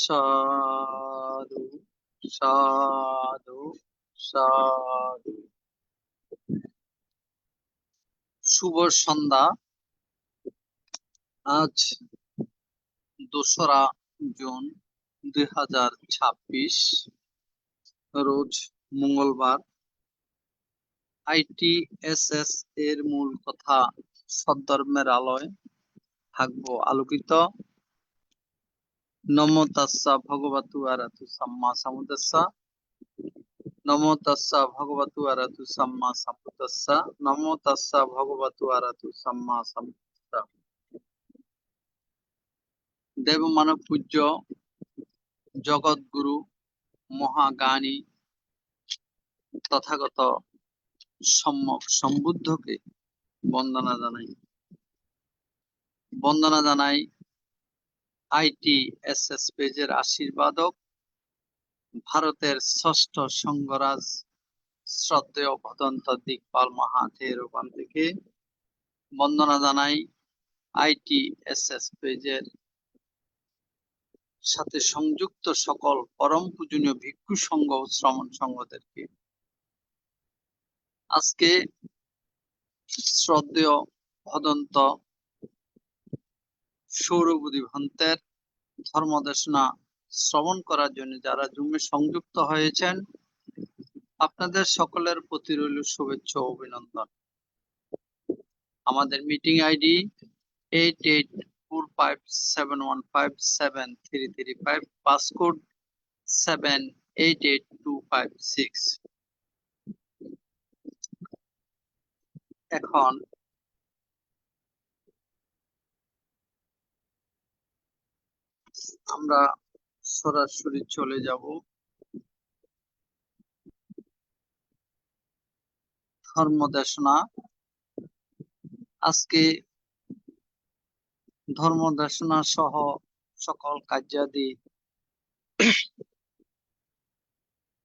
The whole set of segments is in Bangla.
সাধু সাধু সাধু। শুভ সন্ধ্যা। আজ 2রা জুন 2026, রোজ মঙ্গলবার। ITSS এর মূল কথা সদ্ধর্মের আলোয় থাকবো আলোকিত। নমো তাস্সা ভগবতু আরহাতু সাম্মা সাম্বুদ্দাস্সা। নমো তাস্সা ভগবতু আরহাতু সাম্মা সাম্বুদ্দাস্সা। নমো তাস্সা ভগবতু আরহাতু সাম্মা সাম্বুদ্দাস্সা। দেবমানব পূজ্য জগৎগুরু মহাজ্ঞানী তথাগত সম্যক সম্বুদ্ধকে বন্দনা জানাই। বন্দনা জানাই ITSS পেজের আশীর্বাদক ভারতের ষষ্ঠ সংঘরাজ শ্রদ্ধেয় ভদন্ত দিকপাল মাহাথের ওখান থেকে। বন্দনা জানাই ITSS পেজের সাথে সংযুক্ত সকল পরম পূজনীয় ভিক্ষু সংঘ ও শ্রমণ সংঘদেরকে। আজকে শ্রদ্ধেয় ভদন্ত সৌরবুধি ভন্তের ধর্মদেশনা শ্রবণ করার জন্য যারা জুমে সংযুক্ত হয়েছেন, আপনাদের সকলের প্রতি রইল শুভেচ্ছা ও অভিনন্দন। আমাদের মিটিং আইডি 884571573335, পাসকোড 788256। এখন আমরা সরাসরি চলে যাব ধর্মদেশনা। আজকে ধর্মদেশনা সহ সকল কার্যাদি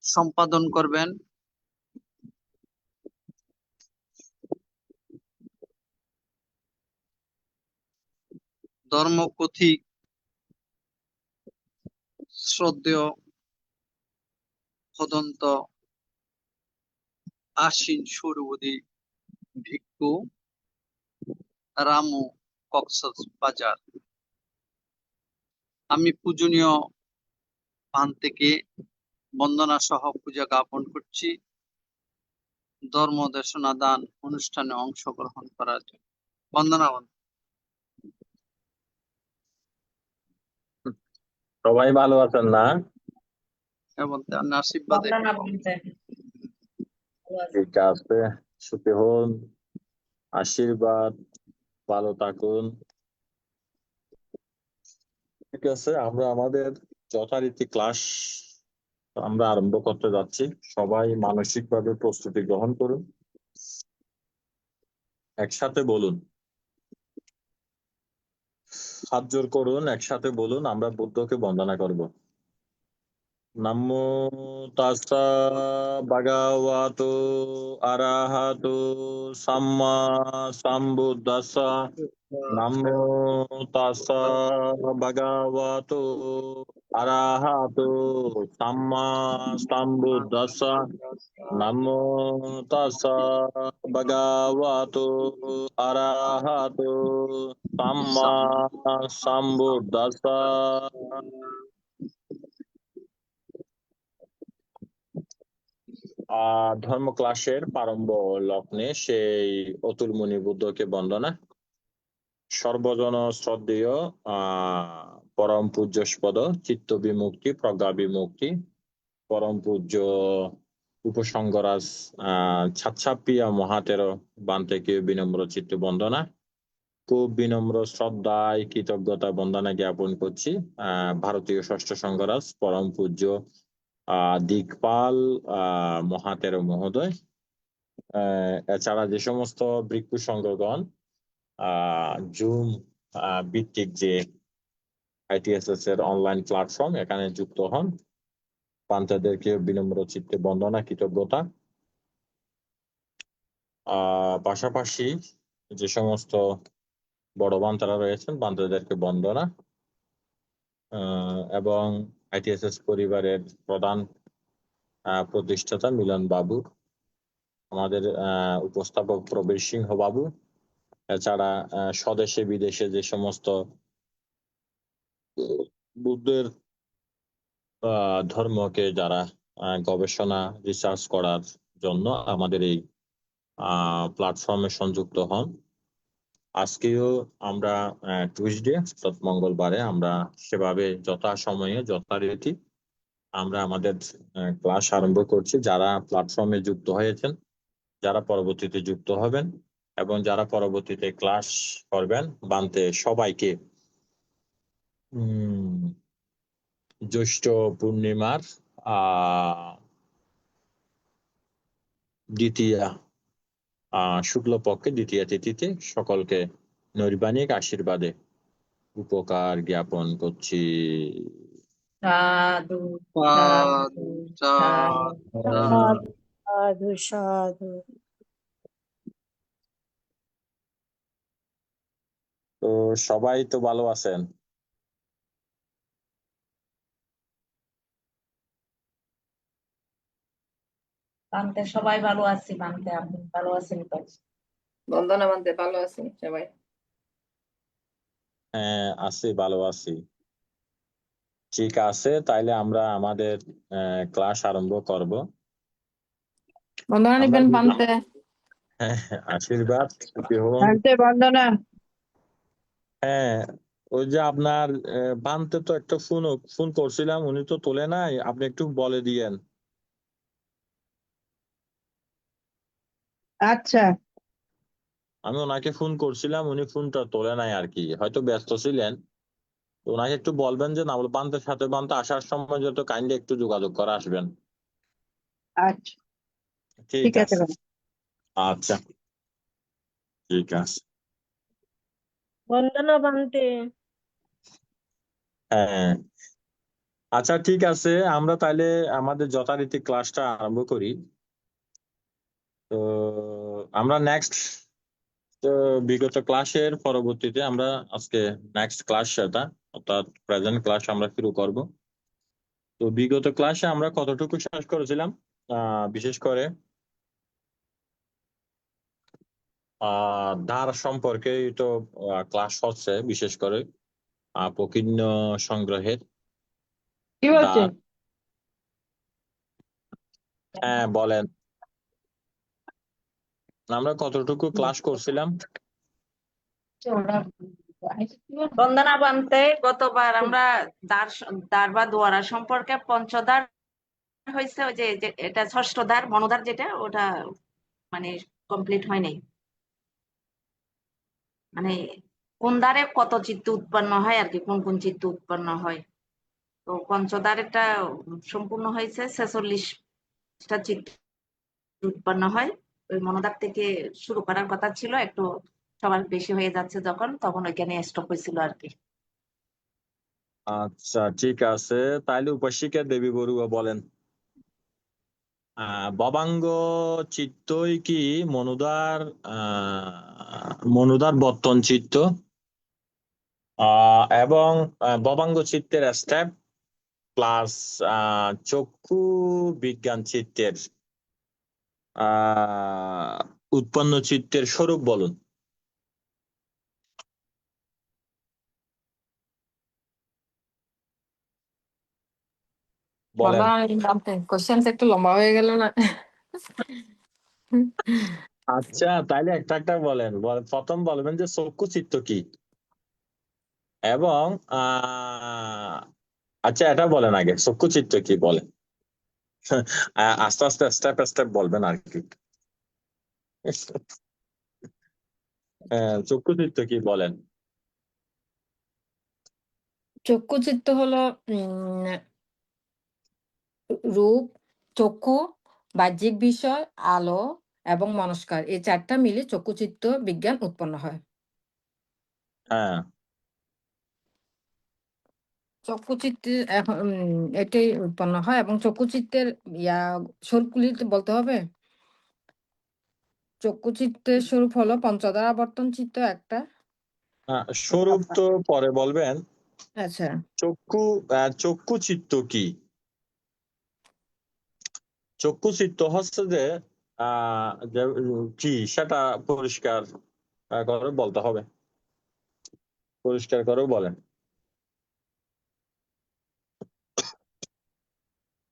সম্পাদন করবেন ধর্মপথিক শ্রদ্ধেয় ভদন্ত আশ্বিন সৌরবুধি ভিক্ষু রামু, কক্সবাজার। আমি পূজনীয় পান থেকে বন্দনা সহ পূজা জ্ঞাপন করছি ধর্ম দেশনা দান অনুষ্ঠানে অংশগ্রহণ করার জন্য। বন্দনা। সবাই ভালো আছেন না? বলতে আশীর্বাদে ঠিক আছে, সুখী হন, আশীর্বাদ, ভালো থাকুন। ঠিক আছে, আমরা আমাদের যথারীতি ক্লাস আমরা আরম্ভ করতে যাচ্ছি। সবাই মানসিকভাবে প্রস্তুতি গ্রহণ করুন, একসাথে বলুন, হাত জোর করুন, একসাথে বলুন, আমরা বুদ্ধকে বন্দনা করব। নামো তাস্সা ভগবতু আরহাতু সাম্মা সাম্বুদ্দাস্সা। নামো তাস্সা ভগবতু আরহাতু সাম্মা সাম্বুদ্দাস্সা। নামো তাস্সা ভগবতু আরহাতু সাম্মা সাম্বুদ্দাস্সা। ধর্ম ক্লাসের প্রারম্ভ লগ্নে সেই অতুল মুনি বুদ্ধকে বন্দনা। সর্বজন শ্রদ্ধেয় পরম পূজ্যস্পদ চিত্ত বিমুক্তি প্রজ্ঞা বিমুক্তি পরম পূজ্য উপসংগরাজ ছাত্রাপ্রিয়া মহাতের বান থেকে বিনম্র চিত্ত বন্দনা। খুব বিনম্র শ্রদ্ধায় কৃতজ্ঞতা বন্দনা জ্ঞাপন করছি ভারতীয় ষষ্ঠ সংঘরাজ পরম পূজ্য দিকপাল মহাতের মহোদয়। এছাড়া যে সমস্ত ভিক্ষু সংঘগণ জুম ভিত্তিক যে ITSS এর অনলাইন প্ল্যাটফর্ম এখানে যুক্ত হন, পান্তাদেরকে বিনম্র চিত্তে বন্দনা কৃতজ্ঞতা। পাশাপাশি যে সমস্ত বড় বান্তারা রয়েছেন বান্তাদেরকে বন্দনা। এবং ITSS পরিবারের প্রধান প্রতিষ্ঠাতা মিলন বাবু, আমাদের উপস্থাপক প্রবীর সিংহ বাবু, এছাড়া স্বদেশে বিদেশে যে সমস্ত বুদ্ধের ধর্মকে যারা গবেষণা রিসার্চ করার জন্য আমাদের এই প্ল্যাটফর্মে সংযুক্ত হন। আজকেও আমরা টুইসডে অর্থাৎ মঙ্গলবারে আমরা সেভাবে যথাসময়ে যথারীতি আমরা আমাদের ক্লাস আরম্ভ করছি। যারা প্ল্যাটফর্মে যুক্ত হয়েছেন, যারা পরবর্তীতে যুক্ত হবেন এবং যারা পরবর্তীতে ক্লাস করবেন, বানতে সবাইকে জ্যৈষ্ঠ পূর্ণিমার দ্বিতীয়া শুক্লপক্ষে দ্বিতীয়া তিথিতে সকলকে নৈর্বাণিক আশীর্বাদে উপকার জ্ঞাপন করছি। সাধু সাধু সাধু সাধু সাধু সাধু। তো সবাই তো ভালো আছেন? বানতে সবাই ভালো আছি। বানতে আপনি ভালো আছেন তো? বন্দনা বানতে ভালো আছি সবাই। হ্যাঁ, আছি, ভালো আছি। ঠিক আছে, তাইলে আমরা আমাদের ক্লাস আরম্ভ করব। বন্দনা আমরা নিবেন যদি- বানতে। আশীর্বাদ, সুখী হন। বানতে বন্দনা। হ্যাঁ, ওই যে আপনার বানতে তো একটা ফোন করছিলাম, উনি তো তোলে নাই, আপনি একটু বলে দিয়েন। আচ্ছা আমি ওনাকে ফোন করছিলাম, উনি ফোনটা তোলে নাই আর কি, হয়তো ব্যস্ত ছিলেন। তো ওনাকে একটু বলবেন যে নাবল বান্তের সাথে বান্তে আসার সময় যত কাইন্ডলি একটু যোগাযোগ করে আসবেন। আচ্ছা ঠিক ঠিক আছে আছে, বাবা। আচ্ছা, ঠিক আছে। বন্দনা বানতে। হ্যাঁ, আচ্ছা, ঠিক আছে, আমরা তাইলে আমাদের যথারীতি ক্লাসটা আরম্ভ করি। তো আমরা নেক্সট বিগত ক্লাসের পরবর্তীতে আমরা আজকে নেক্সট ক্লাস সেটা অর্থাৎ প্রেজেন্ট ক্লাস আমরা শুরু করব। তো বিগত ক্লাসে আমরা কতটুকু শেষ করেছিলাম, বিশেষ করে ধার সম্পর্কে তো ক্লাস হচ্ছে, বিশেষ করে প্রকীর্ণ সংগ্রহের কি বলছে? ধার। হ্যাঁ, বলেন, আমরা কতটুকু ক্লাস করছিলাম? বন্দনা বানতে গতবার আমরা দ্বার বা দোয়ারা সম্পর্কে পঞ্চদ্বার হয়েছে। ওই যে এটা ষষ্ঠ দ্বার মনোদ্বার, যেটা ওটা মানে কমপ্লিট হয় নাই। মানে কোন দ্বারে কত চিত্ত উৎপন্ন হয় আর কি, কোন কোন চিত্ত উৎপন্ন হয়। তো পঞ্চদ্বারেরটা সম্পূর্ণ হয়েছে, 46টা চিত্ত উৎপন্ন হয়। ওই মনোদ্বার থেকে শুরু করার কথা ছিল, একটু সবার বেশি হয়ে যাচ্ছে যখন, তখন ওইখানে স্টপ হয়েছিল আর কি। আচ্ছা, ঠিক আছে, তাইলে উপাসিকা দেবী বড়ুয়া বলেন, ভবাঙ্গ চিত্তই কি মনুদার বর্তন চিত্ত, এবং ভবাঙ্গ চিত্তের স্টেপ প্লাস চক্ষু বিজ্ঞান চিত্তের উৎপন্ন চিত্তের স্বরূপ বলুন। বলেন। বন্দনা নিবেন বানতে। কোশ্চেন একটু লম্বা হয়ে গেল না? আচ্ছা, তাইলে একটা একটা বলেন। প্রথম বলবেন যে চক্ষু চিত্ত কি, এবং আচ্ছা, এটা বলেন আগে, চক্ষু চিত্ত কি বলেন। আস্তে আস্তে স্টেপ স্টেপ বলবেন আর কি। চক্ষু চিত্ত কি বলেন। চক্ষুচিত্ত হলো রূপ, চক্ষু, বাহ্যিক বিষয়, আলো এবং মনস্কার, এই চারটা মিলে চক্ষুচিত্ত বিজ্ঞান উৎপন্ন হয়। হ্যাঁ, চক্ষুচিত্তের এখন এটাই উৎপন্ন হয়, এবং চক্ষুচিত্তের স্বরূপগুলি বলতে হবে। চক্ষুচিত্তের স্বরূপ হলো পঞ্চদ্বার আবর্তন চিত্ত একটা। স্বরূপ তো পরে বলবেন, আচ্ছা, চক্ষু চিত্ত কি? চক্ষু চিত্ত হচ্ছে যে কি সেটা পরিষ্কার করে বলতে হবে, পরিষ্কার করে বলেন।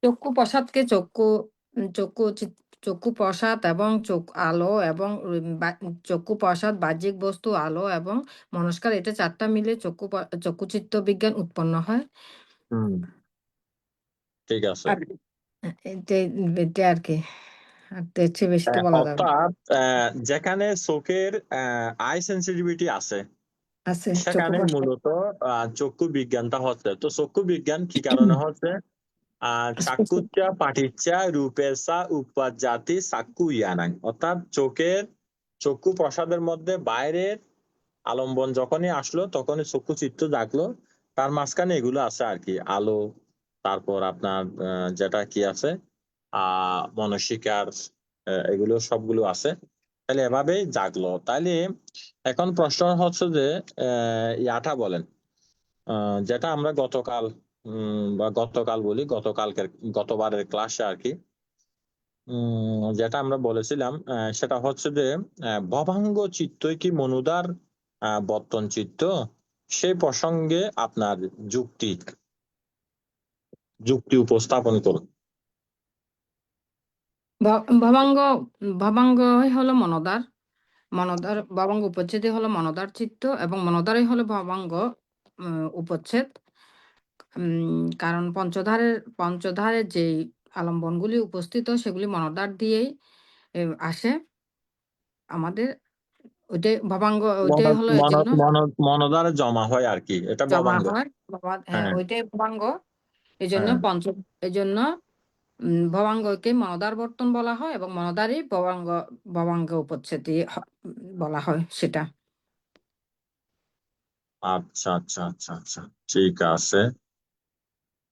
চক্ষু প্রসাদকে চক্ষু প্রসাদ এবং আলো এবং চক্ষু প্রসাদ, বাহ্যিক বস্তু, আলো এবং মনস্কার, এটা চারটা মিলে চক্ষু চিত্ত বিজ্ঞান উৎপন্ন হয়। হুম, ঠিক আছে। আর এটা আর কি, আর এর চেয়ে বেশি তো বলা যাবে না। অর্থাৎ যেখানে চোখের আই সেন্সিটিভিটি আছে আছে চক্ষু সেখানে প্রসাদ, মূলত চক্ষু বিজ্ঞানটা হচ্ছে। তো চক্ষু বিজ্ঞান কি কারণে হচ্ছে? চাক্ষুচ্চা পাটিচ্চা রূপেশা উপাজাতি চাক্ষু ইয়ানাং, অর্থাৎ চক্ষু প্রসাদের মধ্যে বাইরের আলম্বন যখনই আসলো তখনই চক্ষু চিত্ত জাগলো, তার মাঝখানে এগুলো আছে আর কি, আলো, তারপর আপনার যেটা কি আছে মনসিকার, এগুলো সবগুলো আছে, তাহলে এভাবেই জাগলো। তাইলে এখন প্রশ্ন হচ্ছে যে ইয়াটা বলেন, যেটা আমরা বা গতকাল বলি, গতবারের ক্লাসে আর কি, যেটা আমরা বলেছিলাম সেটা হচ্ছে যে ভবাঙ্গ চিত্তই কি মনুদার বর্তন চিত্ত, সেই প্রসঙ্গে আপনার যুক্তি উপস্থাপন করুন। ভবাঙ্গ হলো মনদার ভবাঙ্গ উপচ্ছেদই হলো মনদার চিত্ত, এবং মনদারই হলো ভবাঙ্গ উপচ্ছেদ। কারণ পঞ্চধারের যে আলম্বনগুলি উপস্থিত সেগুলি মনদার দিয়েই আসে আমাদের, ওইটাই হলো এর জন্য মনদারে জমা হয় আর কি, এটা জমা ভবাঙ্গ। হয়। হ্যাঁ, হ্যাঁ, ওইটাই ভবাঙ্গ। এই জন্য হ্যাঁ। ভবাঙ্গকে মনদার বর্তন বলা হয়, এবং মনদারই ভবাঙ্গ উপচ্ছেদ বলা হয় সেটা। আচ্ছা, আচ্ছা, আচ্ছা, আচ্ছা, ঠিক আছে।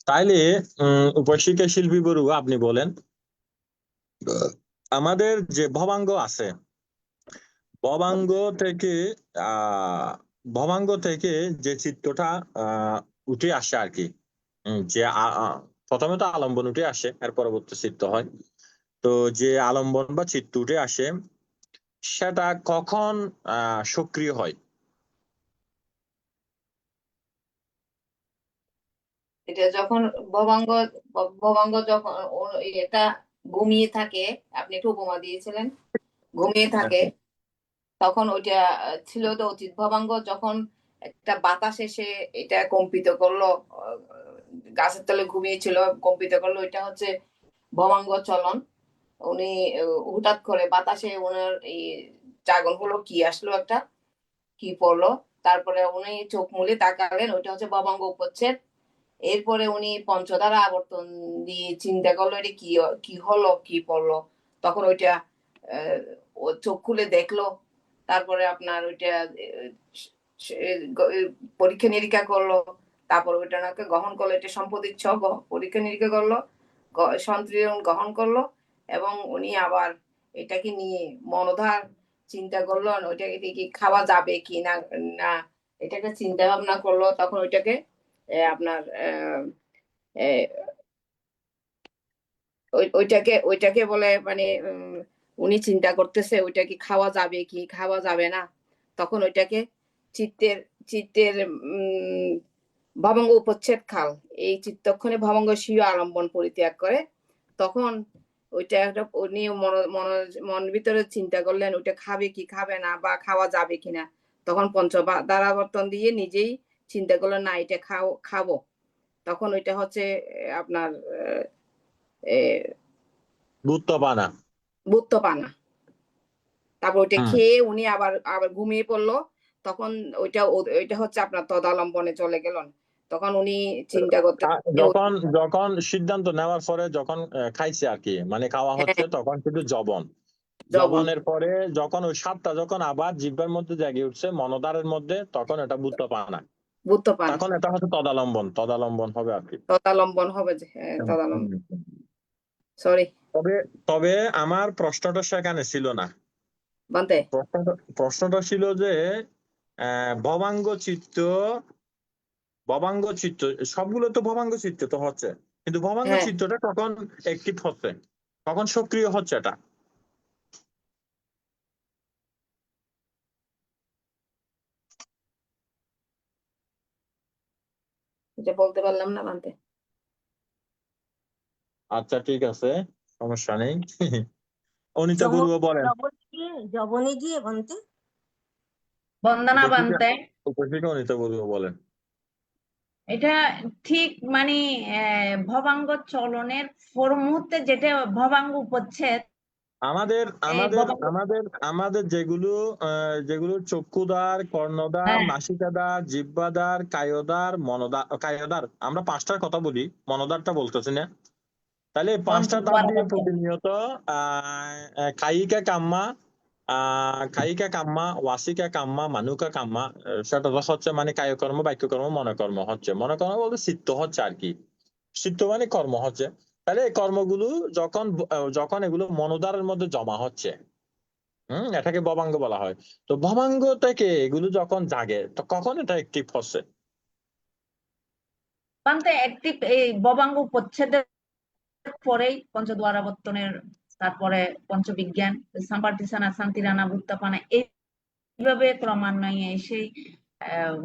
তাইলে উপশিক্ষা শিল্পী বড়ুয়া, আপনি বলেন আমাদের যে ভবাঙ্গ আছে, ভবাঙ্গ থেকে ভবাঙ্গ থেকে যে চিত্রটা উঠে আসে আর কি, যে প্রথমে তো আলম্বন উঠে আসে, এর পরবর্তী চিত্ত হয়। তো যে আলম্বন বা চিত্ত উঠে আসে সেটা কখন সক্রিয় হয়? এটা যখন ভবাঙ্গ যখন এটা ঘুমিয়ে থাকে, আপনি একটু উপমা দিয়েছিলেন, ঘুমিয়ে থাকে, তখন ওইটা ছিল তো অতীত ভবাঙ্গ। যখন একটা বাতাস এসে এটা কম্পিত করলো, গাছের তলে ঘুমিয়েছিল, কম্পিত করলো, এটা হচ্ছে ভবাঙ্গ চলন। উনি হঠাৎ করে বাতাসে ওনার এই জাগন হলো, কি আসলো, একটা কি পড়লো, তারপরে উনি চোখ মুলে তাকালেন, ওইটা হচ্ছে ভবাঙ্গ উপচ্ছেদ। এরপরে উনি পঞ্চধারা আবর্তন দিয়ে চিন্তা করলো এটা কি হলো, কি পড়লো, তখন ওইটা ও চোখ খুলে দেখলো, তারপরে আপনার ওইটা পরীক্ষা নিরীক্ষা করলো, তারপর ওইটা নাকি গ্রহণ করলো, এটা সম্পত্তির ছ পরীক্ষা নিরীক্ষা করলো, সন্ত্রীয়ন গ্রহণ করলো, এবং উনি আবার এটাকে নিয়ে মনোধার চিন্তা করলো ওইটাকে কি খাওয়া যাবে কি না, না এটাকে চিন্তা ভাবনা করলো, তখন ওইটাকে আপনার ওইটাকে বলে মানে উনি চিন্তা করতেছে ওইটা কি খাওয়া যাবে কি খাওয়া যাবে না, তখন ওইটাকে চিত্তের ভবঙ্গ উপচ্ছেদ খাল, এই চিত্তক্ষণে ভবঙ্গ স্বীয় আলম্বন পরিত্যাগ করে, তখন ওইটা একটা উনি মন ভিতরে চিন্তা করলেন ওইটা খাবে কি খাবে না বা খাওয়া যাবে কিনা, তখন দ্বারাবর্তন দিয়ে নিজেই চিন্তা করলেন না এটা খাবো, তখন ওইটা হচ্ছে আপনার বুদ্ধপানা। বুদ্ধপানা। তারপর ওইটা খেয়ে উনি আবার ঘুমিয়ে পড়লো, তখন ওইটা হচ্ছে আপনার তদালম্বনে চলে গেলেন, তখন উনি চিন্তা করতে যখন সিদ্ধান্ত নেওয়ার পরে যখন খাইছে আর কি, মানে খাওয়া হচ্ছে, তখন কিন্তু জবনের পরে যখন ওই স্বাদটা যখন আবার জিহ্বার মধ্যে জেগে উঠছে মনদারের মধ্যে, তখন এটা বুদ্ধপানা, তখন এটা হচ্ছে তদালম্বন হবে আর কি, তদালম্বন হবে যে তদালম্বন। সরি, তবে আমার প্রশ্নটা সেখানে ছিল না। বান্তে প্রশ্নটা ছিল যে ভবাঙ্গ চিত্ত ভবাঙ্গ চিত্ত, সবগুলো তো ভবাঙ্গ চিত্ত তো হচ্ছে, কিন্তু ভবাঙ্গ হ্যাঁ, চিত্তটা কখন অ্যাক্টিভ হচ্ছে, কখন সক্রিয় হচ্ছে এটা? এটা বলতে পারলাম না বান্তে। আচ্ছা ঠিক আছে, সমস্যা নেই। অনিতা বড়ুয়া বলেন। জবনে গিয়ে বলতে বন্দনা উপস্থিত বান্তে, উপস্থিত অনিতা বড়ুয়া বলেন। এটা ঠিক মানে ভবাঙ্গ চলনের পর মুহূর্তে যেটা ভবাঙ্গ উপচ্ছেদ, আমাদের এই আমাদের ভবাঙ্গ, আমাদের আমাদের যেগুলো চক্ষুদার, কর্ণদার, হ্যাঁ নাসিকাদার, জিহ্বাদার, কায়দার, আমরা পাঁচটার কথা বলি, মনোদারটা বলতেছি না। তাহলে এই পাঁচটা দাঁত পঞ্চদ্বার দিয়ে হচ্ছে। প্রতিনিয়ত কায়িকা কাম্মা, ওয়াসিকা কাম্মা, মানুকা কাম্মা, সেটা তো হচ্ছে মানে কায়কর্ম, বাক্যকর্ম, মনোকর্ম হচ্ছে। মনোকর্ম বলতে চিত্ত হচ্ছে আর কি, চিত্ত মানে কর্ম হচ্ছে। তাহলে এই কর্মগুলো যখন এগুলো মনোদ্বারের মধ্যে জমা হচ্ছে, এটাকে ভবাঙ্গ বলা হয়। তো ভবাঙ্গ থেকে এগুলো যখন জাগে তো কখন এটা অ্যাক্টিভ হচ্ছে? বান্তে একটি এই ভবাঙ্গ উপচ্ছেদের পরেই পঞ্চদ্বারাবর্তনের, তারপরে পঞ্চবিজ্ঞান, সাম্পার্টিসানা, শান্তিরানা, ভুত্তাপানা, এইভাবে ক্রমান্বয়ে এসেই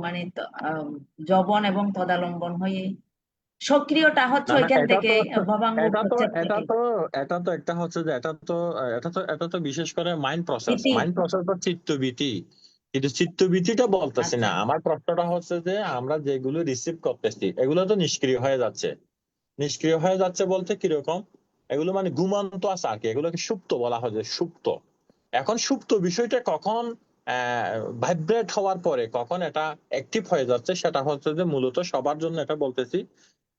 মানে যবন এবং তদালম্বন হয়ে সক্রিয়টা হচ্ছে না না, ওইখান এটা থেকে, তো ভবাঙ্গ এটা তো উপচ্ছেদ এটা থেকে। তো এটা তো একটা হচ্ছে যে এটা তো বিশেষ করে ইতি, মাইন্ড প্রসেস বা চিত্তবৃত্তি। কিন্তু চিত্তবৃত্তিটা বলতেছি আচ্ছা না, আমার প্রশ্নটা হচ্ছে যে আমরা যেগুলো রিসিভ করতেছি এগুলো তো নিষ্ক্রিয় হয়ে যাচ্ছে। নিষ্ক্রিয় হয়ে যাচ্ছে বলতে কিরকম, এগুলো মানে ঘুমান্ত আছে আর কি, এগুলোকে সুপ্ত বলা হয়, যে সুপ্ত। এখন সুপ্ত বিষয়টা কখন ভাইব্রেট হওয়ার পরে কখন এটা অ্যাক্টিভ হয়ে যাচ্ছে, সেটা হচ্ছে যে মূলত সবার জন্য এটা বলতেছি।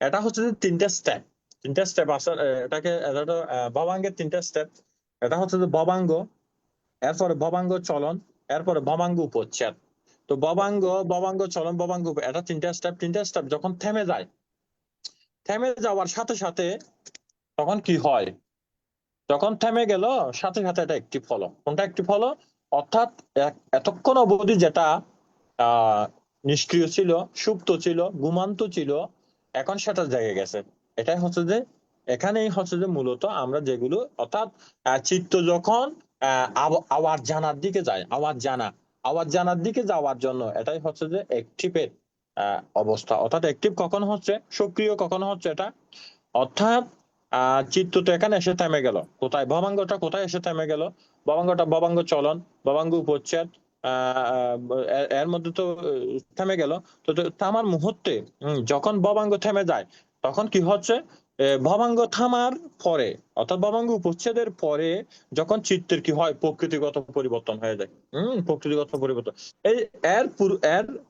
এটা হচ্ছে যে তিনটা স্টেপ আছে, এটা তো ভবাঙ্গের তিনটা স্টেপ। এটা হচ্ছে যে ভবাঙ্গ, এরপরে ভবাঙ্গ চলন, এরপরে ভবাঙ্গ উপচ্ছেদ। তো ভবাঙ্গ চলন, এটা তিনটা স্টেপ যখন থেমে যাওয়ার সাথে সাথে তখন কি হয়, যখন থেমে গেল সাথে সাথে এটা একটিভ হলো। কোনটা একটিভ হলো? অর্থাৎ এতক্ষণ অবধি যেটা আহ নিষ্ক্রিয় ছিল, সুপ্ত ছিল, ঘুমান্ত ছিল, এখন সেটা জেগে গেছে। এটাই হচ্ছে যে, এখানেই হচ্ছে যে মূলত আমরা যেগুলো, অর্থাৎ চিত্ত যখন আওয়াজ জানার দিকে যায়, আওয়াজ জানার দিকে যাওয়ার জন্য, এটাই হচ্ছে যে অ্যাক্টিভের অবস্থা। অর্থাৎ অ্যাক্টিভ কখন হচ্ছে, সক্রিয় কখন হচ্ছে এটা, অর্থাৎ চিত্ত তো এখানে এসে থেমে গেল। কোথায় ভবাঙ্গটা, কোথায় এসে থেমে গেল? ভবাঙ্গ চলন, ভবাঙ্গ উপচ্ছেদ, এর মধ্যে তো থেমে গেল। তো থামার মুহূর্তে যখন ভবাঙ্গ থেমে যায় তখন কি হচ্ছে, ভবাঙ্গ থামার পরে, অর্থাৎ ভবাঙ্গ উপচ্ছেদের পরে যখন চিত্তের কি হয়, প্রকৃতিগত পরিবর্তন হয়ে যায়। প্রকৃতিগত পরিবর্তন। এর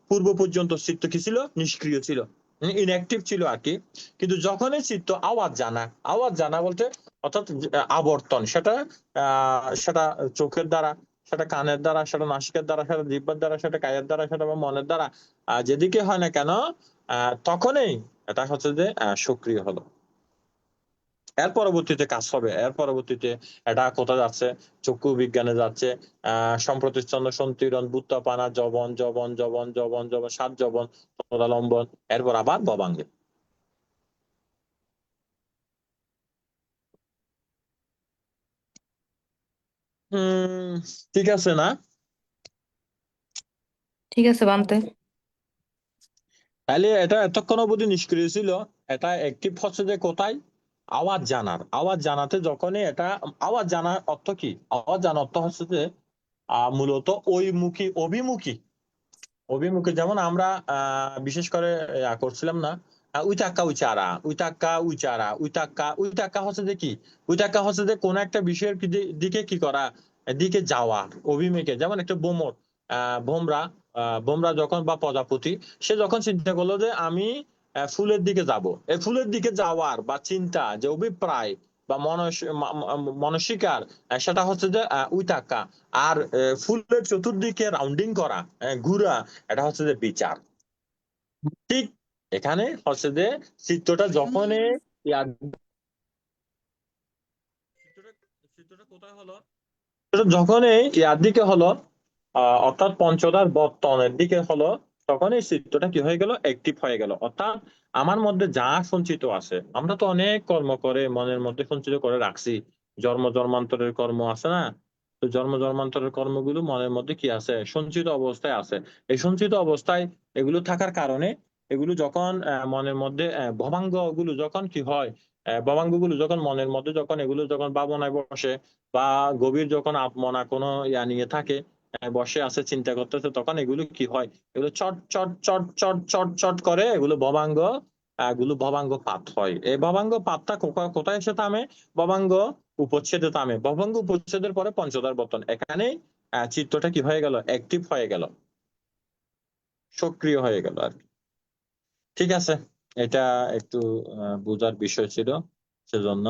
পূর্ব পর্যন্ত চিত্ত কি ছিল? নিষ্ক্রিয় ছিল, ইনঅ্যাক্টিভ ছিল আর কি। কিন্তু যখনই চিত্ত আওয়াজ জানা বলতে, অর্থাৎ আবর্তন, সেটা চোখের দ্বারা, সেটা কানের দ্বারা, সেটা নাসিকের দ্বারা, সেটা জিহ্বার দ্বারা, সেটা কায়ের দ্বারা, সেটা বা মনের দ্বারা, যেদিকে হয় না কেন, তখনই এটা হচ্ছে যে সক্রিয় হলো। এর পরবর্তীতে কাজ হবে, এর পরবর্তীতে এটা কোথায় যাচ্ছে? চক্ষু বিজ্ঞানে যাচ্ছে, সম্প্রতিচ্ছন্ন, সন্তিরণ, বুত্তাপানা, জবন, 7 জবন, তদালম্বন, এরপর আবার ভবাঙ্গে। ঠিক আছে না? ঠিক আছে বান্তে। তাহলে এটা এতক্ষণ অবধি নিষ্ক্রিয় ছিল, এটা অ্যাক্টিভ হচ্ছে যে কোথায়? আওয়াজ জানাতে যখনই এটা, আওয়াজ জানার অর্থ কি? আওয়াজ জানার অর্থ হচ্ছে যে মূলত অভিমুখী। যেমন আমরা বিশেষ করে করছিলাম না, উইতাক্কা হচ্ছে যে কি? উইতাক্কা হচ্ছে যে কোন একটা বিষয়ের দিকে কি করা, দিকে যাওয়া, অভিমুখে। যেমন একটা ভোমরা ভোমরা যখন, বা প্রজাপতি, সে যখন চিন্তা করলো যে আমি ফুলের দিকে যাব, এই ফুলের দিকে যাওয়ার বা চিন্তা, যে অভিপ্রায় বা মনসিকার, সেটা হচ্ছে যে উইতাক্কা। আর ফুলের চতুর্দিকে রাউন্ডিং করা, ঘুরা, এটা হচ্ছে যে বিচার। ঠিক এখানে হচ্ছে যে চিত্রটা যখনই চিত্রটা কোথায় হলো, যখনই ইয়ার দিকে হলো, অর্থাৎ পঞ্চদার বর্তনের দিকে হলো, তখন এই চিত্তটা কি হয়ে গেল, অ্যাক্টিভ হয়ে গেল। অর্থাৎ আমার মধ্যে যা সঞ্চিত আছে, আমরা তো অনেক কর্ম করে মনের মধ্যে সঞ্চিত করে রাখছি, জন্ম জন্মান্তরের কর্ম আছে না? তো জন্ম জন্মান্তরের কর্মগুলো মনের মধ্যে কি আছে, সঞ্চিত অবস্থায় আছে। এই সঞ্চিত অবস্থায় এগুলো থাকার কারণে এগুলো যখন মনের মধ্যে ভবাঙ্গ গুলো যখন কি হয়, ভবাঙ্গ গুলো যখন মনের মধ্যে যখন এগুলো যখন ভাবনায় বসে, বা গভীর যখন আপমনা কোনো ইয়া নিয়ে থাকে, বসে আছে চিন্তা করতেছে, তখন এগুলো কি হয়, এগুলো চট চট চট চট চট চট করে এগুলো ভবাঙ্গ পাত হয়। এই ভবাঙ্গ পাতটা কোথায় এসে থামে? ভবাঙ্গ উপচ্ছেদে থামে। ভবাঙ্গ উপচ্ছেদের পরে পঞ্চদার পতন। এখানেই চিত্তটা কি হয়ে গেল, অ্যাক্টিভ হয়ে গেল, সক্রিয় হয়ে গেল আর কি। ঠিক আছে, এটা একটু বোঝার বিষয় ছিল, সেজন্য।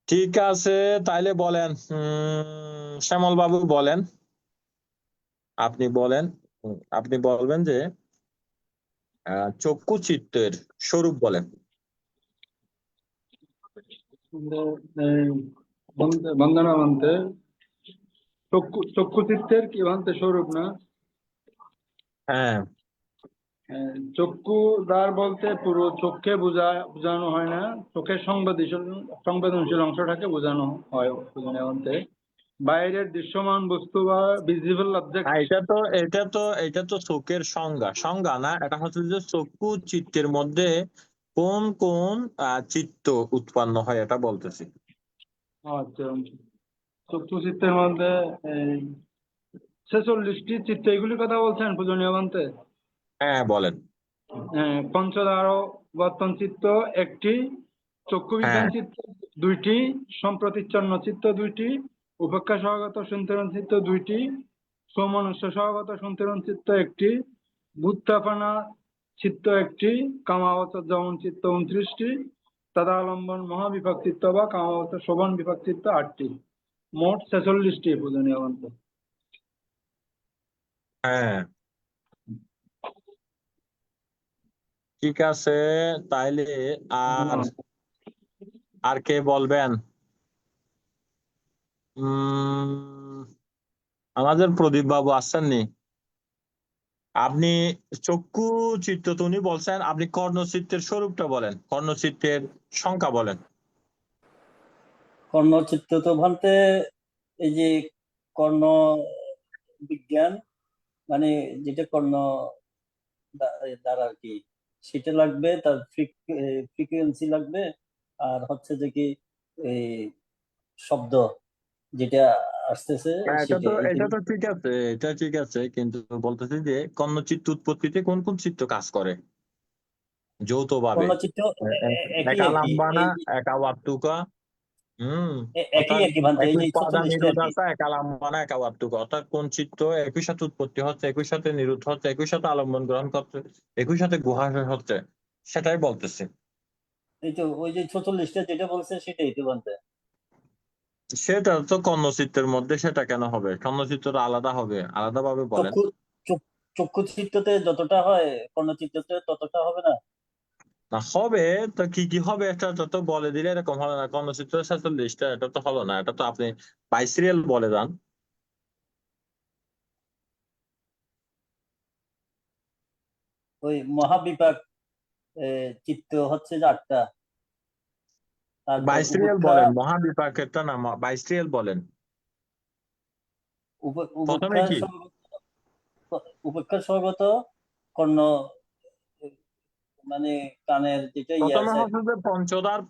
ঠিক আছে, তাইলে বলেন, শ্যামল বাবু বলেন, আপনি বলেন, আপনি বলবেন যে চক্ষু চিত্তের স্বরূপ বলেন। বন্দনা বলতে চক্ষু চিত্তের কি বলতে স্বরূপ না? হ্যাঁ, চক্ষু দ্বার বলতে পুরো চোখকে বোঝানো হয় না, চোখের সংবেদনশীল অংশটাকে বোঝানো হয় বলতে। বাইরের দৃশ্যমান বস্তু বা ভিজিবল অবজেক্ট। এটা তো চোখের সংজ্ঞা না, এটা হচ্ছে যে চক্ষু চিত্তের মধ্যে কোন কোন চিত্ত উৎপন্ন হয় এটা বলতেছি। আচ্ছা, চক্ষু চিত্তের মধ্যে 46টি চিত্ত, এগুলির কথা বলছেন পূজনীয় বন্তে? হ্যাঁ, বলেন। পঞ্চদার বর্তন চিত্ত একটি, চক্ষু বিজ্ঞান হ্যাঁ, চিত্ত দুইটি, সম্প্রতিচ্ছন্ন চিত্ত দুইটি, উপেক্ষা সহগত সন্তরণ চিত্ত দুইটি, সৌমনস্য সহগত সন্তরণ চিত্ত একটি, ভূত্থাপনা চিত্ত একটি, কামাবচর যমন চিত্ত 29টি, তদালম্বন মহাবিভাগ চিত্ত বা কামাবচর শোভন বিভাগ চিত্ত 8টি, মোট 46টি পূজনীয় বন্ত। হ্যাঁ, ঠিক আছে, তাইলে আর আর কে বলবেন? আমাদের প্রদীপ বাবু আসছেননি? আপনি চক্ষু চিত্ত তো উনি বলছেন, আপনি কর্ণচিত্তের স্বরূপটা বলেন, কর্ণচিত্তের সংখ্যা বলেন। কর্ণচিত্ত তো বলতে এই যে কর্ণ বিজ্ঞান, মানে যেটা কর্ণ দ্বারা আর কি, সেটা লাগবে, তার ফ্রিকোয়েন্সি লাগবে, আর হচ্ছে যে কি এই শব্দ যেটা আসতেছে সেটা। এটা তো ঠিক আছে, এটা ঠিক আছে, কিন্তু বলতেছি যে কর্ণচিত্ত উৎপত্তিতে কোন কোন চিত্ত কাজ করে যৌথভাবে? কর্ণচিত্ত একই একা আর কি, লাম্বানা, একা ওয়াত্তুকা। একই অর্থাৎ আর কি ভান্তে, এই একই যে উপাদান 46টা আর কি। নিরোধ একা লাম্বানা, একা ওয়াত্তুকা। অর্থাৎ কোন চিত্ত একই সাথে উৎপত্তি হচ্ছে, একই সাথে নিরোধ হচ্ছে, একই সাথে আলম্বন গ্রহণ করছে, একই সাথে গুহা হচ্ছে, সেটাই বলতেছি। এই তো ওই যে 46টা যেটা বলছে সেটাই তো ভান্তে। সেটা তো কর্ণচিত্তের মধ্যে, সেটা কেন হবে? কর্ণচিত্তটা আলাদা হবে, আলাদা ভাবে বলেন। চক্ষু চিত্ততে যতটা হয় কর্ণচিত্ততে ততটা হবে না? না হবে, তো কি কি হবে এটা তো বলে দিলে এরকম হবে না। কর্ণচিত্র 46টা, এটা তো হলো না, এটা তো আপনি বাইসিরিয়াল বলে যান। ওই মহাবিপাক চিত্ত হচ্ছে যে 8টা, তারপর বাইসিরিয়াল উপেক্ষা, বলেন, মহাবিপাকেরটা না, বাইসিরিয়াল বলেন। প্রথমে উপেক্ষা কি? উপেক্ষা স্বগত কর্ণ, মানে কানের যেটা ইয়ে প্রথমে আছে, হচ্ছে যে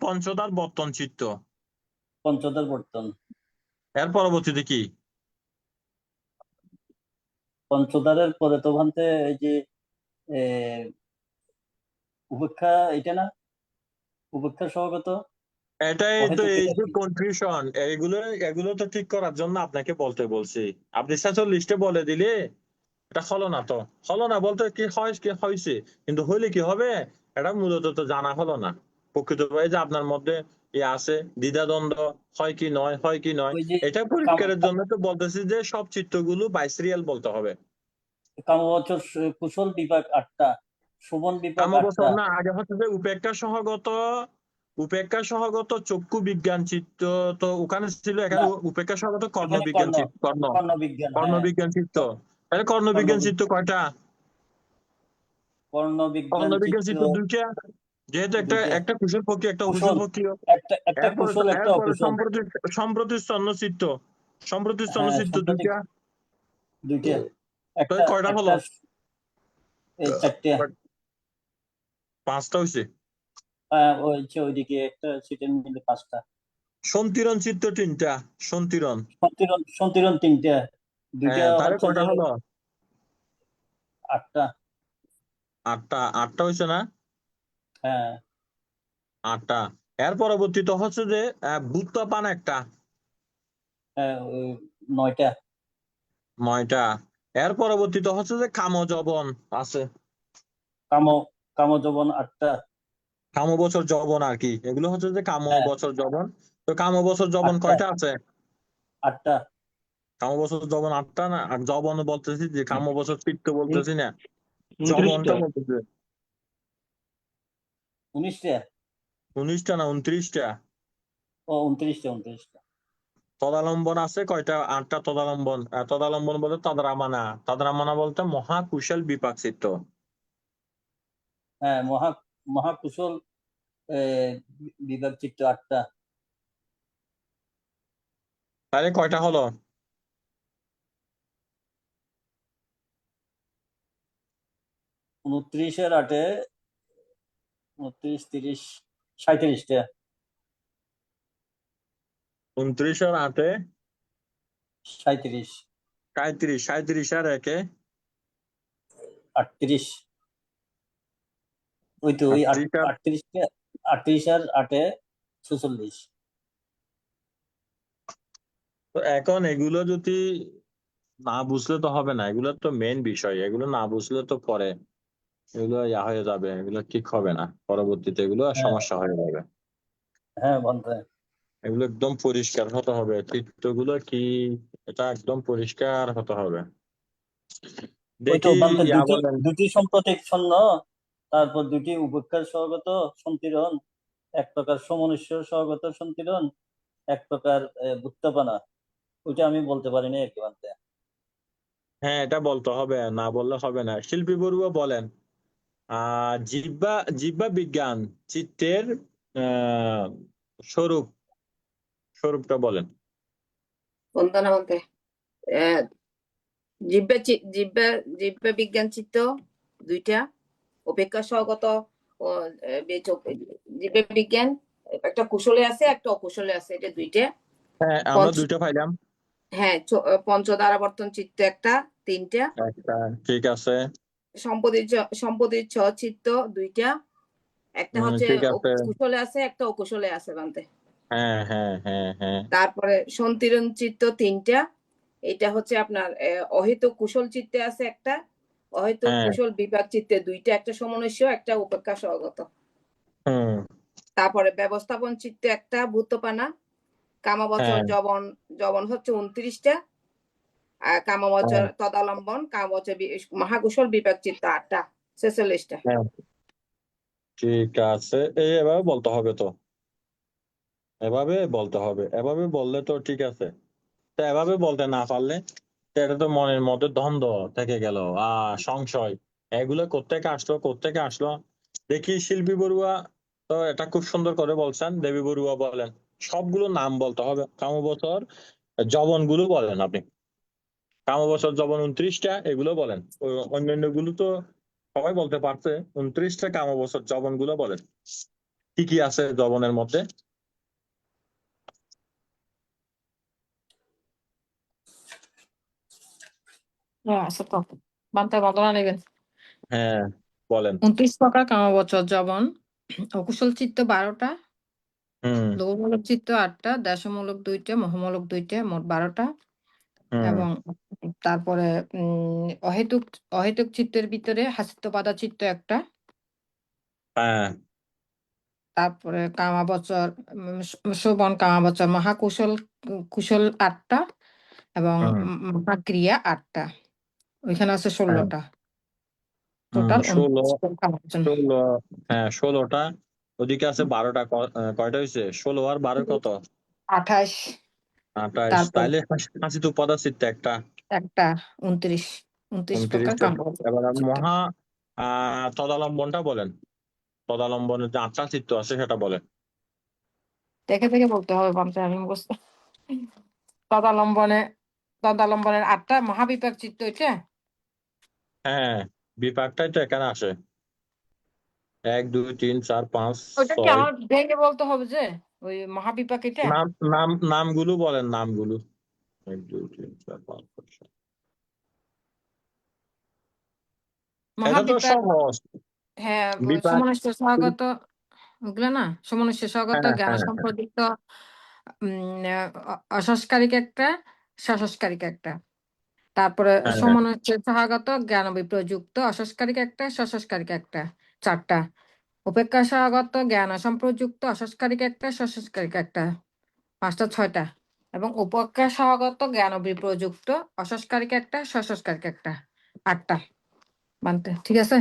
পঞ্চদার বর্তন চিত্ত। পঞ্চদার বর্তন। এর পরবর্তীতে কি? পঞ্চদারের পরে তো ভান্তে এই যে উপেক্ষা, এটা না? উপেক্ষা স্বগত এটাই তো, অহেতুক এই এটা যে কি? কনফিউশন, এগুলো তো ঠিক করার জন্য আপনাকে বলতে বলছি। আপনি 46টা বলে দিলে এটা হলো না, তো হলো না বলতে কি হয়, কি হয়েছে, কিন্তু হইলে কি হবে, এটা মূলত তো জানা হলো না। প্রকৃতভাবে যে আপনার মধ্যে ইয়ে আছে দ্বিধাদ্বন্দ্ব, হয় কি নয়, হয় কি নয়, ওই যে এটা পরিষ্কারের জন্য তো বলতেছি যে সব চিত্রগুলো বাইসিরিয়াল বলতে হবে। কামবচর কুশল বিভাগ 8টা, শোভন বিভাগ কামবচর 8টা। না, আগে হচ্ছে যে উপেক্ষা সহগত চক্ষু বিজ্ঞান চিত্ত। তো ওখানে ছিল, এখানে না, উপেক্ষা সহগত কর্ণ এখানে বিজ্ঞান চিত্ত, কর্ণ বিজ্ঞান, কর্ণ হ্যাঁ, বিজ্ঞান চিত্ত। তাহলে কর্ণ কর্ণ বিজ্ঞান চিত্ত বিজ্ঞান কয়টা? কর্ণবিজ্ঞান অন্যদিকে চিত্ত চিত্ত দুইটা, যেহেতু একটা দুইটা। একটা কুশল পক্ষী একটা অকুশল কুশল, পক্ষী। একটা কুশল একটা এরপরে অকুশল। সম্প্রতিচ্ছন্ন চিত্ত, সম্প্রতিচ্ছন্ন হ্যাঁ, চিত্ত সম্প্রতি দুইটা। দুইটা। তো একটা কয়টা একটা হলো? এই চারটে। পাঁচটা হয়েছে। হ্যাঁ, ওইদিকে একটা সিটের মিলে 5টা। সন্তিরণ চিত্ত তিনটা, সন্তিরণ। সন্তিরণ 3টা, দুইটা তাহলে হচ্ছে কয়টা যে হলো? 8টা। আটটা হয়েছে না? হ্যাঁ, 8টা। এর পরবর্তীতে হচ্ছে যে বুত্তাপান একটা, হ্যাঁ, 9টা। 9টা। এর পরবর্তীতে হচ্ছে যে কামজবন আছে, কামযবন 8টা। কামবছর যবন আর কি, এগুলো হচ্ছে যে হ্যাঁ, কামবছর যবন। তো কামবছর যবন 8টা। কয়টা আছে? 8টা। কামবছর যবন 8টা না? আর যবন বলতেছি যে কামবছর চিত্ত বলতেছি না, 29টা। যবনটা বলতেছি। 19টা। 19টা না 29টা। ও 29টা। তদালম্বন আছে কয়টা? 8টা তদালম্বন। তদালম্বন বলতে তদরামানা, তদরামানা বলতে মহাকুশল বিপাক চিত্ত। হ্যাঁ, মহাকুশল বিভাগ চিত্ত 8টা। তাহলে কয়টা হলো? 29-এর 8-এ 29, 30, 37টা। 29 আর 8-এ 37, 37, 37 আর 1-এ 38। ওই তো ওই 38 আর 38টা, 38 আর 8-এ 46। তো এখন এগুলো যদি না বুঝলে তো হবে না, এগুলো তো মেন বিষয়, এগুলো না বুঝলে তো পরে এগুলো হয়ে যাবে, এগুলো ঠিক হবে না, পরবর্তীতে এগুলো হ্যাঁ, সমস্যা হয়ে যাবে। হ্যাঁ বন্ধু। এগুলো একদম পরিষ্কার হতে হবে, চিত্রগুলো কি এটা একদম পরিষ্কার হতে হবে। ওই তো দেখি বন্ধু, বলেন। দুটি সম্প্রতিচ্ছন্ন, তারপর দুটি উপেক্ষার সহগত সন্তিরণ, এক প্রকার সমনুষ্য সহগত সন্তিরণ, এক প্রকার বুত্তাপানা। ওইটা আমি বলতে পারিনি আর কি বন্ধু। হ্যাঁ, এটা বলতে হবে, না বললে হবে না। শিল্পী বড়ুয়া বলেন, জিহ্বা জিহ্বা বিজ্ঞান চিত্তের আহ স্বরূপ, স্বরূপটা বলেন। বন্দনা বলতে জিহ্বা জিহ্বা বিজ্ঞান চিত্ত দুইটা, উপেক্ষা সহগত ও জিহ্বা বিজ্ঞান একটা কুশলে আছে একটা অকুশলে আছে, এটা দুইটা। হ্যাঁ, আমরা দুইটা পাইলাম। হ্যাঁ, পঞ্চদ্বারাবর্তন চিত্ত একটা, 3টা। একটা ঠিক আছে। সম্পদের ছ চিত্ত দুইটা, একটা হচ্ছে ঠিক আছে। কুশলে আছে একটা অকুশলে আছে বানতে। হ্যাঁ হ্যাঁ হ্যাঁ হ্যাঁ। তারপরে সন্তিরণ চিত্ত 3টা, এটা হচ্ছে আপনার অহেতুক কুশল চিত্তে আছে একটা, অহেতুক হ্যাঁ। কুশল বিপাক চিত্তে দুইটা, একটা সমনস্য একটা উপেক্ষা সহগত। হুম। তারপরে ব্যবস্থাপন চিত্তে একটা, ভূতপানা। কামবচর হ্যাঁ জবন হচ্ছে 29টা, আর কামবচর হ্যাঁ তদালম্বন কামবচর মহাকুশল বিপাক চিত্ত 8টা, 46টা। হ্যাঁ, ঠিক আছে। এভাবে বলতে হবে তো, এভাবে বলতে হবে, এভাবে বললে তো ঠিক আছে। তো এভাবে বলতে না পারলে তো এটা তো মনের মধ্যে দ্বন্দ্ব থেকে গেল, সংশয়, এগুলো কোত্থেকে আসলো কোত্থেকে আসলো। দেখি শিল্পী বড়ুয়া তো এটা খুব সুন্দর করে বলছেন, দেবী বড়ুয়া বলেন সবগুলো নাম বলতে হবে। কামবছর যবন গুলো বলেন আপনি, কামবছর যবন 29টা এগুলো বলেন। অন্যান্য গুলো তো সবাই বলতে পারছে, 29টা কামবছর যবন গুলো বলেন, কি কি আছে যবনের মধ্যে। আচ্ছা, তো বান্তা বদলা নেবেন। হ্যাঁ বলেন। 29 প্রকার কামবচর যবন, অকুশল চিত্ত 12টা, হুম লৌহমূলক চিত্ত 8টা, দেশমূলক 2টা, মোহমূলক 2টা, মোট 12টা। হুম। এবং তারপরে অহেতুক অহেতুক চিত্তের ভিতরে হাসিত্যবাদা চিত্ত একটা, হ্যাঁ তারপরে কামাবচর শোভন কামাবচর মহাকুশল কুশল 8টা, এবং হুম মহাক্রিয়া 8টা। ওইখানে আছে হ্যাঁ 16টা, টোটাল 16, 29 কামাবচর। 16, হ্যাঁ 16টা। ওদিকে আছে 12টা, কয়টা হয়েছে? 16 আর 12 কত? 28। 28। তারপর তাইলে হাসি তুপদা চিত্ত একটা, একটা 29 প্রকার 29টা। কামবচর এবার চিত্ত। তদালম্বনটা বলেন, তদালম্বনের যে 8টা চিত্ত আছে সেটা বলেন। দেখে দেখে বলতে হবে বান্তে, আমি বুঝতে। তদালম্বনের 8টা মহাবিপাক চিত্ত এটা। হ্যাঁ, বিপাকটাই তো এখানে আসে, 1 2 3 4 5 ওইটা কি 6। আমার ভেঙে বলতে হবে যে ওই মহাবিপাক এটা? নামগুলো বলেন, নামগুলো। 1 2 3 4 5 6 7। এটা তো মহাবিপাক, সহজ। হ্যাঁ, বিপাক। সমনস্য সহগত, ওগুলো না, সমনস্য সহগত, হ্যাঁ জ্ঞান হ্যাঁ হ্যাঁ সম্পাদিত, অসংস্কারিক একটা, সসংস্কারিক একটা, তারপরে হ্যাঁ সমনস্য সহগত, জ্ঞান বিপ্রযুক্ত, অসংস্কারিক একটা, সসংস্কারিক একটা, 4টা। উপেক্ষা সহগত, জ্ঞান অসম্প্রযুক্ত, অসংস্কারিক একটা, সসংস্কারিক একটা, 5টা 6টা। এবং উপেক্ষা সহগত, জ্ঞান বিপ্রযুক্ত, অসংস্কারিক একটা, সসংস্কারিক একটা, 8টা বানতে, ঠিক আছে?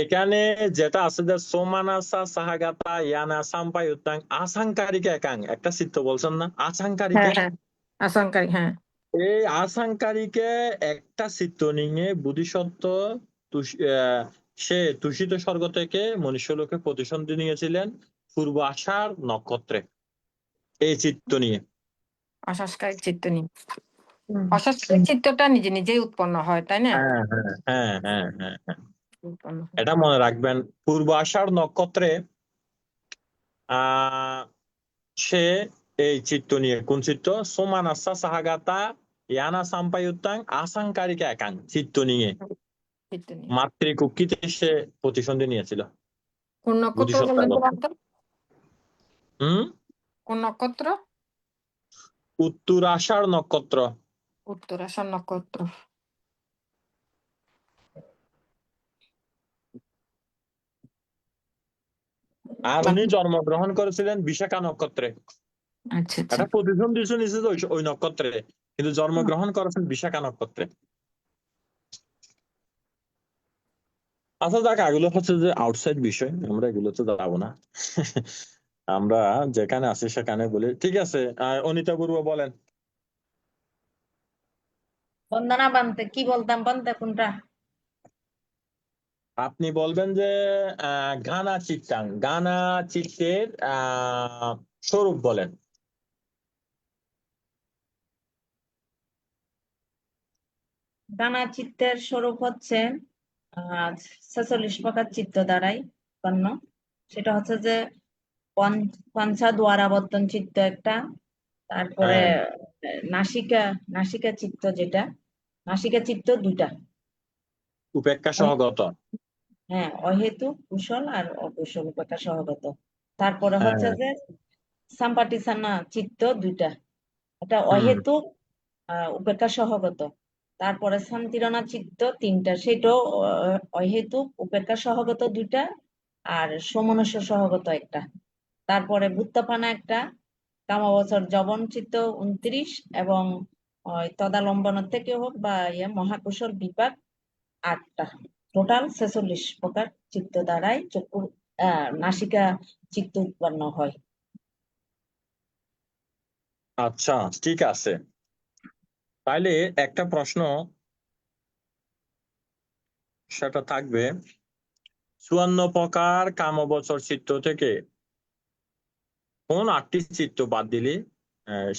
এখানে যেটা আছে যে সোমানাসা সাহাগাতা ইয়ানা সাম্পায়ুত্তাং আসাংকারিকা একাং, একটা চিত্ত বলছেন না, আসাংকারিকা। হ্যাঁ হ্যাঁ, অসংস্কারিক, হ্যাঁ। এই আসাংকারিকে একটা চিত্ত নিয়ে বোধিসত্ত্ব সে তুষিত স্বর্গ থেকে মনুষ্যলোকে প্রতিসন্ধি নিয়েছিলেন পূর্ব আষাঢ় নক্ষত্রে, এই চিত্ত নিয়ে। অসংস্কারিক চিত্ত নিয়ে, অসংস্কারিক চিত্তটা নিজে নিজেই উৎপন্ন হয়, তাই না? হ্যাঁ হ্যাঁ হ্যাঁ হ্যাঁ হ্যাঁ হ্যাঁ, উৎপন্ন হয়। এটা মনে রাখবেন। পূর্ব আষাঢ় নক্ষত্রে আহ সে এই চিত্ত নিয়ে, কোন চিত্ত? সোমানাসা সাহাগাতা ইয়ানা সাম্পায়ুত্তাং আসাংকারিকা একাং চিত্ত নিয়ে চিত্ত নিয়ে মাতৃকুক্ষিতে সে প্রতিসন্ধি নিয়েছিল কোন নক্ষত্র বোধিসত্ত্ব বললেন তো অবস্থায়। বানতে? হম, কোন নক্ষত্র? উত্তর আষাঢ় নক্ষত্র। উত্তরাষাঢ় নক্ষত্র। আর উনি জন্মগ্রহণ করেছিলেন বিশাখা নক্ষত্রে। আচ্ছা আচ্ছা। এটা প্রতিসন্ধি নিয়েছে ওই নক্ষত্রে, কিন্তু জন্মগ্রহণ করেছেন বিশাখা নক্ষত্রে। আচ্ছা যাক, এগুলো হচ্ছে যে আউটসাইড বিষয়, আমরা এগুলোতে যাবো না। আমরা যেখানে আছি সেখানে বলি, ঠিক আছে। অনিতা বড়ুয়া বলেন। বন্দনা বানতে কি বলতাম, বানতে কোনটা? আপনি বলবেন যে গানা চিত্তাং, গানা চিত্তের স্বরূপ বলেন। দানা চিত্তের স্বরূপ হচ্ছে 46 প্রকার চিত্ত দ্বারাই উৎপন্ন। সেটা হচ্ছে যে পঞ্চা দ্বারাবর্তন চিত্ত একটা, তারপরে হ্যাঁ, নাসিকা নাসিকা চিত্ত, যেটা নাসিকা চিত্ত 2টা। উপেক্ষা সহগত। হ্যাঁ, অহেতুক কুশল আর অকুশল উপেক্ষা সহগত। তারপরে হচ্ছে হ্যাঁ। যে সাম্পাটিসানা চিত্ত 2টা, এটা হুম। অহেতুক উপেক্ষা সহগত। তারপরে শান্তিরণা চিত্ত 3টা, সেটাও অহেতুক উপেক্ষা সহগত 2টা, আর সমনস্য সহগত একটা। তারপরে ভুত্তাপানা একটা, কামাবচর জবন চিত্ত 29, এবং তদালম্বন থেকে হোক বা মহাকুশল বিপাক 8টা। টোটাল 46 প্রকার চিত্ত দ্বারাই চক্ষু নাসিকা চিত্ত উৎপন্ন হয়। আচ্ছা, ঠিক আছে। তাইলে একটা প্রশ্ন সেটা থাকবে, 54 প্রকার কামবচর চিত্ত থেকে কোন 8টি চিত্ত বাদ দিলে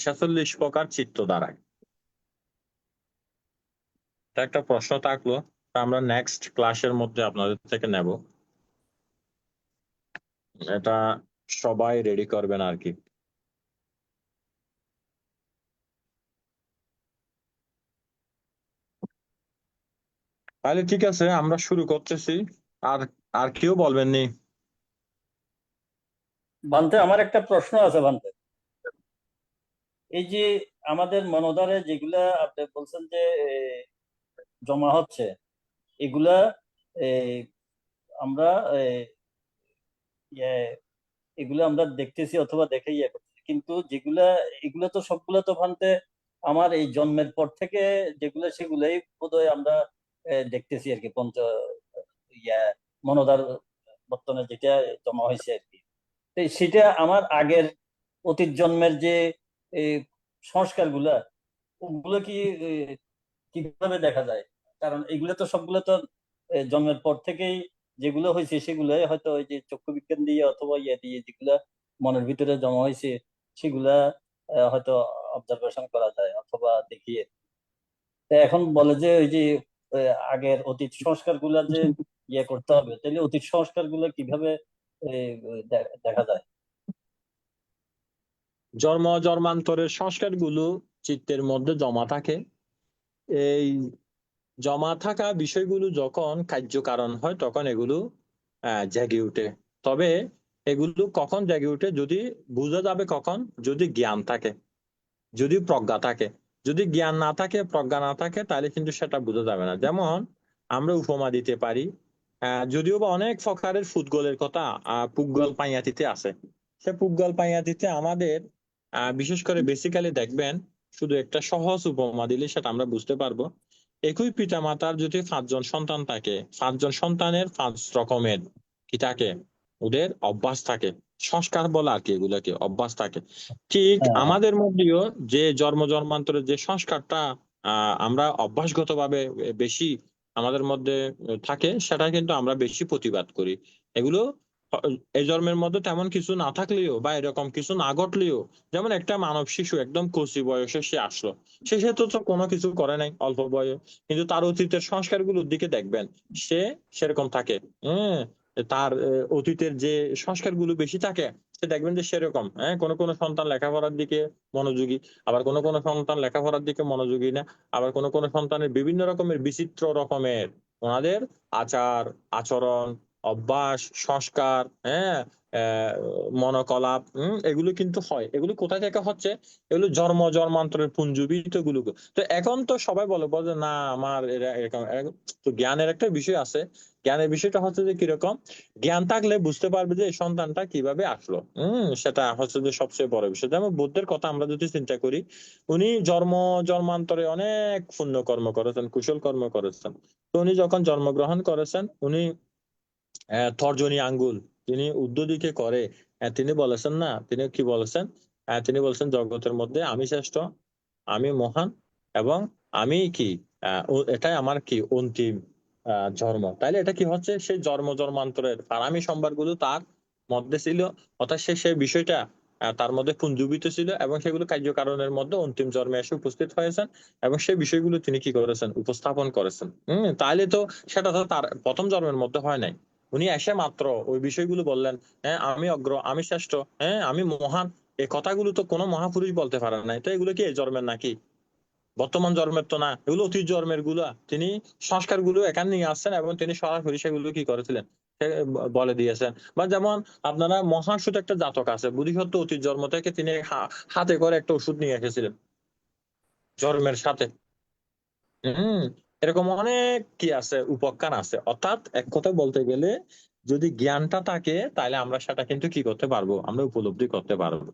46 প্রকার চিত্ত দাঁড়ায়? এটা একটা প্রশ্ন থাকলো, তা আমরা নেক্সট ক্লাসের মধ্যে আপনাদের থেকে নেব। এটা সবাই রেডি করবেন আর কি। তাহলে ঠিক আছে, আমরা শুরু করতেছি। আর আর কেউ বলবেন নি? বান্তে, আমার একটা প্রশ্ন আছে বান্তে। এই যে আমাদের মনোধারে যেগুলা আপনি বলছেন যে জমা হচ্ছে, এগুলা এ, আমরা ইয়ে, এগুলো আমরা দেখতেছি অথবা দেখে ইয়ে করতেছি, কিন্তু এগুলো তো সবগুলো তো ভান্তে আমার এই জন্মের পর থেকে যেগুলো সেগুলোই বোধহয় আমরা দেখতেছি আর কি, ইয়া মনোদার বর্তমানে যেটা জমা হয়েছে আর কি। তো সেটা আমার আগের অতীত জন্মের যে সংস্কার গুলা, ওগুলো কি কিভাবে দেখা যায়? কারণ এগুলো তো সবগুলো তো জন্মের পর থেকেই যেগুলো হয়েছে সেগুলো হয়তো ওই যে চক্ষু বিজ্ঞান দিয়ে অথবা ইয়ে দিয়ে যেগুলা মনের ভিতরে জমা হয়েছে সেগুলা হয়তো অবজারভেশন করা যায় অথবা দেখিয়ে। তো এখন বলে যে ওই যে আগের অতীত সংস্কার গুলা যে ইয়ে করতে হবে, তাহলে অতীত সংস্কার গুলো কিভাবে দেখা যায়? জন্মান্তরের সংস্কারগুলো চিত্তের মধ্যে জমা থাকে। এই জমা থাকা বিষয়গুলো যখন কার্যকারণ হয় তখন এগুলো জেগে ওঠে। তবে এগুলো কখন জেগে ওঠে যদি বোঝা যাবে কখন, যদি জ্ঞান থাকে, যদি প্রজ্ঞা থাকে। যদি জ্ঞান না থাকে, প্রজ্ঞা না থাকে, তাহলে কিন্তু সেটা বোঝা যাবে না। যেমন আমরা উপমা দিতে পারি, যদিও বা অনেক প্রকারের ফুটগলের কথা পুগ্গল পাইয়াতিতে আছে। সে পুগ্গল পাইয়াতিতে আমাদের বিশেষ করে বেসিক্যালি দেখবেন, শুধু একটা সহজ উপমা দিলে সেটা আমরা বুঝতে পারবো। একই পিতা মাতার যদি 5 জন সন্তান থাকে, 5 জন সন্তানের 5 রকমের কি থাকে, ওদের অভ্যাস থাকে, সংস্কার বলে আর কি, এগুলোকে অভ্যাস থাকে। ঠিক হ্যাঁ, হ্যাঁ। আমাদের মধ্যেও যে জন্মান্তরের যে সংস্কারটা আমরা অভ্যাসগতভাবে বেশি আমাদের মধ্যে থাকে, সেটা কিন্তু আমরা বেশি প্রতিবাদ করি। এগুলো এই জন্মের মধ্যে তেমন কিছু না থাকলেও বা এরকম কিছু না ঘটলেও, যেমন একটা মানব শিশু একদম কচি বয়সে সে আসলো, সে তো কোনো কিছু করে নাই অল্প বয়সে, কিন্তু তার অতীতের সংস্কারগুলোর দিকে দেখবেন সে সেরকম থাকে। তার অতীতের যে সংস্কারগুলো বেশি থাকে, সে দেখবেন যে সেরকম। কোনো কোনো সন্তান লেখাপড়ার দিকে মনোযোগী, আবার কোনো কোনো সন্তান লেখাপড়ার দিকে মনোযোগী না, আবার কোনো কোনো সন্তানের বিভিন্ন রকমের বিচিত্র রকমের ওনাদের আচার আচরণ, অভ্যাস, সংস্কার, মনোকলাপ, এগুলো কিন্তু হয়। এগুলো কোথায় থেকে হচ্ছে? এগুলো জন্মান্তরের পুঞ্জীবিত গুলো। তো এখন তো সবাই বলে না আমার এরকম। তো জ্ঞানের একটা বিষয় আছে। জ্ঞানের বিষয়টা হচ্ছে যে কিরকম, জ্ঞান থাকলে বুঝতে পারবে যে এই সন্তানটা কিভাবে আসলো। সেটা হচ্ছে যে সবচেয়ে বড় বিষয়। যেমন বুদ্ধের কথা আমরা যদি চিন্তা করি, উনি জন্মান্তরে অনেক পুণ্য কর্ম করেছেন, কুশল কর্ম করেছেন। তো উনি যখন জন্মগ্রহণ করেছেন, উনি তর্জনী আঙ্গুল তিনি উদ্ধদিকে করে তিনি বলেছেন না, তিনি কি বলেছেন? তিনি বলেছেন জগতের মধ্যে আমি শ্রেষ্ঠ, আমি মহান, এবং আমি কি এটাই আমার কি অন্তিম জন্ম। তাইলে এটা কি হচ্ছে? সেই জন্মান্তরের পারামি সম্ভার গুলো তার মধ্যে ছিল, অর্থাৎ সে সেই বিষয়টা তার মধ্যে পুঞ্জীবিত ছিল, এবং সেগুলো কার্যকারণের মধ্যে অন্তিম জন্মে এসে উপস্থিত হয়েছেন, এবং সেই বিষয়গুলো তিনি কি করেছেন? উপস্থাপন করেছেন। তাইলে তো সেটা তো তার প্রথম জন্মের মধ্যে হয় নাই। উনি এসে মাত্র ওই বিষয়গুলো বললেন, আমি অগ্র, আমি শ্রেষ্ঠ, আমি মহান। এই কথাগুলো তো কোনো মহাপুরুষ বলতে পারে নাই। তো এগুলো কি এই জন্মের নাকি? বর্তমান জন্মের তো না, এগুলো অতীত জন্মের গুলা। তিনি সংস্কার গুলো এখানে নিয়ে আসছেন এবং তিনি সরাসরি সেগুলো কি করেছিলেন বলে দিয়েছেন। বা যেমন আপনারা মহাসুত একটা জাতক আছে, বুদ্ধিসত্ত্ব অতীত জন্ম থেকে তিনি হাতে করে একটা ওষুধ নিয়ে এসেছিলেন জন্মের সাথে। এরকম অনেক কি আছে, উপজ্ঞান আছে। অর্থাৎ এক কথা বলতে গেলে, যদি জ্ঞানটা থাকে তাহলে আমরা সেটা কিন্তু কি করতে পারবো? আমরা উপলব্ধি করতে পারবো।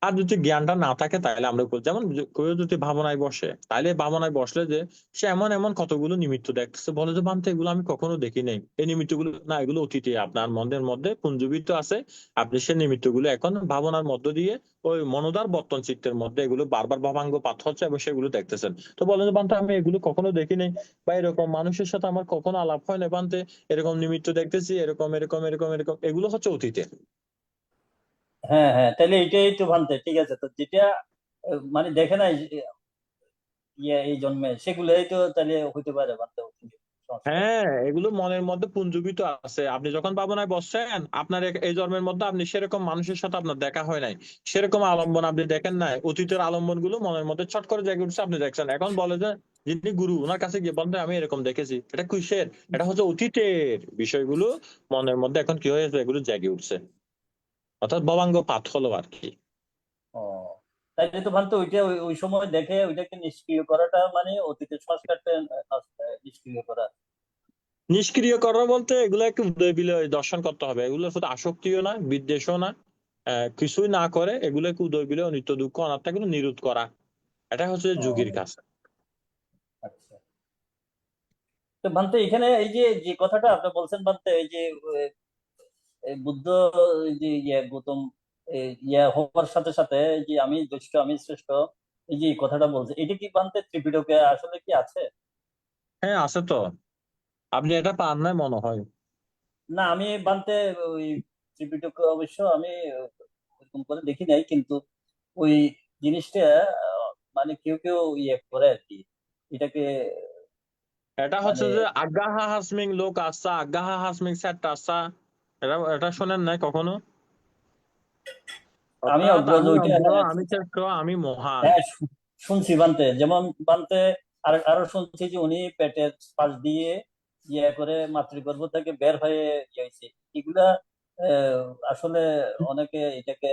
আর যদি জ্ঞানটা না থাকে তাহলে আমরা যেমন কেউ যদি ভাবনায় বসে, তাহলে ভাবনায় বসলে যে সে এমন এমন কতগুলো নিমিত্ত দেখতেছে, বলে যে বান্তে এগুলো আমি কখনো দেখি নাই। এই নিমিত্ত গুলো না, এগুলো অতীতে আপনার মনের মধ্যে পুঞ্জীবিত আছে। আপনি সেই নিমিত্ত গুলো এখন ভাবনার মধ্য দিয়ে ওই মনোদার বর্তন চিত্তের মধ্যে এগুলো বারবার ভাবাঙ্গপাত হচ্ছে এবং সেগুলো দেখতেছেন। তো বলেন যে বান্তে আমি এগুলো কখনো দেখি নাই, বা এরকম মানুষের সাথে আমার কখনো আলাপ হয় না বান্তে, এরকম নিমিত্ত দেখতেছি, এরকম এরকম এরকম এরকম, এগুলো হচ্ছে অতীতের। হ্যাঁ, হ্যাঁ, তাহলে এটাই তো ভান্তে। ঠিক আছে, তো যেটা মানে দেখে নাই এই জন্মে, সেগুলোই তো তাহলে হইতে পারে ভান্তে সংস্কার। হ্যাঁ, এগুলো মনের মধ্যে পুঞ্জীবিত আছে। আপনি যখন ভাবনায় বসছেন, আপনার এই জন্মের মধ্যে আপনি সেরকম মানুষের সাথে আপনার দেখা হয় নাই, সেরকম আলম্বন আপনি দেখেন নাই, অতীতের আলম্বন গুলো মনের মধ্যে ছট করে জেগে উঠছে, আপনি দেখছেন। এখন বলে যে যিনি গুরু, ওনার কাছে গিয়ে বলতে আমি এরকম দেখেছি, এটা কিসের? এটা হচ্ছে অতীতের বিষয়গুলো মনের মধ্যে এখন কি হয়েছে, এগুলো জেগে উঠছে, অর্থাৎ ভবাঙ্গ পাঠ হলো আর কি। ও, তাইলে তো ভান্তে ওইটা ওই সময় দেখে ওইটাকে নিষ্ক্রিয় করাটা মানে অতীতের সংস্কারটা নিষ্ক্রিয় করা। নিষ্ক্রিয় করা বলতে এগুলো একটু উদয় বিলয় দর্শন করতে হবে। এগুলো শুধু আসক্তিও না, বিদ্বেষও না, কিছুই না করে এগুলোকে উদয় বিলয়, নিত্য দুঃখ অনাত্মাগুলো নিরোধ করা, এটা হচ্ছে যোগীর কাজ। আচ্ছা, তো ভান্তে এখানে এই যে যে কথাটা আপনি বলছেন ভান্তে, এই যে এই বুদ্ধ, এই যে গৌতম হওয়ার সাথে সাথে এই যে আমি দুষ্ট আমি শ্রেষ্ঠ, এই যে কথাটা বলছে, এটা কি ভান্তে ত্রিপিটকে আসলে কি আছে? হ্যাঁ, আছে তো। আপনি এটা পান নাই মনে হয়। না, আমি বানতে ওই ত্রিপিটক অবশ্য আমি ওরকম করে দেখি নাই, কিন্তু ওই জিনিসটা মানে কেউ কেউ ইয়ে করে আর কি, এটাকে এটা মানে হচ্ছে যে আগাহা হাসমিং লোক আসা, আগাহা হাসমিং সেট আসা, এটা শোনেন নাই কখনো? আমি অর্থাৎ অগ্রজ আমি ওইটা অগ্র, আমি শ্রেষ্ঠ, আমি মহান। হ্যাঁ শুনছি বানতে, যেমন বানতে আরো শুনছি যে উনি পেটের পাশ দিয়ে ইয়ে করে মাতৃগর্ভ থেকে বের হয়ে গেছে। এগুলা আহ, আসলে অনেকে এটাকে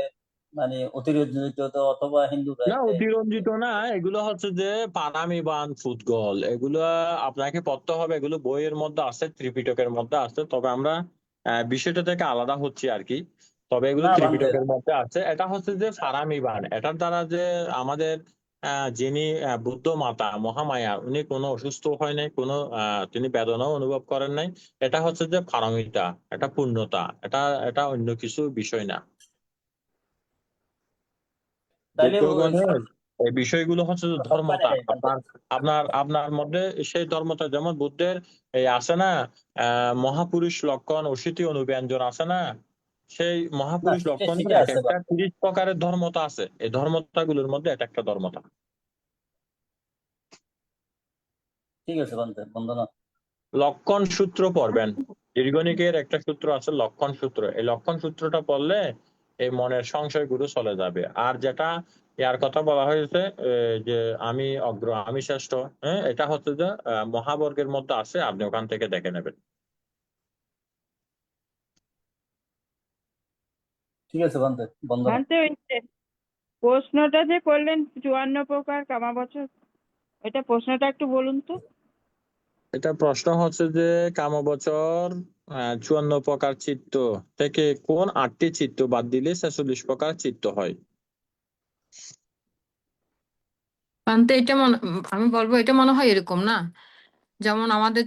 মানে অতিরঞ্জিত অথবা হিন্দুরা না, এটা অতিরঞ্জিত না, এগুলো হচ্ছে যে পানামিবান ফুটগল, এগুলো আপনাকে পড়তে হবে, এগুলো বইয়ের মধ্যে আছে, ত্রিপিটকের মধ্যে আছে, তবে আমরা বিষয়টা থেকে আলাদা হচ্ছি আর কি। তবে এগুলো না বানতে ত্রিপিটকের মধ্যে আছে। এটা হচ্ছে যে ফারামিবান, এটার দ্বারা যে আমাদের যিনি বুদ্ধ মাতা মহামায়া, উনি কোনো অসুস্থ হয় নাই, কোনো তিনি বেদনাও অনুভব করেন নাই। এটা হচ্ছে যে পারমিতা, এটা পূর্ণতা, এটা এটা অন্য কিছু বিষয় না। তাইলে ওই বুদ্ধগণের এই বিষয়গুলো হচ্ছে যে সব মানে ধর্মতা। নাই বানতে। আপনার আপনার আপনার মধ্যে সেই ধর্মতা, যেমন বুদ্ধের এই আছে না, মহাপুরুষ লক্ষণ অশীতি অনুব্যঞ্জন আছে না, সেই না মহাপুরুষ লক্ষণগুলো সেটা এক আছে একটা বানতে। 30 প্রকারের ধর্মতা আছে, এই ধর্মতা গুলোর মধ্যে এটা একটা ধর্মতা। ঠিক আছে বানতে, বন্দনা। লক্ষণ সূত্র পড়বেন, দীর্ঘনিকের একটা সূত্র আছে লক্ষণ সূত্র, এই লক্ষণ সূত্রটা পড়লে এই মনের সংশয়গুলো চলে যাবে। আর যেটা ইয়ার কথা বলা হয়েছে যে আমি অগ্র, আমি শ্রেষ্ঠ, হ্যাঁ, এটা হচ্ছে যে মহাবর্গের মধ্যে আছে, আপনি ওখান থেকে দেখে নেবেন। ঠিক আছে বানতে, বন্দনা। ভান্তে ওই যে প্রশ্নটা যে করলেন 54 প্রকার কামাবচর, এটা প্রশ্নটা একটু বলুন তো। এটা প্রশ্ন হচ্ছে যে কামবচর 54 প্রকার চিত্ত থেকে কোন 8টি চিত্ত বাদ দিলে 46 প্রকার চিত্ত হয়? পান্তে এটা আমি বলবো এটা মনে হয় এরকম না, যেমন আমাদের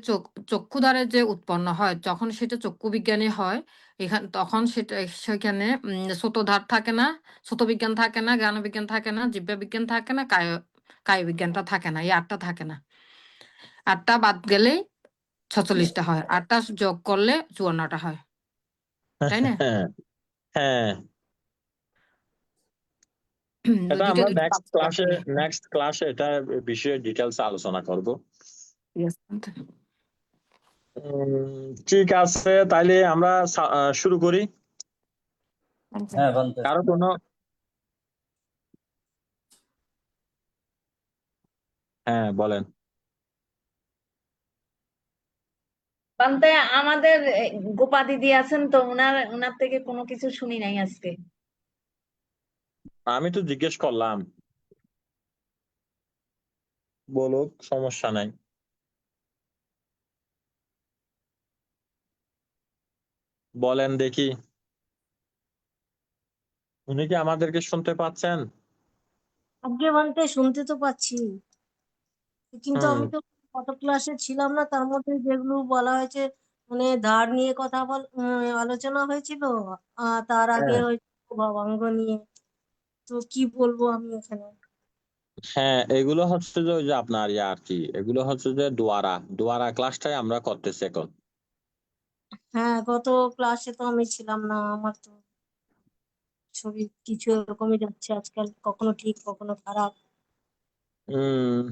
চক্ষুদ্বারে যে উৎপন্ন হয় যখন সেটা চক্ষু বিজ্ঞানী হয়, তখন সেটা সেখানে ছোটধার থাকে না, ছোট বিজ্ঞান থাকে না, জ্ঞান বিজ্ঞান থাকে না, জীববিজ্ঞান বিজ্ঞান থাকে না, কায় বিজ্ঞানটা থাকে না, এই 8টা থাকে না। 8টা বাদ গেলেই 46টা হয়, 8টা যোগ করলে 54টা হয়, তাই না? হ্যাঁ, এটা দুইটা আমরা যদি বাদ রাখি। নেক্সট ক্লাসে এটা বিষয়ে ডিটেলস আলোচনা করব। Yes. ঠিক আছে, তাইলে আমরা শুরু করি। Okay. হ্যাঁ বানতে। কারো কোনো, হ্যাঁ বলেন। পান্তে আমাদের গোপা দিদি আছেন তো, ওনার থেকে কোনো কিছু শুনি নাই আজকে। আমি তো জিজ্ঞেস করলাম, বলুক, সমস্যা নাই। বলেন দেখি, উনি কি আমাদেরকে শুনতে পাচ্ছেন? আজকে বানতে শুনতে তো পাচ্ছি, কিন্তু হুম। আমি তো কত ক্লাসে ছিলাম না, তার মধ্যে যেগুলো বলা হয়েছে মানে ধার নিয়ে কথা আলোচনা হয়েছিল, তার আগে হ্যাঁ, হয়েছিল ভবাঙ্গ নিয়ে। তো কি বলবো আমি এখানে। হ্যাঁ, এগুলো হচ্ছে যে ওই যে আপনার ইয়া আর কি, এগুলো হচ্ছে যে দোয়ারা দোয়ারা ক্লাসটাই আমরা করতেছি এখন। হ্যাঁ, গত ক্লাসে তো আমি ছিলাম না, আমার তো শরীর কিছু এরকমই যাচ্ছে আজকাল, কখনো ঠিক কখনো খারাপ।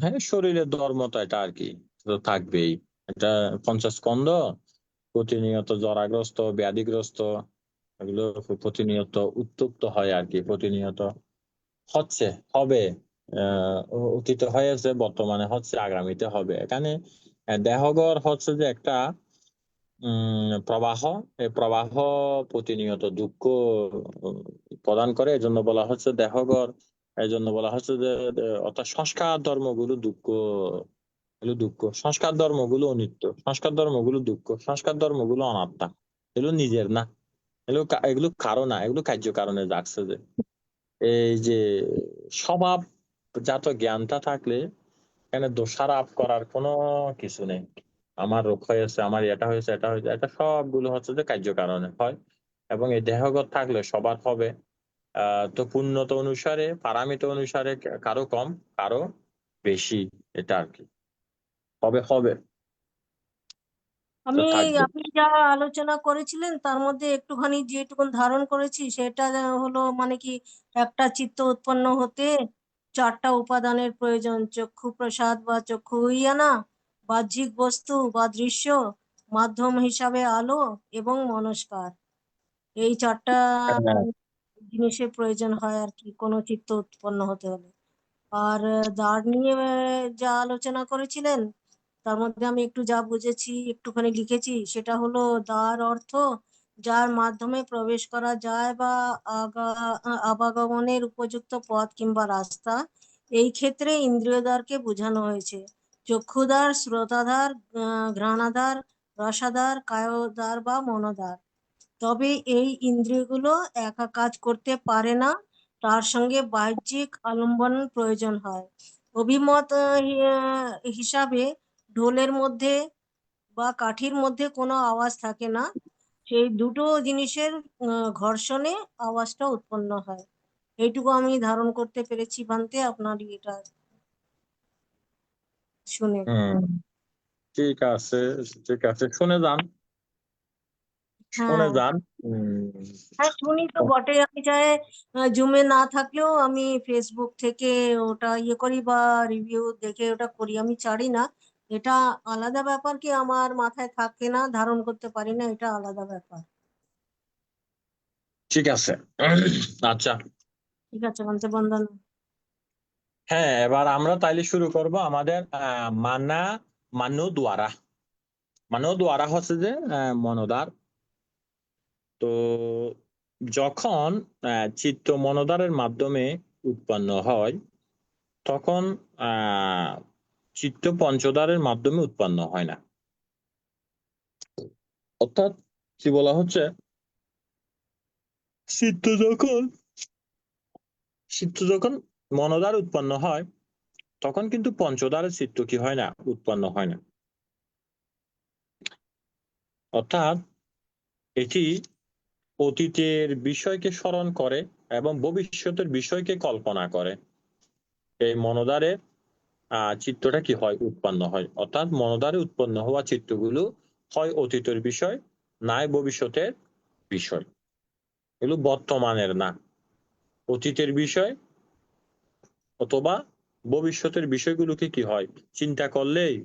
হ্যাঁ, শরীরের ধর্মটা এটা আর কি, তো থাকবেই। এটা পঞ্চস্কন্ধ, প্রতিনিয়ত জরাগ্রস্ত ব্যাধিগ্রস্ত, এগুলো প্রতিনিয়ত উত্তপ্ত হয় আর কি, প্রতিনিয়ত হচ্ছে, হবে, অতীতে হয়েছে, বর্তমানে হচ্ছে, আগামীতে হবে। এখানে দেহগর হচ্ছে যে একটা প্রবাহ, এই প্রবাহ প্রতিনিয়ত দুঃখ উম, প্রদান করে, এজন্য বলা হচ্ছে দেহগর। এই জন্য বলা হচ্ছে যে অর্থাৎ সংস্কার ধর্মগুলো দুঃখ, এগুলো দুঃখ, সংস্কার ধর্মগুলো অনিত্য, সংস্কার ধর্মগুলো দুঃখ, সংস্কার ধর্মগুলো অনাত্মা, এগুলো নিজের না, এগুলো এগুলো কারো না, এগুলো কার্য কারণে যাচ্ছে যে এই যে স্বভাব জাত জ্ঞানটা থাকলে এখানে দোষারোপ করার কোনো কিছু নেই। আমার রোগ হয়েছে, আমার এটা হয়েছে, এটা হয়েছে, এটা সবগুলো হচ্ছে যে কার্য কারণে হয়। এবং এই দেহগত থাকলে সবার হবে। তো পূর্ণতা অনুসারে, পারামিতা অনুসারে কারো কম, কারো বেশি, এটা আর কি, হবে হবে। আমি থাকবে। আপনি যা আলোচনা করেছিলেন তার মধ্যে একটুখানি যেটুকুন ধারণ করেছি সেটা হলো মানে কি একটা চিত্ত উৎপন্ন হতে 4টা উপাদানের প্রয়োজন: চক্ষু প্রসাদ বা চক্ষু ইয়ানা, বাহ্যিক বস্তু বা দৃশ্য, মাধ্যম হিসাবে আলো এবং মনস্কার। এই 4টা হ্যাঁ, জিনিসের প্রয়োজন হয় আর কি কোনো চিত্ত উৎপন্ন হতে হলে। আর দ্বার নিয়ে যা আলোচনা করেছিলেন তার মধ্যে আমি একটু যা বুঝেছি একটুখানি লিখেছি, সেটা হলো দ্বার অর্থ যার মাধ্যমে প্রবেশ করা যায় বা আবাগমনের উপযুক্ত পথ কিংবা রাস্তা। এই ক্ষেত্রে ইন্দ্রিয়দ্বারকে বোঝানো হয়েছে: চক্ষুদ্বার, শ্রোতাদ্বার, ঘ্রাণাদ্বার, রসাদ্বার, কায়োদ্বার বা মনোদ্বার। তবে এই ইন্দ্রিয়গুলো একা কাজ করতে পারে না, তার সঙ্গে বাহ্যিক আলম্বন প্রয়োজন হয়। অভিমত হিসাবে ঢোলের মধ্যে বা কাঠির মধ্যে কোনো আওয়াজ থাকে না, সেই দুটো জিনিসের ঘর্ষণে আওয়াজটা উৎপন্ন হয়। এইটুকু আমি ধারণ করতে পেরেছি ভান্তে আপনার এটা শুনে। ঠিক আছে, ঠিক আছে, শুনে যান, শুনে হ্যাঁ যান। হ্যাঁ, শুনি তো বটে। আমি চাই জুমে না থাকলেও আমি ফেসবুক থেকে ওটা ইয়ে করি বা রিভিউ দেখে ওটা করি, আমি ছাড়ি না। এটা আলাদা ব্যাপার কি আমার মাথায় থাকে না, ধারণ করতে পারি না, এটা আলাদা ব্যাপার। ঠিক আছে। আচ্ছা, ঠিক আছে ভান্তে, বন্দনা। হ্যাঁ, এবার আমরা তাইলে শুরু করব আমাদের মানো দ্বারা হচ্ছে যে মনোদ্বার। তো যখন চিত্ত মনোদ্বারের মাধ্যমে উৎপন্ন হয় তখন চিত্ত পঞ্চদ্বারের মাধ্যমে উৎপন্ন হয় না। অর্থাৎ কি বলা হচ্ছে, চিত্ত যখন মনোদ্বার উৎপন্ন হয় তখন কিন্তু পঞ্চদ্বারের চিত্ত কি হয় না, উৎপন্ন হয় না। অর্থাৎ এটি অতীতের বিষয়কে স্মরণ করে এবং ভবিষ্যতের বিষয়কে কল্পনা করে। এই মনোদ্বারে চিত্তটা কি হয়, উৎপন্ন হয়। অর্থাৎ মনোদ্বারে উৎপন্ন হওয়া চিত্তগুলো হয় অতীতের বিষয়, নাই ভবিষ্যতের বিষয়। এগুলো বর্তমানের না, অতীতের বিষয় অথবা ভবিষ্যতের বিষয়গুলোকে কি হয়, চিন্তা করলেই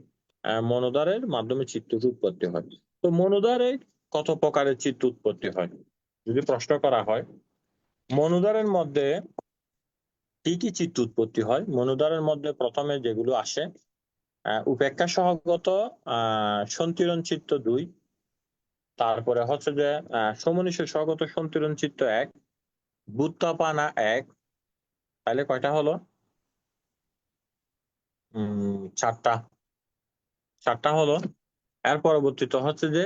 মনোদ্বারের মাধ্যমে চিত্ত উৎপত্তি হয়। তো মনোদ্বারে কত প্রকারের চিত্ত উৎপত্তি হয় যদি প্রশ্ন করা হয়, মনোদ্বারের মধ্যে কি কি চিত্ত উৎপত্তি হয়? মনোদ্বারের মধ্যে প্রথমে যেগুলো আসে, উপেক্ষা সহগত সন্তিরণ চিত্ত 2, তারপরে হচ্ছে যে সমনিষ্ঠ সহগত সন্তিরণ চিত্ত 1, বুত্তাপানা 1। তাহলে কয়টা হলো? 4টা হলো। এর পরবর্তীতে হচ্ছে যে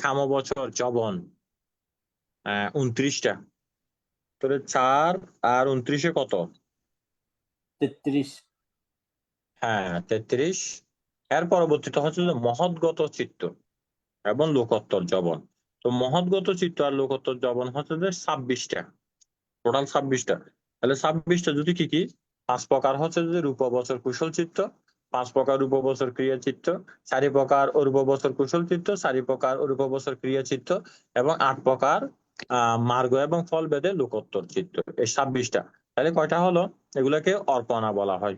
কামবচর যবন 29টা। তাহলে 4 আর 29-এ কত? 33। হ্যাঁ, 33। এর পরবর্তীতে হচ্ছে যে মহৎগত চিত্ত এবং লোকোত্তর যবন। তো মহৎগত চিত্ত আর লোকোত্তর যবন হচ্ছে যে 26টা, টোটাল 26টা। তাহলে 26টা যদি কি কি? 5 প্রকার হচ্ছে যে রূপবচর কুশল চিত্ত, 5 প্রকার রূপবচর ক্রিয়া চিত্ত, 4 প্রকার অরূপবচর কুশল চিত্ত, 4 প্রকার অরূপবচর ক্রিয়া চিত্ত এবং 8 প্রকার মার্গ এবং ফল ভেদে লোকোত্তর চিত্ত। এই 26টা। তাহলে কয়টা হলো? এগুলাকে অর্পণা বলা হয়।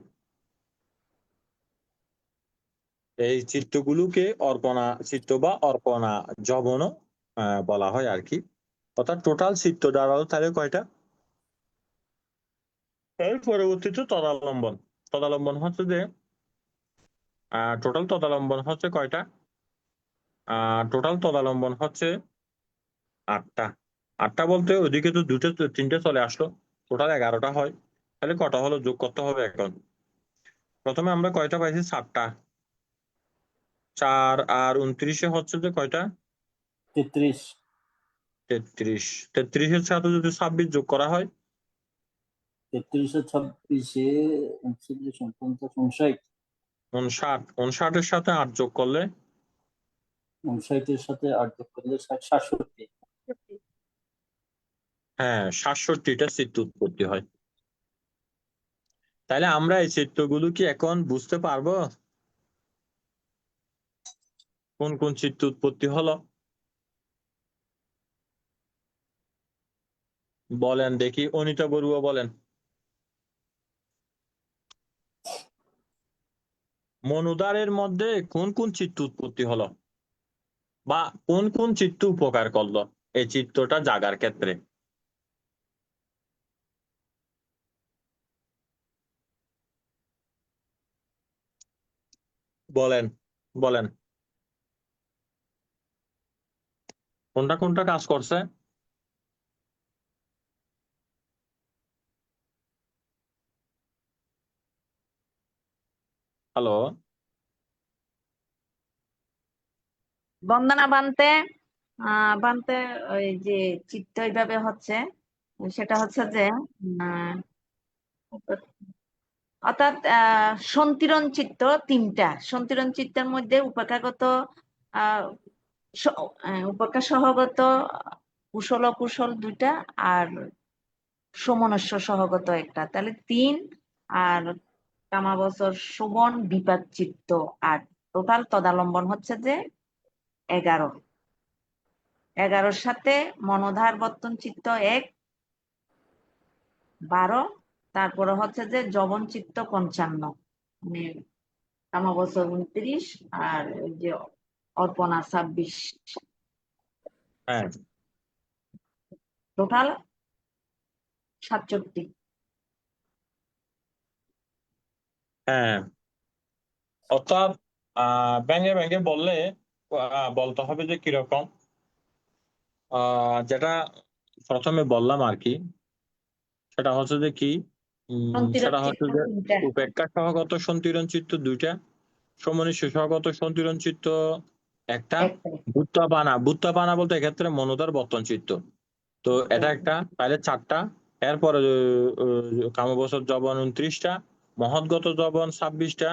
এই চিত্তগুলোকে অর্পণা চিত্ত বা অর্পণা যবন বলা হয় আর কি। অর্থাৎ টোটাল চিত্ত দাঁড়ালো তাহলে কয়টা? এর পরবর্তীতে তদালম্বন। তদালম্বন হচ্ছে যে টোটাল তদালম্বন হচ্ছে কয়টা? টোটাল তদালম্বন হচ্ছে 8টা। 8টা বলতে ওইদিকে তো 2-3টে চলে আসলো, টোটাল 11টা হয়। তাহলে কটা হলো যোগ করতে হবে এখন। প্রথমে আমরা কয়টা পাইছি? 7টা। 4 আর 29-এ হচ্ছে যে কয়টা? 33। 33। 33-এর সাথে যদি 26 যোগ করা হয়, 33 ও 26-এ 39, 50, 59। 59-এর সাথে 8 যোগ করলে 59-এর সাথে 8 যোগ করলে 67। হ্যাঁ, 67টা চিত্ত উৎপত্তি হয়। তাহলে আমরা এই চিত্রগুলো কি এখন বুঝতে পারবো? কোন কোন চিত্ত উৎপত্তি হলো বলেন দেখি, অনিতা বড়ুয়া বলেন। মনুদারের মধ্যে কোন কোন চিত্ত উৎপত্তি হলো বা কোন কোন চিত্ত উপকার করলো এই চিত্তটা জাগার ক্ষেত্রে? বলেন বলেন, কোনটা কোনটা কাজ করছে? হ্যালো, বন্দনা বানতে ওই যে চিত্ত এইভাবে হচ্ছে, সেটা হচ্ছে যে আহ, অর্থাৎ সন্তিরণ চিত্ত তিনটা, সন্তিরণ চিত্তের মধ্যে উপেক্ষাগত আহ উপেক্ষা সহগত কুশল অকুশল দুইটা, আর সমনস্য সহগত একটা, তাহলে 3। আর কামাবচর শোভন বিপাক চিত্ত 8, টোটাল তদালম্বন হচ্ছে যে 11। 11-র সাথে মনোধার বর্তন চিত্ত 1, 12। তারপরে হচ্ছে যে যবন চিত্ত 55, মানে কামাবচর 29, আর ওই যে অর্পণা 26, হ্যাঁ টোটাল 67। হ্যাঁ, অর্থাৎ ব্যাঙে ব্যাঙে বললে বলতে হবে যে কিরকম, যেটা প্রথমে বললাম আর কি, সেটা হচ্ছে যে কি সন্তিরণ সেটা হচ্ছে চিত্ত যে 3টা, উপেক্ষা সহগত সন্তিরণ চিত্ত 2টা, সমনিষ্ঠ সহগত সন্তিরণ চিত্ত 1টা, একটা। বুত্তাপানা বলতে এক্ষেত্রে মনোদার বর্তন চিত্ত, তো এটা একটা, তাহলে 4টা। এরপরে কামবচর জবন 29টা, মহৎগত জবন 26টা,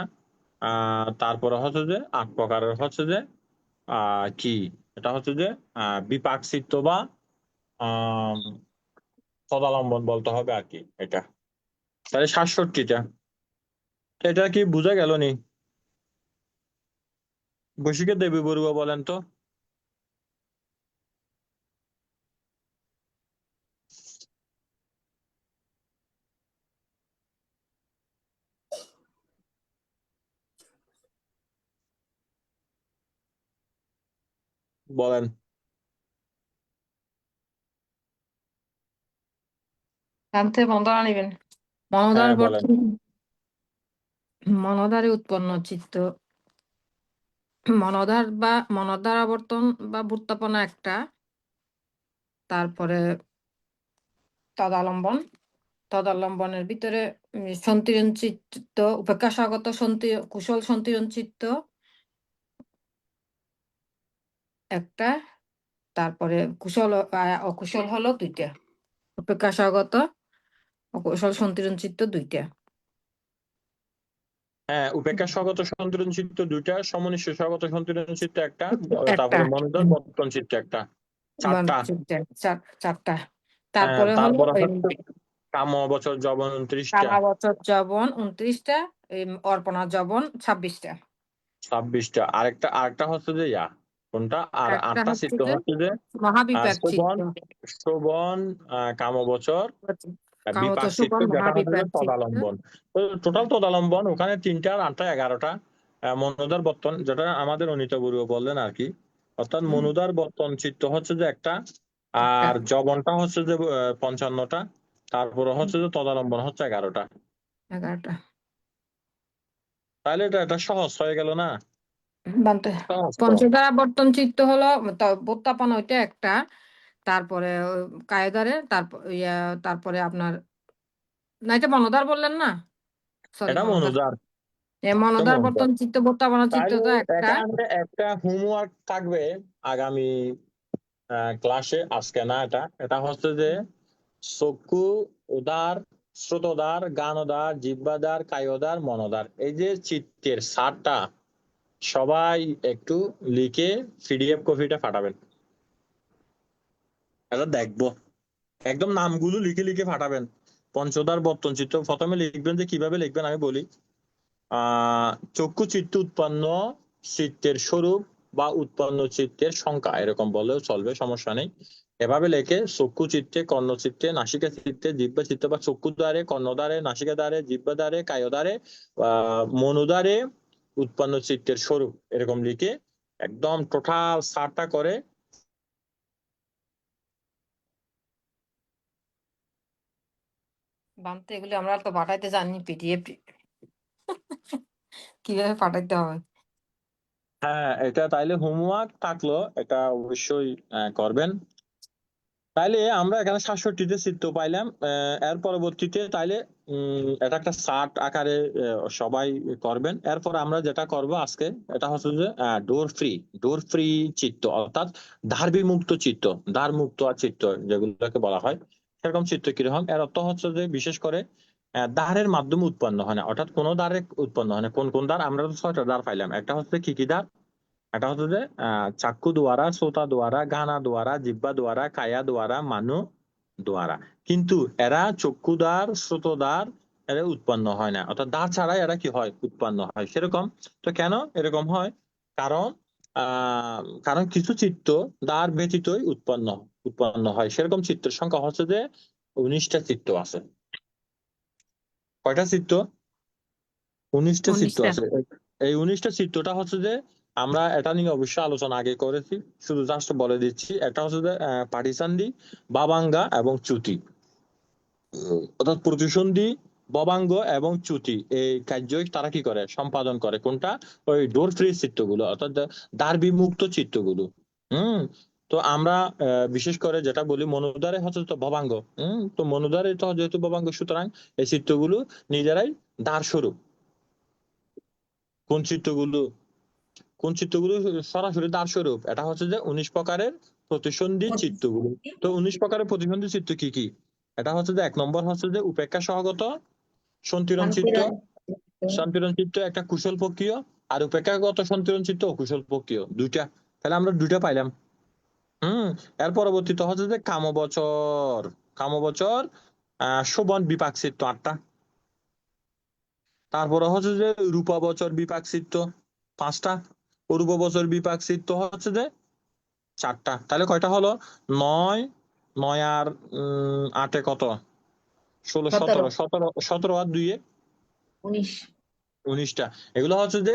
তারপরে হচ্ছে যে 8 প্রকারের হচ্ছে যে কি, এটা হচ্ছে যে বিপাক চিত্ত বা তদালম্বন বলতে হবে আর কি এটা। তাহলে 67টা। এটা কি বোঝা গেল নি? বৈশিকে দেবী বড়ুয়া বলেন তো। বলেন। জানতে বন্দনা নিবেন। হ্যাঁ বলেন। মনোধারে উৎপন্ন চিত্ত, মনোধার আবর্তন বা বুত্তাপনা একটা, তারপরে তদালম্বনের ভিতরে সন্তিরণ চিত্ত, উপেক্ষা স্বাগত কুশল সন্তিরণ চিত্ত একটা, তারপরে কুশল অকুশল হলো 2টা, উপেক্ষা স্বাগত অকুশল সন্তিরণ চিত্ত 2টা। হ্যাঁ, উপেক্ষা স্বগত সন্তুলন চিত্ত 2টা, সমনিষ্ঠ স্বগত সন্তুলন চিত্ত 1টা, একটা তারপরে মনোদার বর্তন চিত্ত 1টা, 4টা। 4টা। হ্যাঁ, তারপরে হলো তারপরে হচ্ছে কামবচর জবন 29টা, কামাবচর জবন 29টা, অর্পণা জবন 26টা। 26টা। আরেকটা হচ্ছে যে কোনটা, আর একটা 8টা হচ্ছে চিত্ত যে হচ্ছে যে মহাবিপাক শোভন, চিত্ত, কামবচর বিপাক কামাবচর চিত্ত, শোভন যেটা হচ্ছে যে মহাবিপাক চিত্ত। তদালম্বন। তো টোটাল তদালম্বন ওখানে 3টা আর 8টা 11টা। মনোদার বর্তন, যেটা আমাদের অনিতা বড়ুয়া বললেন আর কি, অর্থাৎ মনোদার বর্তন চিত্ত হচ্ছে যে একটা, আর জবনটা হচ্ছে যে 55টা, তারপরে হচ্ছে যে তদালম্বন হচ্ছে 11টা। 11টা। তাহলে এটা সহজ হয়ে গেল না? বানতে সহজ তো। পঞ্চধারা বর্তন চিত্ত হলো বোত্তাপন, ওইটা একটা, তারপরে কায়দারে, তারপরে আপনার, না এটা মনোধার বললেন না, সরি এটা মনোধার, মনোদার, মনোধার মনোদার। বর্তন চিত্ত বোত্তাপন চিত্ত তাহলে তো একটা। এখানে একটা হোমওয়ার্ক থাকবে আগামী ক্লাসে, আজকে না, এটা হচ্ছে যে চক্ষু উদার, শ্রোতোদার, গানোদার, জিহ্বাদার, কায়োদার, মনোদার, এই যে চিত্তের সারটা সবাই একটু লিখে পিডিএফ কপিটা পাঠাবেন, এটা দেখবো। একদম নামগুলো লিখে লিখে পাঠাবেন। পঞ্চদার বর্তন চিত্ত প্রথমে লিখবেন, যে কিভাবে লিখবেন আমি বলি। চক্ষু চিত্ত উৎপন্ন চিত্তের স্বরূপ বা উৎপন্ন চিত্তের সংখ্যা, এরকম বললেও চলবে, সমস্যা নেই। এভাবে লেখে চক্ষু চিত্তে, কর্ণ চিত্তে, নাসিকা চিত্তে, জিহ্বা চিত্তে বা চক্ষু দ্বারে, কর্ণ দ্বারে, নাসিকা দ্বারে, জিহ্বা দ্বারে, কায় দ্বারে, মনোদ্বারে উৎপন্ন চিত্তের স্বরূপ, এরকম লিখে একদম টোটাল সারটা করে বানতে এগুলো আমরা তো পাঠাইতে জানি পিডিএফ কিভাবে পাঠাইতে হবে। হ্যাঁ, এটা তাইলে হোমওয়ার্ক থাকলো, এটা অবশ্যই করবেন। তাইলে আমরা এখানে 67তে চিত্র পাইলাম। এর পরবর্তীতে তাইলে এটা একটা চার্ট আকারে সবাই করবেন। এরপর আমরা যেটা করব আজকে, এটা হচ্ছে যে ডোর ফ্রি চিত্র, অর্থাৎ ধার বিমুক্ত চিত্র, ধার মুক্ত চিত্র যেগুলোকে বলা হয়, সেরকম চিত্র কিরকম। এর অর্থ হচ্ছে যে বিশেষ করে দ্বারের মাধ্যমে উৎপন্ন হয় না, অর্থাৎ কোনো দ্বারে উৎপন্ন হয় না। কোন কোন দ্বার? আমরা তো 6টা দ্বার পাইলাম। একটা হচ্ছে কি কি দ্বার? এটা হচ্ছে যে চাক্ষু দ্বারা, শ্রোতা দ্বারা, ঘানা দ্বারা, জিহ্বা দ্বারা, কায়া দ্বারা, মানু দ্বারা। কিন্তু এরা চক্ষু দ্বার, শ্রোত দ্বার এরা উৎপন্ন হয় না, অর্থাৎ দ্বার ছাড়াই এরা কি হয়? উৎপন্ন হয়। সেরকম তো কেন এরকম হয়? কারণ কারণ কিছু চিত্ত দ্বার ব্যতীতই উৎপন্ন হয়। সেরকম চিত্রের সংখ্যা হচ্ছে যে 19টা চিত্ত আছে। কয়টা চিত্ত? 19টা চিত্ত 19টা। আছে। এই 19টা চিত্রটা হচ্ছে যে আমরা এটা নিয়ে অবশ্যই আলোচনা আগে করেছি, শুধু জাস্ট বলে দিচ্ছি। একটা হচ্ছে যে পাটিসান্ডি, বাবাঙ্গা এবং চ্যুতি, অর্থাৎ প্রতিসন্ধি, ববাঙ্গ এবং চ্যুতি, এই কার্যই তারা কি করে? সম্পাদন করে। কোনটা? ওই ডোর ফ্রি চিত্রগুলো, অর্থাৎ দ্বার বিমুক্ত চিত্রগুলো। তো আমরা বিশেষ করে যেটা বলি, মনোদ্বারে হচ্ছে তো ভবাঙ্গ। তো মনোদ্বারে তো যেহেতু ভবাঙ্গ, সুতরাং এই চিত্রগুলো নিজেরাই দ্বার স্বরূপ। কোন চিত্রগুলো? কোন চিত্রগুলো সরাসরি দ্বার স্বরূপ? এটা হচ্ছে যে 19 প্রকারের প্রতিসন্ধি চিত্রগুলো। তো 19 প্রকারের প্রতিসন্ধি চিত্র কি কি? এটা হচ্ছে যে 1 নম্বর হচ্ছে যে উপেক্ষা সহগত সন্তিরণ চিত্ত। সন্তিরণ চিত্ত একটা কুশল প্রক্রিয়, আর উপেক্ষাগত সন্তিরণ চিত্ত অকুশল প্রক্রিয়, দুইটা। তাহলে আমরা দুইটা পাইলাম। এর পরবর্তীতে হচ্ছে যে কামবচর শোভন বিপাক চিত্ত 8টা। তারপরে হচ্ছে যে রূপাবচর বিপাক চিত্ত 5টা। অরূপ বছর বিপাক চিত্ত হচ্ছে যে 4টা। তাহলে কয়টা হলো? 9 9 আর 8 কত? 16 17 আর 2 19টা। এগুলো হচ্ছে যে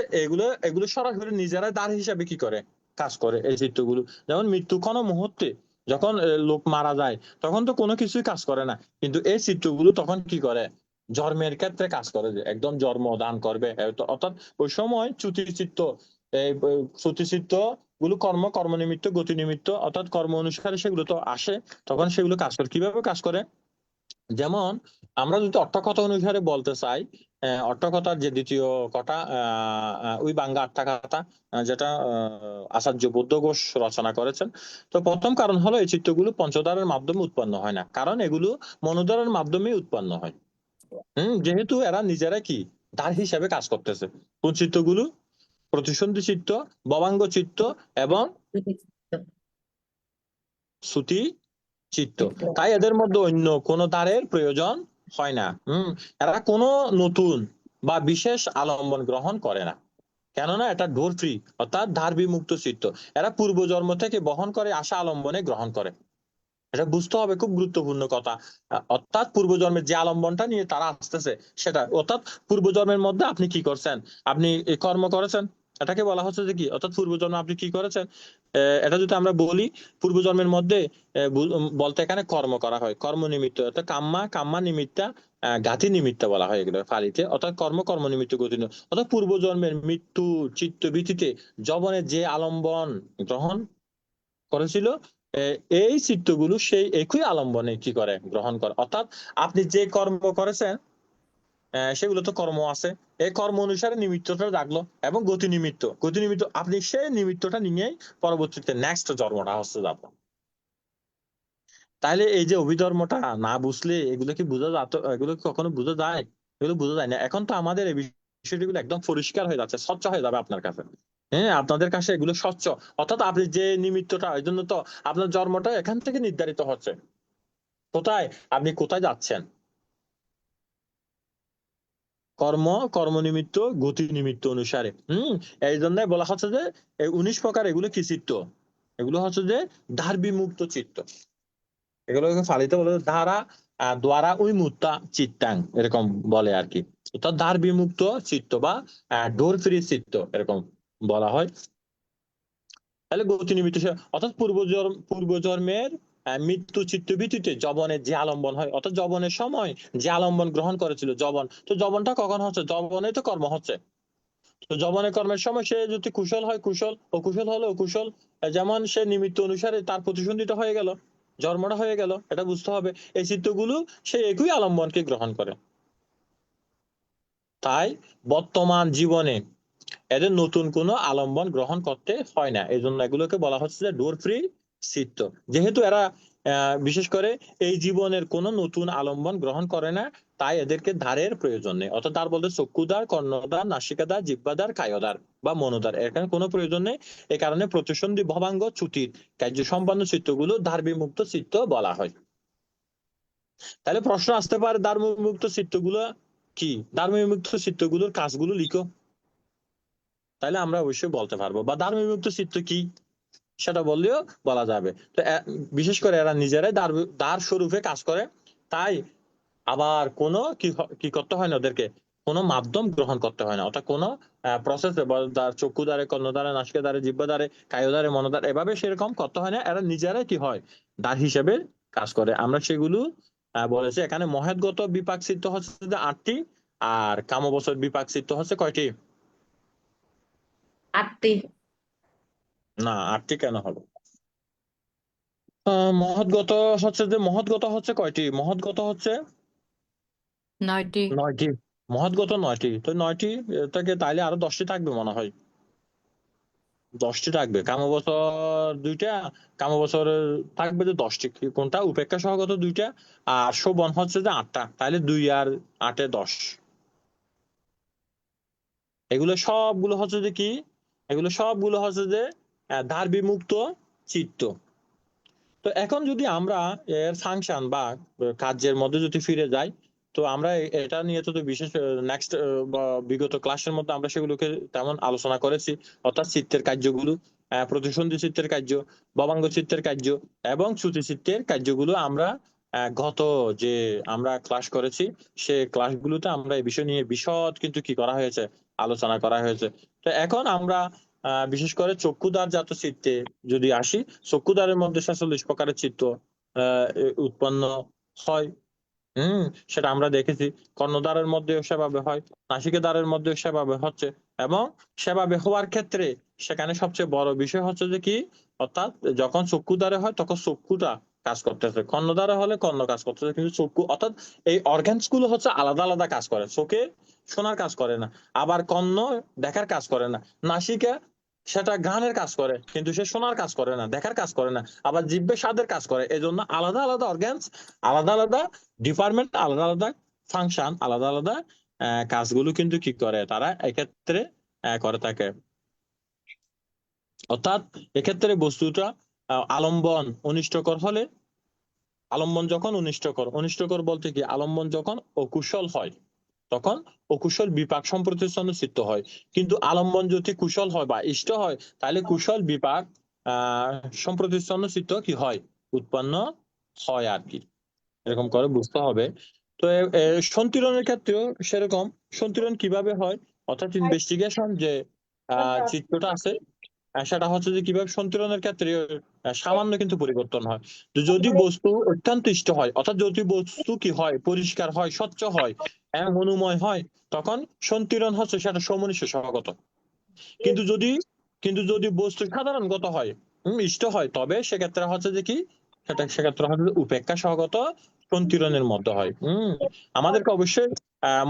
এগুলো সরাসরি নিজেরা দ্বার হিসাবে কি করে? কাজ করে এই চিত্রগুলো। যেমন মৃত্যুক্ষণ মুহূর্তে যখন লোক মারা যায়, তখন তো কোনো কিছুই কাজ করে না, কিন্তু এই চিত্রগুলো তখন কি করে? জন্মের ক্ষেত্রে কাজ করে, যে একদম জন্ম দান করবে। অর্থাৎ ওই সময় চ্যুতি চিত্ত, এই চ্যুতি চিত্ত গুলো কর্ম নিমিত্ত, গতি নিমিত্ত, অর্থাৎ কর্ম অনুসারে সেগুলো তো আসে, তখন সেগুলো কাজ করে। কিভাবে কাজ করে? যেমন আমরা যদি অট্টকথা অনুসারে বলতে চাই, অট্টকথার যে দ্বিতীয় কটা ওই বাঙ্গা আট্টাকথা, যেটা আচার্য বৌদ্ধ ঘোষ রচনা করেছেন। তো প্রথম কারণ হলো এই চিত্রগুলো পঞ্চদ্বারের মাধ্যমে উৎপন্ন হয় না, কারণ এগুলো মনোদ্বারের মাধ্যমে উৎপন্ন হয়। যেহেতু এরা নিজেরা কি দ্বার হিসাবে কাজ করতেছে। কোন চিত্রগুলো? প্রতিসন্ধি চিত্ত, ববাঙ্গ চিত্ত এবং শ্রুতি চিত্ত। তাই এদের মধ্যে অন্য কোন দ্বারের প্রয়োজন হয় না। এরা কোনো নতুন বা বিশেষ আলম্বন গ্রহণ করে না, কেননা এটা ডোর ফ্রি, অর্থাৎ দ্বার বিমুক্ত চিত্ত। এরা পূর্বজন্ম থেকে বহন করে আসা আলম্বনে গ্রহণ করে। এটা বুঝতে হবে, খুব গুরুত্বপূর্ণ কথা। অর্থাৎ পূর্বজন্মের যে আলম্বনটা নিয়ে তারা আসতেছে সেটা, অর্থাৎ পূর্বজন্মের মধ্যে আপনি কি করছেন? আপনি কর্ম করেছেন, এটাকে বলা হচ্ছে যে কি? অর্থাৎ পূর্বজন্মে আপনি কি করেছেন? এটা যদি আমরা বলি, পূর্বজন্মের মধ্যে বলতে এখানে কর্ম করা হয়, কর্ম নিমিত্ত, অর্থাৎ কাম্মা নিমিত্তা, গাতি নিমিত্ত বলা হয় এগুলো পালিতে, অর্থাৎ কর্ম নিমিত্ত, গতি অর্থাৎ পূর্বজন্মের মৃত্যু চিত্ত ভিত্তিতে যবনের যে আলম্বন গ্রহণ করেছিল, এই চিত্তগুলো সেই একই আলম্বনে কি করে? গ্রহণ করে। অর্থাৎ আপনি যে কর্ম করেছেন সেগুলো তো কর্ম আছে, এই কর্ম অনুসারে নিমিত্তটা জাগলো, এবং গতি নিমিত্ত আপনি সেই নিমিত্তটা নিয়েই পরবর্তীতে নেক্সট জন্মটা হচ্ছে যাব। তাইলে এই যে অভিধর্মটা না বুঝলে এগুলো কি বোঝা যেত? এগুলো কি কখনো বোঝা যায়? এগুলো বোঝা যায় না। এখন তো আমাদের এই বিষয়গুলো একদম পরিষ্কার হয়ে যাচ্ছে, স্বচ্ছ হয়ে যাবে আপনার কাছে। আপনাদের কাছে এগুলো স্বচ্ছ, অর্থাৎ আপনি যে নিমিত্তটা, এই জন্য তো আপনার জন্মটা এখান থেকে নির্ধারিত হচ্ছে। কোথায় আপনি কোথায় যাচ্ছেন, কর্ম নিমিত্ত, গতি নিমিত্ত অনুসারে। এই জন্য বলা হচ্ছে যে এই 19 প্রকার এগুলো কি চিত্ত? এগুলো হচ্ছে যে ধারবিমুক্ত চিত্ত। এগুলোকে ফালিতে বলে দ্বারা উন্মুক্তা চিত্তাং, এরকম বলে আর কি। অর্থাৎ দ্বার বিমুক্ত চিত্ত বা ডোর ফ্রি চিত্ত এরকম বলা হয়। তাহলে গতি নিমিত্ত অর্থাৎ পূর্বজন্মের মৃত্যু চিত্ত ভিত্তিতে যবনের যে আলম্বন হয়, অর্থাৎ যবনের সময় যে আলম্বন গ্রহণ করেছিল যবন, তো যবনটা কখন হচ্ছে? যবনে তো কর্ম হচ্ছে। তো যবনের কর্মের সময় সে যদি কুশল হয় কুশল, অকুশল হলে অকুশল, যেমন সে নিমিত্ত অনুসারে তার প্রতিসন্ধিটা হয়ে গেল, জন্মটা হয়ে গেল, এটা বুঝতে হবে। এই চিত্তগুলো সে একই আলম্বনকে গ্রহণ করে। তাই বর্তমান জীবনে এদের নতুন কোনো আলম্বন গ্রহণ করতে হয় না। এই জন্য এগুলোকে বলা হচ্ছে যে ডোর ফ্রি চিত্ত। যেহেতু এরা বিশেষ করে এই জীবনের কোনো নতুন আলম্বন গ্রহণ করে না, তাই এদেরকে দ্বারের প্রয়োজন নেই। অর্থাৎ দ্বার বলতে চক্ষুদ্বার, কর্ণদ্বার, নাসিকাদ্বার, জিহ্বাদ্বার, কায়দ্বার বা মনোদ্বার, এখানে কোনো প্রয়োজন নেই। এই কারণে প্রতিসন্ধি ভবাঙ্গ চ্যুতির কার্য সম্পন্ন চিত্তগুলো দ্বার বিমুক্ত চিত্ত বলা হয়। তাহলে প্রশ্ন আসতে পারে দ্বার বিমুক্ত চিত্তগুলো কি? দ্বার বিমুক্ত চিত্তগুলোর কাজগুলো লিখো, তাহলে আমরা অবশ্যই বলতে পারবো। বা দ্বার বিমুক্ত চিত্ত কি সেটা বললেও বলা যাবে। তো বিশেষ করে এরা নিজেরাই দ্বার স্বরূপে কাজ করে, তাই আবার কোনো কি করতে হয় না, ওদেরকে কোনো মাধ্যম গ্রহণ করতে হয় না। অর্থাৎ কোনো প্রসেস চক্ষু দ্বারে, কর্ণ দ্বারে, নাসিকা দ্বারে, জিহ্বা দ্বারে, কায় দ্বারে, মনোদ্বারে এভাবে সেরকম করতে হয় না। এরা নিজেরাই কি হয় দ্বার হিসেবে কাজ করে। আমরা সেগুলো বলেছি। এখানে মহেতগত বিপাক চিত্ত হচ্ছে 8টি, আর কামবচর বিপাক চিত্ত হচ্ছে কয়টি? 8টি। না, 8টি কেন হবে? মহৎগত হচ্ছে কয়টি? মহৎগত হচ্ছে 9টি। 9টি। মহৎগত 9টি। তো 9টি থেকে তাইলে আরো 10টি থাকবে মনে হয়। 10টি থাকবে। কামবচর 2টা, কামবচরের থাকবে যে 10টি। কোনটা? উপেক্ষা সহগত 2টা, আর শোভন হচ্ছে যে 8টা। তাহলে 2 আর 8 10। এগুলো সবগুলো হচ্ছে যে কি? এগুলো সবগুলো হচ্ছে যে দ্বার বিমুক্ত চিত্ত। তো এখন যদি আমরা এর ফাংশন বা কার্যের মধ্যে যদি ফিরে যাই, তো আমরা এটা নিয়ে তো বিশেষ নেক্সট বিগত ক্লাসের মধ্যে আমরা সেগুলোকে তেমন আলোচনা করেছি। অর্থাৎ চিত্তের কার্যগুলো, প্রতিসন্ধি চিত্তের কার্য, ভবাঙ্গ চিত্তের কার্য এবং চ্যুতি চিত্তের কার্যগুলো আমরা গত যে আমরা ক্লাস করেছি সে ক্লাসগুলোতে আমরা এই বিষয় নিয়ে বিশদ কিন্তু কি করা হয়েছে, আলোচনা করা হয়েছে। তো এখন আমরা বিশেষ করে চক্ষুদ্বার জাত চিত্তে যদি আসি, চক্ষুদ্বারের মধ্যে 46 প্রকারের চিত্ত উৎপন্ন হয়। সেটা আমরা দেখেছি। কর্ণদ্বারের মধ্যেও সেভাবে হয়, নাসিকাদ্বারের মধ্যেও সেভাবে হচ্ছে। এবং সেভাবে হওয়ার ক্ষেত্রে সেখানে সবচেয়ে বড় বিষয় হচ্ছে যে কি, অর্থাৎ যখন চক্ষুদ্বারে হয় তখন চক্ষুটা কাজ করতেছে, কর্ণদ্বারে হলে কর্ণ কাজ করতেছে, কিন্তু চক্ষু অর্থাৎ এই অর্গানস গুলো হচ্ছে আলাদা আলাদা কাজ করে। চোখে শোনার কাজ করে না, আবার কর্ণ দেখার কাজ করে না, নাসিকা সেটা গানের কাজ করে কিন্তু সে শোনার কাজ করে না, দেখার কাজ করে না, আবার জিহ্বে স্বাদের কাজ করে। এই জন্য আলাদা আলাদা অর্গানস, আলাদা আলাদা ডিপার্টমেন্ট, আলাদা আলাদা ফাংশন, আলাদা আলাদা কাজগুলো কিন্তু কি করে তারা এক্ষেত্রে করে থাকে। অর্থাৎ এক্ষেত্রে বস্তুটা আলম্বন অনিষ্টকর হলে, আলম্বন যখন অনিষ্টকর বলতে কি, আলম্বন যখন অকুশল হয় তখন অকুশল বিপাক সম্প্রতিচ্ছন্ন চিত্ত হয়। কিন্তু আলম্বন যদি কুশল হয় বা ইষ্ট হয়, তাহলে কুশল বিপাক সম্প্রতিচ্ছন্ন চিত্ত কি হয়, উৎপন্ন হয় আর কি। এরকম করে বুঝতে হবে। তো সন্তুলনের ক্ষেত্রেও সেরকম। সন্তুলন কিভাবে হয়, অর্থাৎ ইনভেস্টিগেশন যে চিত্রটা আছে সেটা হচ্ছে যে কিভাবে সন্তুলনের ক্ষেত্রে সামান্য কিন্তু পরিবর্তন হয়। যদি বস্তু অত্যন্ত ইষ্ট হয়, অর্থাৎ যদি বস্তু কি হয়, পরিষ্কার হয়, স্বচ্ছ হয়, মনোময় হয়, তখন সন্তুলন হচ্ছে সেটা সমনিষ্ঠ সহগত। কিন্তু যদি বস্তু সাধারণগত হয়, ইষ্ট হয়, তবে সেক্ষেত্রে হচ্ছে যে কি, সেক্ষেত্রে হচ্ছে উপেক্ষা সহগত সন্তুলনের মধ্যে হয়। আমাদেরকে অবশ্যই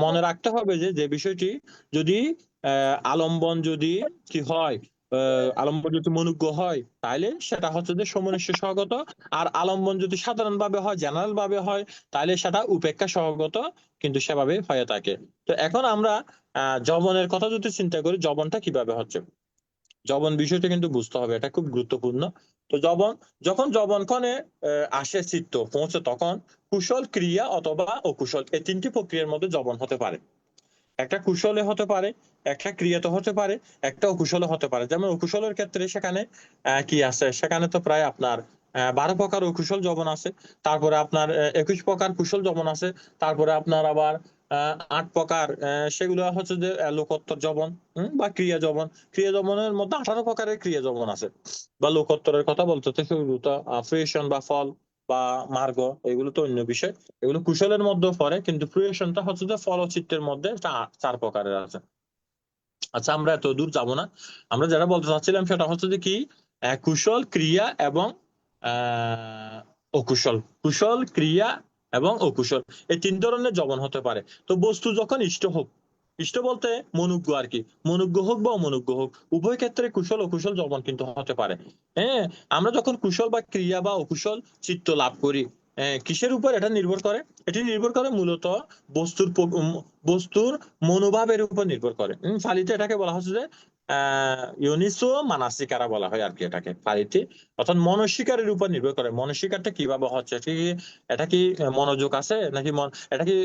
মনে রাখতে হবে যে বিষয়টি, যদি আলম্বন যদি কি হয়, আলম্বন যদি মনোজ্ঞ হয়, তাহলে সেটা হচ্ছে যে সমনিষ্ঠ সহগত। আর আলম্বন যদি সাধারণ ভাবে হয়, জেনারেল ভাবে হয়, তাহলে সেটা উপেক্ষা সহগত কিন্তু সেভাবে হয়ে থাকে। তো এখন আমরা যবনের কথা যদি চিন্তা করি, যবনটা কিভাবে হচ্ছে, যবন বিষয়টা কিন্তু বুঝতে হবে, এটা খুব গুরুত্বপূর্ণ। তো যখন যবন ক্ষণে আসে চিত্ত পৌঁছে, তখন কুশল ক্রিয়া অথবা অকুশল, এই 3টি প্রক্রিয়ার মধ্যে যবন হতে পারে। একটা কুশলে হতে পারে, একটা ক্রিয়াতে হতে পারে, একটা অকুশলে হতে পারে। যেমন অকুশলের ক্ষেত্রে সেখানে কি আছে, সেখানে তো প্রায় আপনার 12 প্রকার অকুশল যবন আছে, তারপরে আপনার 21 প্রকার কুশল যবন আছে, তারপরে আপনার আবার 8 প্রকার সেগুলো হচ্ছে যে লোকোত্তর যবন বা ক্রিয়া যবন। ক্রিয়া যবনের মধ্যে 18 প্রকারের ক্রিয়া যবন আছে। বা লোকোত্তরের কথা বলতে সেগুলো তো ফ্রুয়েশন বা ফল বা মার্গ, এগুলো তো অন্য বিষয়, এগুলো কুশলের মধ্যে পড়ে। কিন্তু ফ্রুয়েশনটা হচ্ছে যে ফল ও চিত্তের মধ্যে 4 প্রকারের আছে। আচ্ছা, আমরা এত দূর যাব না। আমরা যেটা বলতে চাচ্ছিলাম সেটা হচ্ছে যে কি, কুশল, ক্রিয়া এবং অকুশল। কুশল, ক্রিয়া এবং অকুশল, এই 3 ধরনের যবন হতে পারে। তো বস্তু যখন ইষ্ট হোক, ইষ্ট বলতে মনুজ্ঞ আর কি, মনুজ্ঞ হোক বা অমনুজ্ঞ হোক, উভয় ক্ষেত্রে কুশল অকুশল যবন কিন্তু হতে পারে। হ্যাঁ, আমরা যখন কুশল বা ক্রিয়া বা অকুশল চিত্ত লাভ করি, কিসের উপর এটা নির্ভর করে? এটি নির্ভর করে মূলত বস্তুর মনোভাবের উপর নির্ভর করে। ফালিতে এটাকে বলা হচ্ছে যে ইউনিসো মানাসিকারা বলা হয় আর কি এটাকে, ফালিতে। অর্থাৎ মনস্বীকারের উপর নির্ভর করে। মনস্বীকারটা কিভাবে হচ্ছে, এটা কি মনোযোগ আছে নাকি এটা কি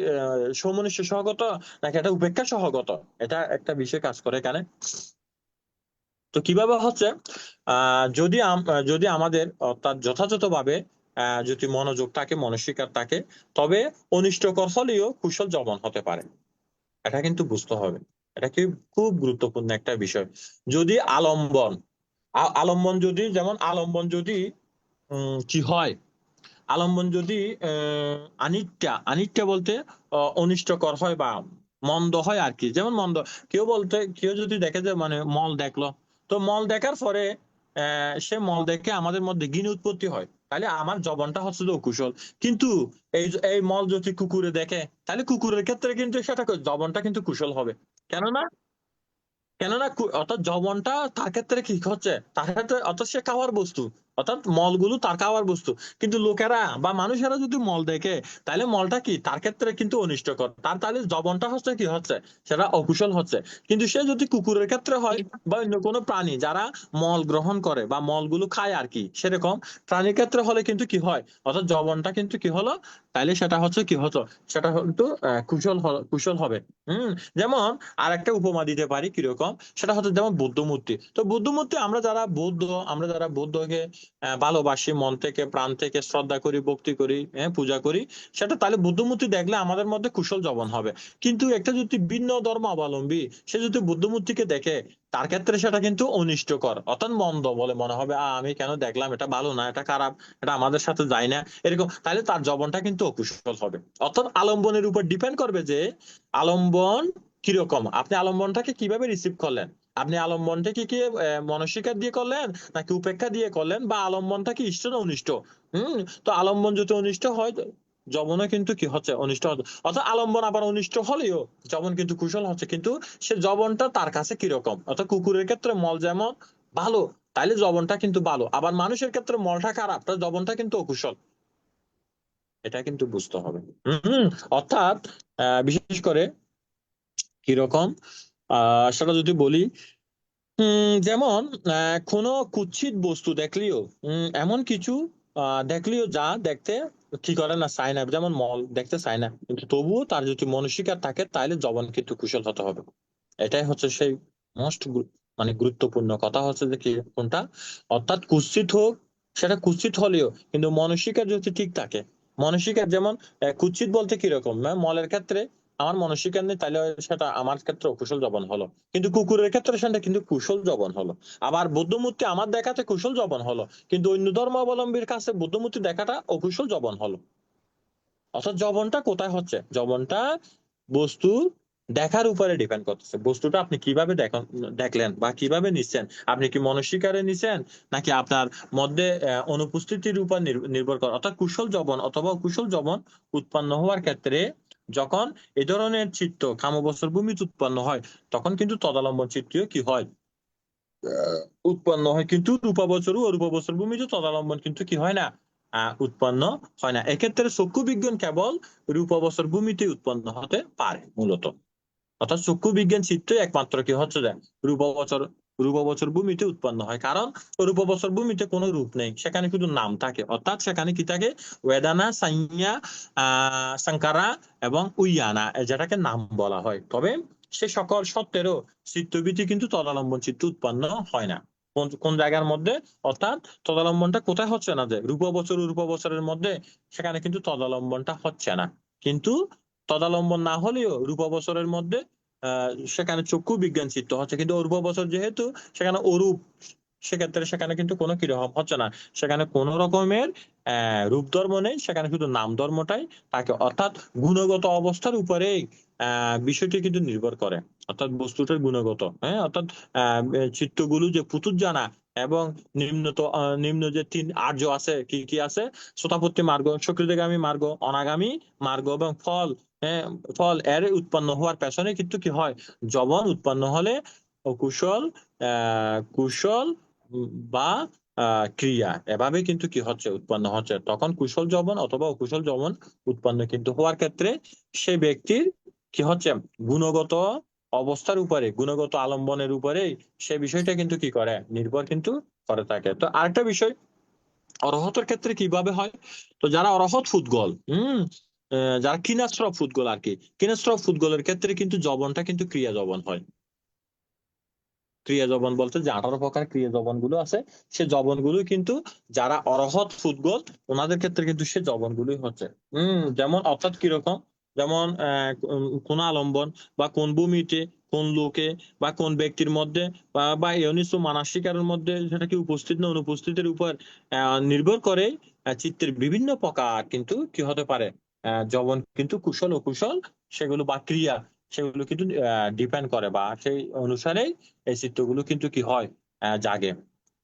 সমনিষ্ঠ সহগত নাকি এটা উপেক্ষা সহগত, এটা একটা বিষয় কাজ করে এখানে। তো কিভাবে হচ্ছে, যদি আমাদের অর্থাৎ যথাযথভাবে যদি মনোযোগ থাকে, মনস্বীকার থাকে, তবে অনিষ্টকর হলেও কুশল যবন হতে পারে। এটা কিন্তু বুঝতে হবে, এটা কি খুব গুরুত্বপূর্ণ একটা বিষয়। যদি আলম্বন যদি, যেমন আলম্বন যদি কি হয়, আলম্বন যদি আনিত্যা বলতে অনিষ্টকর হয় বা মন্দ হয় আর কি। যেমন মন্দ, কেউ যদি দেখে যে মানে মল দেখলো, তো মল দেখার পরে সে মল দেখে আমাদের মধ্যে ঘৃণা উৎপত্তি হয়, তাহলে আমার যবনটা হচ্ছে যে অকুশল। কিন্তু এই মল যদি কুকুরে দেখে, তাহলে কুকুরের ক্ষেত্রে কিন্তু সেটা যবনটা কিন্তু কুশল হবে। কেননা অর্থাৎ যবনটা তার ক্ষেত্রে কি হচ্ছে, তার ক্ষেত্রে অর্থাৎ সে খাওয়ার বস্তু, অর্থাৎ মলগুলো তার খাওয়ার বস্তু। কিন্তু লোকেরা বা মানুষেরা যদি মল দেখে, তাহলে মলটা কি তার ক্ষেত্রে কিন্তু অনিষ্টকর, তাহলে যবনটা হচ্ছে কি হচ্ছে, সেটা অকুশল হচ্ছে। কিন্তু সে যদি কুকুরের ক্ষেত্রে হয় বা অন্য কোনো প্রাণী যারা মল গ্রহণ করে বা মলগুলো খায় আর কি, সেরকম প্রাণীর ক্ষেত্রে হলে কিন্তু কি হয়, অর্থাৎ যবনটা কিন্তু কি হলো, তাহলে সেটা হচ্ছে কি হতো, সেটা কিন্তু কুশল হবে। যেমন আর একটা উপমা দিতে পারি কিরকম, সেটা হচ্ছে যেমন বৌদ্ধ মূর্তি। তো বৌদ্ধ মূর্তি আমরা যারা বৌদ্ধকে ভালোবাসি, মন থেকে প্রাণ থেকে শ্রদ্ধা করি, ভক্তি করি, পূজা করি, সেটা তাহলে বুদ্ধ মূর্তি দেখলে আমাদের মধ্যে কুশল যবন হবে। কিন্তু একটা যদি ভিন্ন ধর্ম অবলম্বী সে যদি বুদ্ধ মূর্তিকে দেখে, তার ক্ষেত্রে সেটা কিন্তু অনিষ্টকর, অর্থাৎ মন্দ বলে মনে হবে, আমি কেন দেখলাম, এটা ভালো না, এটা খারাপ, এটা আমাদের সাথে যায় না, এরকম। তাহলে তার যবনটা কিন্তু অকুশল হবে। অর্থাৎ আলম্বনের উপর ডিপেন্ড করবে যে আলম্বন কিরকম, আপনি আলম্বনটাকে কিভাবে রিসিভ করলেন, আপনি আলম্বনটাকে কি মনস্বীকার দিয়ে করলেন নাকি উপেক্ষা দিয়ে করলেন, বা আলম্বনটা কি ইষ্ট না অনিষ্ট। তো আলম্বন যদি অনিষ্ট হয়, যবনও কিন্তু কি হচ্ছে, অনিষ্ট হচ্ছে। অর্থাৎ আলম্বন আবার অনিষ্ট হলেও যবন কিন্তু কুশল হচ্ছে। কিন্তু সে যবনটা তার কাছে কিরকম, অর্থাৎ কুকুরের ক্ষেত্রে মল যেমন ভালো, তাইলে যবনটা কিন্তু ভালো। আবার মানুষের ক্ষেত্রে মলটা খারাপ, তার যবনটা কিন্তু অকুশল। এটা কিন্তু বুঝতে হবে। অর্থাৎ বিশেষ করে কিরকম, সেটা যদি বলি, যেমন কোনো কুৎসিত বস্তু দেখলেও, এমন কিছু দেখলেও যা দেখতে কি করে না, চায় না, যেমন মল দেখতে চায় না, কিন্তু তবুও তার যদি মনস্বীকার থাকে, তাহলে জবান কিন্তু কুশল হতে হবে। এটাই হচ্ছে সেই মোস্ট মানে গুরুত্বপূর্ণ কথা হচ্ছে যে কি কোনটা, অর্থাৎ কুৎসিত হোক, সেটা কুৎসিত হলেও কিন্তু মনস্বীকার যদি ঠিক থাকে। মনস্বীকার যেমন কুৎসিত বলতে কিরকম, মলের ক্ষেত্রে আমার মনস্বীকার নেই, তাহলে সেটা আমার ক্ষেত্রে অকুশল জবন হলো। কিন্তু কুকুরের ক্ষেত্রে সেটা কিন্তু কুশল জবন হলো। আবার বুদ্ধমূর্তি আমার দেখাতে কুশল জবন হলো, কিন্তু অন্য ধর্মাবলম্বীর কাছে বুদ্ধমূর্তি দেখাটা অকুশল জবন হলো। অর্থাৎ জবনটা কোথায় হচ্ছে, জবনটা বস্তু দেখার উপরে ডিপেন্ড করতেছে। বস্তুটা আপনি কিভাবে দেখলেন বা কিভাবে নিচ্ছেন, আপনি কি মনস্বীকারে নিচ্ছেন নাকি আপনার মধ্যে অনুপস্থিতির উপর নির্ভর করে। অর্থাৎ কুশল জবন অথবা কুশল জবন উৎপন্ন হওয়ার ক্ষেত্রে যখন এই ধরনের চিত্ত কামবস্তুর ভূমিতে উৎপন্ন হয়, তখন কিন্তু তদালম্বন চিত্তও কি হয়, উৎপন্ন হয়। কিন্তু রূপাবচর ও অরূপাবচর ভূমিতে তদালম্বন কিন্তু কি হয় না, উৎপন্ন হয় না। এক্ষেত্রে চক্ষু বিজ্ঞান কেবল রূপাবচর ভূমিতে উৎপন্ন হতে পারে মূলত। অর্থাৎ চক্ষু বিজ্ঞান চিত্রই একমাত্র কি হচ্ছে যে রূপাবচর ভূমিতে উৎপন্ন হয়। কারণ রূপাবচর ভূমিতে কোনো রূপ নেই, সেখানে শুধু নাম থাকে। অর্থাৎ সেখানে কি থাকে, ওয়েদানা, সাইয়া, সাংকারা এবং উইয়ানা, যেটাকে নাম বলা হয়। তবে সে সকল সত্ত্বেরও চিত্তবৃত্তি কিন্তু তদালম্বন চিত্ত উৎপন্ন হয় না। কোন কোন জায়গার মধ্যে? অর্থাৎ তদালম্বনটা কোথায় হচ্ছে না, যে রূপবছরের মধ্যে সেখানে কিন্তু তদালম্বনটা হচ্ছে না। কিন্তু তদালম্বন না হলেও রূপবছরের মধ্যে সেখানে চক্ষু বিজ্ঞান চিত্ত হচ্ছে, কিন্তু অরূপ বছর যেহেতু সেখানে অরূপ, সেক্ষেত্রে সেখানে কিন্তু কোনো কিরকম হচ্ছে না, সেখানে কোনো রকমের রূপ ধর্ম নেই, সেখানে শুধু নাম ধর্মটাই থাকে। অর্থাৎ গুণগত অবস্থার উপরেই বিষয়টি কিন্তু নির্ভর করে, অর্থাৎ বস্তুটার গুণগত, হ্যাঁ, অর্থাৎ চিত্তগুলো যে পুতুল জানা এবং নিম্ন যে তিন আর্য আছে, কি কি আছে? শ্রোতাপত্তি মার্গ, সক্রিয়গামী মার্গ, অনাগামী মার্গ এবং ফল। ফল এর উৎপন্ন হওয়ার পেছনে কিন্তু কি হয়? যবন উৎপন্ন হলে অকুশল, কুশল বা ক্রিয়া, এভাবে কিন্তু কি হচ্ছে? উৎপন্ন হচ্ছে। তখন কুশল যবন অথবা অকুশল যবন উৎপন্ন কিন্তু হওয়ার ক্ষেত্রে সে ব্যক্তির কি হচ্ছে? গুণগত অবস্থার উপরে, গুণগত আলম্বনের উপরে সে বিষয়টা কিন্তু কি করে? নির্ভর কিন্তু করে থাকে। তো আরেকটা বিষয়, অরহতের ক্ষেত্রে কিভাবে হয়? তো যারা অরহত ফুদগল, যারা কিনাশ্রব ফুদগল আর কি, কিনাশ্রব ফুদগলের ক্ষেত্রে কিন্তু যবনটা কিন্তু ক্রিয়া যবন হয়। ক্রিয়া যবন বলতে যে 18 প্রকার ক্রিয়া যবন গুলো আছে, সে যবন গুলো কিন্তু যারা অরহত ফুদগল ওনাদের ক্ষেত্রে কিন্তু সে যবন গুলোই হচ্ছে। যেমন অর্থাৎ কিরকম? যেমন কোন আলম্বন বা কোন ভূমিতে, কোন লোকে বা কোন ব্যক্তির মধ্যে বা ইয়নিসু মানসিকারের মধ্যে সেটা কি উপস্থিত না অনুপস্থিতির উপর নির্ভর করে চিত্তের বিভিন্ন প্রকার কিন্তু কি হতে পারে? যবন কিন্তু কুশল অকুশল সেগুলো বা ক্রিয়া সেগুলো কিন্তু ডিপেন্ড করে, বা সেই অনুসারেই এই চিত্রগুলো কিন্তু কি হয়? জাগে।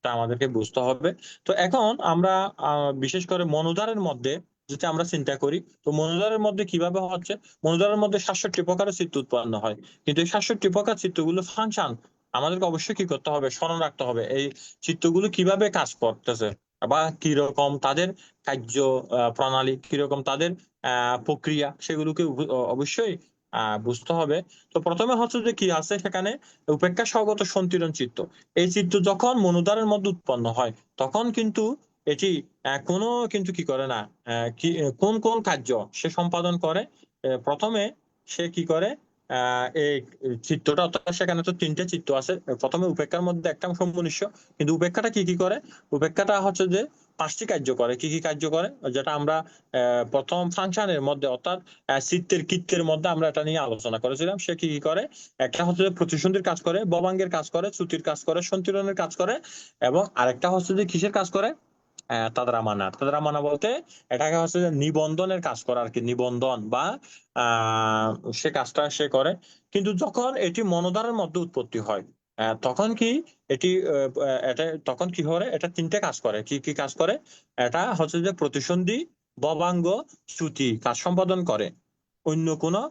তা আমাদেরকে বুঝতে হবে। তো এখন আমরা বিশেষ করে মনোধারের মধ্যে যেটা আমরা চিন্তা করি, তো মনোধারের মধ্যে কিভাবে হচ্ছে? মনোধারের মধ্যে 67 প্রকারের চিত্ত উৎপন্ন হয়, কিন্তু এই 67 প্রকার চিত্রগুলো ফাংশন আমাদেরকে অবশ্যই কি করতে হবে? স্মরণ রাখতে হবে এই চিত্রগুলো কিভাবে কাজ করতেছে, বা কিরকম তাদের কার্য প্রণালী, কিরকম তাদের প্রক্রিয়া, সেগুলোকে অবশ্যই বুঝতে হবে। তো প্রথমে হচ্ছে যে কি আছে সেখানে? উপেক্ষা সহগত সন্তিরণ চিত্ত। এই চিত্ত যখন মনোধারের মধ্যে উৎপন্ন হয় তখন কিন্তু এটি কোনো কিন্তু কি করে না, কি কোন কোন কার্য সে সম্পাদন করে? প্রথমে সে কি করে? এই চিত্তটা, অর্থাৎ সেখানে তো 3টে চিত্ত আছে। প্রথমে উপেক্ষার মধ্যে একটা সমমনুষ্য, কিন্তু উপেক্ষাটা কি কি করে? উপেক্ষাটা হচ্ছে যে 5টি কার্য করে। কি কি কার্য করে? যেটা আমরা প্রথম ফাংশনের মধ্যে, অর্থাৎ চিত্তের কৃত্যের মধ্যে আমরা এটা নিয়ে আলোচনা করেছিলাম। সে কি কি করে? একটা হচ্ছে যে প্রতিসন্ধির কাজ করে, ভবাঙ্গের কাজ করে, চ্যুতির কাজ করে, সন্তুলনের কাজ করে, এবং আরেকটা হচ্ছে যে কিসের কাজ করে? তাদরামানা বলতে এটাকে হচ্ছে যে নিবন্ধনের কাজ করা আর কি, নিবন্ধন বা সে কাজটা সে করে। কিন্তু যখন এটি মনোধারের মধ্যে উৎপত্তি হয় তখন কি এটি এটা তখন কি করে? এটা 3টে কাজ করে। কি কি কাজ করে? এটা হচ্ছে যে প্রতিসন্ধি, ভবাঙ্গ, চ্যুতি কাজ সম্পাদন করে। অন্য কোনো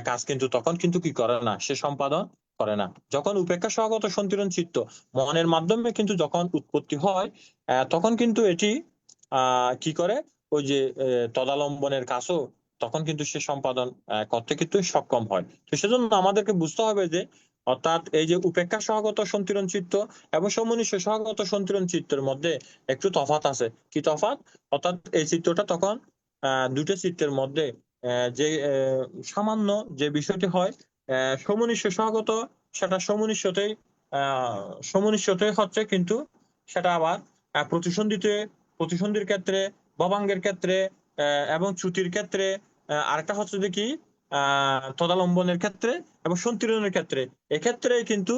কাজ কিন্তু তখন কিন্তু কি করে না, সে সম্পাদন করে না। যখন উপেক্ষা সহগত সন্তুলন চিত্ত মনের মাধ্যমে কিন্তু যখন উৎপত্তি হয় তখন কিন্তু এটি কি করে? ওই যে তদালম্বনের কাজও তখন কিন্তু সে সম্পাদন করতে কিন্তু সক্ষম হয়। তো সেজন্য আমাদেরকে বুঝতে হবে যে, অর্থাৎ এই যে উপেক্ষা সহগত সন্তুলন চিত্ত এবং সমমনুষ্য সহগত সন্তুলন চিত্তের মধ্যে একটু তফাৎ আছে। কি তফাৎ? অর্থাৎ এই চিত্রটা তখন দুটো চিত্রের মধ্যে যে সামান্য যে বিষয়টি হয় সমমনুষ্য সহগত, সেটা সমমনুষ্যতেই হচ্ছে, কিন্তু সেটা আবার প্রতিসন্ধির ক্ষেত্রে, ভবাঙ্গের ক্ষেত্রে এবং চ্যুতির ক্ষেত্রে, আরেকটা হচ্ছে যে কি তদালম্বনের ক্ষেত্রে এবং সন্তুলনের ক্ষেত্রে, এক্ষেত্রে কিন্তু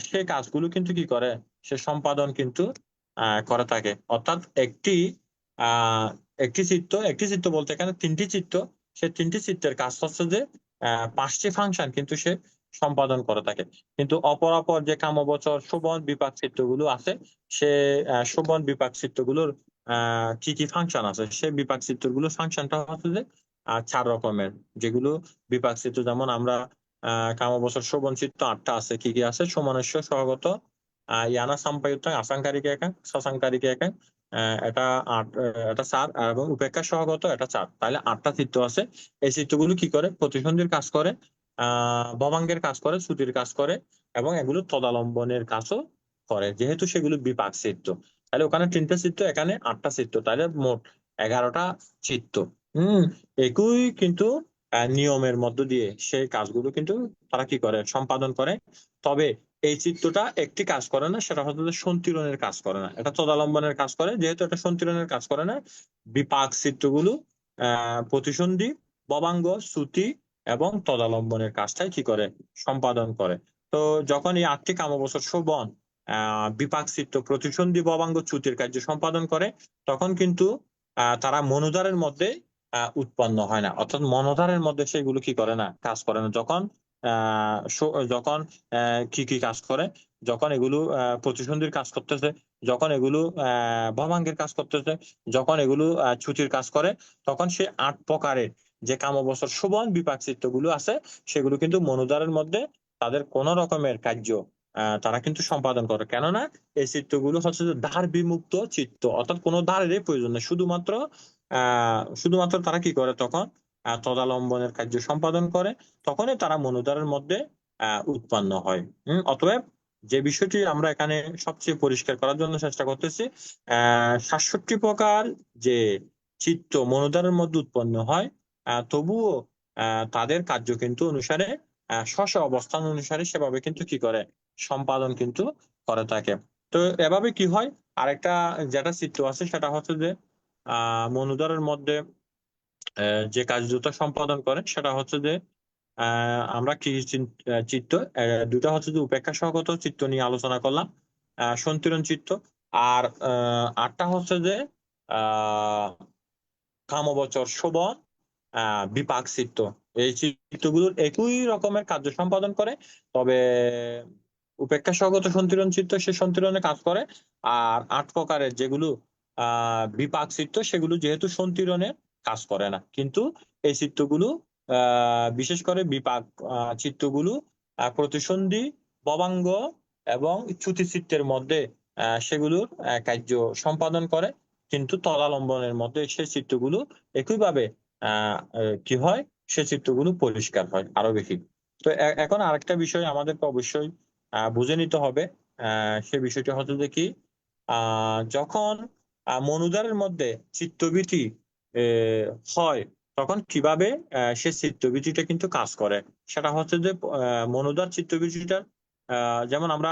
সে কাজগুলো কিন্তু কি করে? সে সম্পাদন কিন্তু করে থাকে। অর্থাৎ একটি চিত্ত বলতে এখানে 3টি চিত্ত, সে 3টি চিত্তের কাজ হচ্ছে যে 5টি ফাংশন কিন্তু সে সম্পাদন করে থাকে। কিন্তু অপর যে কামবচর শোভন বিপাক চিত্রগুলো আছে, সে শোভন বিপাক চিত্রগুলোর কি কি ফাংশন আছে? সে বিপাক চিত্রগুলোর ফাংশনটা হচ্ছে যে 4 রকমের। যেগুলো বিপাক চিত্র, যেমন আমরা কামবচর শোভন চিত্র 8টা আছে। কি কি আছে? সমানস্য সহগত, ইয়ানা সাম্পায়ুক্ত, আসাংকারিকে একা, শশাঙ্কারিকে একা, এটা 4, এবং উপেক্ষা সহগত এটা 4। তাহলে 8টা চিত্র আছে। এই চিত্রগুলো কি করে? প্রতিসন্ধির কাজ করে, ভবাঙ্গের কাজ করে, চ্যুতির কাজ করে, এবং এগুলো তদালম্বনের কাজও করে, যেহেতু সেগুলো বিপাক চিত্র। তাহলে ওখানে 3টে চিত্র, এখানে 8টা চিত্র, তাহলে মোট 11টা চিত্ত। একই কিন্তু নিয়মের মধ্য দিয়ে সেই কাজগুলো কিন্তু তারা কি করে, সম্পাদন করে। তবে এই চিত্তটা একটি কাজ করে না, সেটা হচ্ছে যে সন্তুলনের কাজ করে না, এটা তদালম্বনের কাজ করে। যেহেতু এটা সন্তুলনের কাজ করে না, বিপাক চিত্তগুলো প্রতিসন্ধি, ববাঙ্গ, শ্রুতি এবং তদালম্বনের কাজটাই কি করে, সম্পাদন করে। তো যখন এই 8টি কামবছর শোভন বিপাক চিত্ত, প্রতিসন্ধি, ববাঙ্গ, চ্যুতির কার্য সম্পাদন করে, তখন কিন্তু তারা মনোধারের মধ্যে উৎপন্ন হয় না, অর্থাৎ মনোধারের মধ্যে সেগুলো কি করে না, কাজ করে না। যখন যখন কি কি কাজ করে, যখন এগুলো প্রতিসন্ধির কাজ করতেছে, যখন এগুলো ভবাঙ্গের কাজ করতেছে, যখন এগুলো চ্যুতির কাজ করে, তখন সে 8 প্রকারের যে কামবছর শোভন বিপাক চিত্তগুলো আছে, সেগুলো কিন্তু মনোধারের মধ্যে তাদের কোন রকমের কার্য তারা কিন্তু সম্পাদন করে। কেননা এই চিত্তগুলো হচ্ছে যে ধার বিমুক্ত চিত্ত, অর্থাৎ কোনো ধারেরই প্রয়োজন নেই, শুধুমাত্র তারা কি করে, তখন তদালম্বনের কার্য সম্পাদন করে, তখনই তারা মনোধারের মধ্যে উৎপন্ন হয়। অতএব যে বিষয়টি আমরা এখানে সবচেয়ে পরিষ্কার করার জন্য চেষ্টা করতেছি, 67 প্রকার যে চিত্ত মনোধারের মধ্যে উৎপন্ন হয়, তবুও তাদের কার্য কিন্তু অনুসারে স্ব অবস্থান অনুসারে সেভাবে কিন্তু কি করে, সম্পাদন কিন্তু করে থাকে। তো এভাবে কি হয়, আরেকটা যেটা চিত্ত আছে সেটা হচ্ছে যে মনোধারের মধ্যে যে কাজ দুটো সম্পাদন করে, সেটা হচ্ছে যে আমরা কি চিত্ত, দুটা হচ্ছে যে উপেক্ষা সহগত চিত্ত নিয়ে আলোচনা করলাম, সন্তুলন চিত্ত। আর 8টা হচ্ছে যে কামবচর শোভন বিপাক চিত্ত। এই চিত্তগুলোর একই রকমের কার্য সম্পাদন করে, তবে উপেক্ষা সহগত সন্তুলন চিত্ত সে সন্তুলনে কাজ করে। আর 8 প্রকারের যেগুলো বিপাক চিত্ত, সেগুলো যেহেতু সন্তুলনে কাজ করে না, কিন্তু এই চিত্তগুলো বিশেষ করে বিপাক চিত্তগুলো প্রতিসন্ধি, ববাঙ্গ এবং চ্যুতি চিত্তের মধ্যে সেগুলোর কার্য সম্পাদন করে, কিন্তু তদালম্বনের মধ্যে সেই চিত্তগুলো একইভাবে কি হয়, সে চিত্রগুলো পরিষ্কার হয় আরো বেশি। তো এখন আরেকটা বিষয় আমাদেরকে অবশ্যই বুঝে নিতে হবে, সে বিষয়টা হচ্ছে যে কি, যখন মনোধারের মধ্যে চিত্তবৃত্তি হয়, তখন কিভাবে সে চিত্তবৃত্তিটা কিন্তু কাজ করে, সেটা হচ্ছে যে মনোধার চিত্তবৃত্তিটা, যেমন আমরা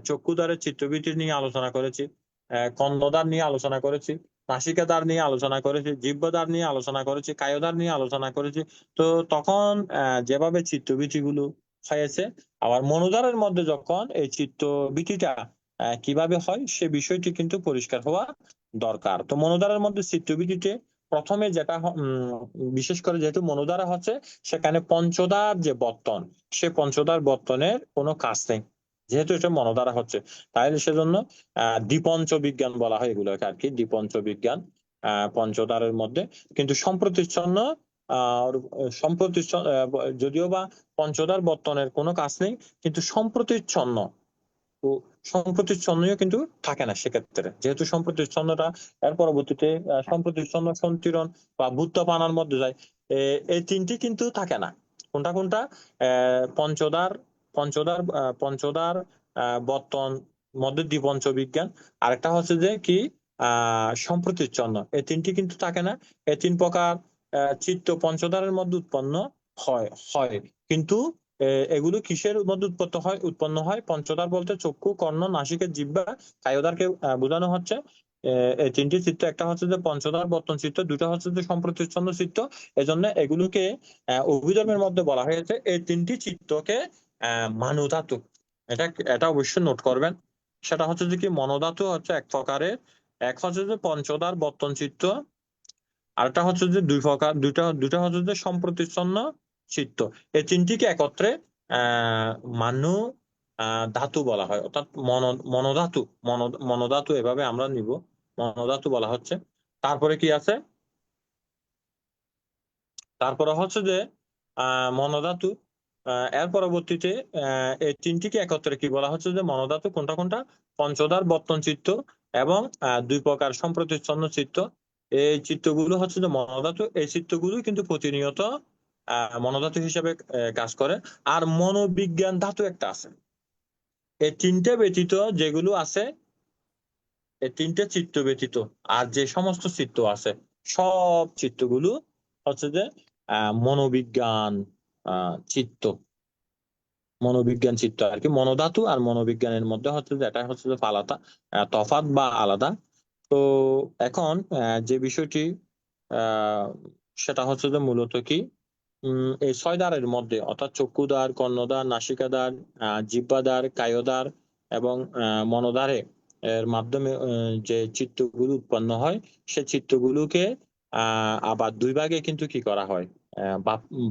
চক্ষুদ্বারের চিত্তবৃত্তি নিয়ে আলোচনা করেছি, কর্ণদ্বার নিয়ে আলোচনা করেছি, নাসিকাদ্বার নিয়ে আলোচনা করেছি, জিহ্বাদ্বার নিয়ে আলোচনা করেছি, কায়োদ্বার নিয়ে আলোচনা করেছি। তো তখন যেভাবে চিত্তবৃত্তি গুলো হয়েছে, আবার মনোধারের মধ্যে যখন এই চিত্তবৃত্তিটা কিভাবে হয়, সে বিষয়টি কিন্তু পরিষ্কার হওয়া দরকার। তো মনোধারের মধ্যে চিত্তবৃত্তিতে প্রথমে যেটা বিশেষ করে যেহেতু মনোধারা হচ্ছে, সেখানে পঞ্চদার যে বর্তন, সে পঞ্চদার বর্তনের কোনো কাজ নেই, যেহেতু এটা মনোধারা হচ্ছে। তাহলে সেজন্য দ্বিপঞ্চ বিজ্ঞান বলা হয় এগুলোকে আর কি, দ্বিপঞ্চ বিজ্ঞান পঞ্চদারের মধ্যে। কিন্তু সম্প্রতিচ্ছন্ন যদিও বা পঞ্চদার বর্তনের কোনো কাজ নেই, কিন্তু সম্প্রতিচ্ছন্নও কিন্তু থাকে না সেক্ষেত্রে, যেহেতু সম্প্রতিচ্ছন্নটা এর পরবর্তীতে সম্প্রতিচ্ছন্ন, সন্তিরণ বা বুদ্ধপানার মধ্যে যায়। এই 3টি কিন্তু থাকে না। কোনটা কোনটা? পঞ্চদার বর্তন মধ্যে দ্বিপঞ্চ বিজ্ঞান, আরেকটা হচ্ছে যে কি সম্প্রতিচ্ছন্ন, এই 3টি কিন্তু থাকে না। এই 3 প্রকার চিত্ত পঞ্চদারের মধ্যে উৎপন্ন হয়, কিন্তু এগুলো কিসের মধ্যে উৎপন্ন হয়? পঞ্চদার বলতে চক্ষু, কর্ণ, নাসিকা, জিহ্বা, কায়োদারকে বোঝানো হচ্ছে। এই 3টি চিত্ত, একটা হচ্ছে যে পঞ্চদার বর্তন চিত্ত, দুটা হচ্ছে যে সম্প্রতিচ্ছন্ন চিত্ত। এজন্য এগুলোকে অভিধর্মের মধ্যে বলা হয়েছে এই 3টি চিত্তকে মনোধাতু। এটা অবশ্যই নোট করবেন। সেটা হচ্ছে যে কি, মনোধাতু হচ্ছে এক প্রকারের, এক হচ্ছে যে পঞ্চদার বর্তন চিত্ত, আরেকটা হচ্ছে যে দুটা হচ্ছে যে সম্প্রতিচ্ছন্ন চিত্ত। এই 3টিকে একত্রে মানু ধাতু বলা হয়, অর্থাৎ মনোধাতু এভাবে আমরা নিব, মনোধাতু বলা হচ্ছে। তারপরে কি আছে? তারপরে হচ্ছে যে মনোধাতু, এর পরবর্তীতে এই 3টিকে একত্রে কি বলা হচ্ছে যে মনোধাতু। কোনটা কোনটা? পঞ্চদার বর্তন চিত্ত এবং 2 প্রকার সম্প্রতিচ্ছন্ন চিত্ত। এই চিত্তগুলো হচ্ছে যে মনোধাতু। এই চিত্তগুলো কিন্তু প্রতিনিয়ত মনোধাতু হিসেবে কাজ করে। আর মনোবিজ্ঞান ধাতু একটা আছে। এই 3টে ব্যতীত যেগুলো আছে, এই 3টে চিত্ত ব্যতীত আর যে সমস্ত চিত্ত আছে, সব চিত্তগুলো হচ্ছে যে মনোবিজ্ঞান চিত্ত, মনোবিজ্ঞান চিত্ত আর কি। মনোধাতু আর মনোবিজ্ঞানের মধ্যে হচ্ছে যে এটা হচ্ছে যে তফাৎ বা আলাদা। তো এখন যে বিষয়টি সেটা হচ্ছে যে মূলত কি এই 6 দ্বারের মধ্যে অর্থাৎ চক্ষুদ্বার, কর্ণদ্বার, নাসিকাদ্বার, জিহ্বাদ্বার, কায়োদ্বার এবং মনোদ্বারে এর মাধ্যমে যে চিত্তগুলো উৎপন্ন হয়, সে চিত্তগুলোকে আবার 2 ভাগে কিন্তু কি করা হয়,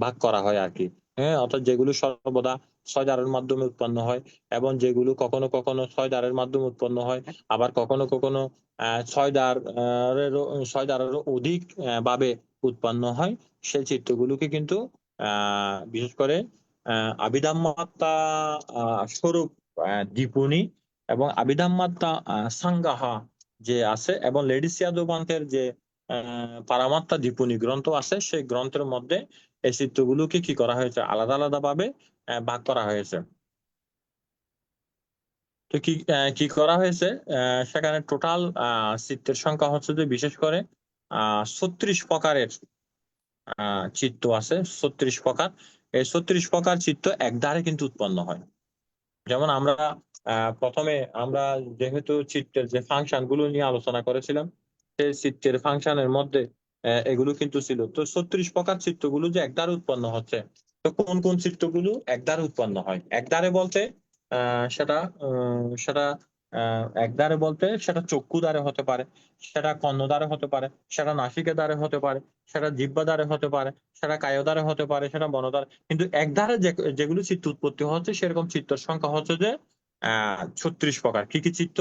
ভাগ করা হয় আর কি। হ্যাঁ, অর্থাৎ যেগুলো সর্বদা 6 দ্বারের মাধ্যমে উৎপন্ন হয় এবং যেগুলো কখনো কখনো 6 দ্বারের মাধ্যমে উৎপন্ন হয়, আবার কখনো কখনো 6 দ্বারেরও অধিক ভাবে উৎপন্ন হয়, সেই চিত্রগুলোকে কিন্তু বিশেষ করে আবিধাম্মাত্তা স্বরূপ দীপুনি এবং আবিধাম্মাত্তা সাংগাহা যে আছে এবং লেডিসিয়া দোপান্তের যে পারামাত্তা দীপুনি গ্রন্থ আছে, সেই গ্রন্থের মধ্যে এই চিত্রগুলোকে কি করা হয়েছে, আলাদা আলাদা ভাবে ভাগ করা হয়েছে। তো কি করা হয়েছে, সেখানে টোটাল চিত্রের সংখ্যা হচ্ছে যে বিশেষ করে 36 প্রকারের চিত্ত আছে। 36 প্রকার। এই 36 প্রকার চিত্ত এক দ্বারে কিন্তু উৎপন্ন হয়। যেমন আমরা প্রথমে আমরা যেহেতু চিত্রের যে ফাংশন গুলো নিয়ে আলোচনা করেছিলাম, সেই চিত্রের ফাংশনের মধ্যে এগুলো কিন্তু ছিল। তো 36 প্রকার চিত্রগুলো যে এক দ্বারে উৎপন্ন হচ্ছে, তো কোন কোন চিত্রগুলো এক দ্বারে উৎপন্ন হয়? এক দ্বারে বলতে সেটা এক দ্বারে বলতে সেটা চক্ষু দ্বারে হতে পারে, সেটা কর্ণ দ্বারে হতে পারে, সেটা নাসিকা দ্বারে হতে পারে, সেটা জিহ্বা দ্বারে হতে পারে, সেটা কায় দ্বারে হতে পারে, সেটা মন দ্বারে। কিন্তু এক দ্বারে যেগুলো চিত্ত উৎপত্তি হচ্ছে, সেরকম চিত্রের সংখ্যা হচ্ছে যে 36 প্রকার। কি কি চিত্ত?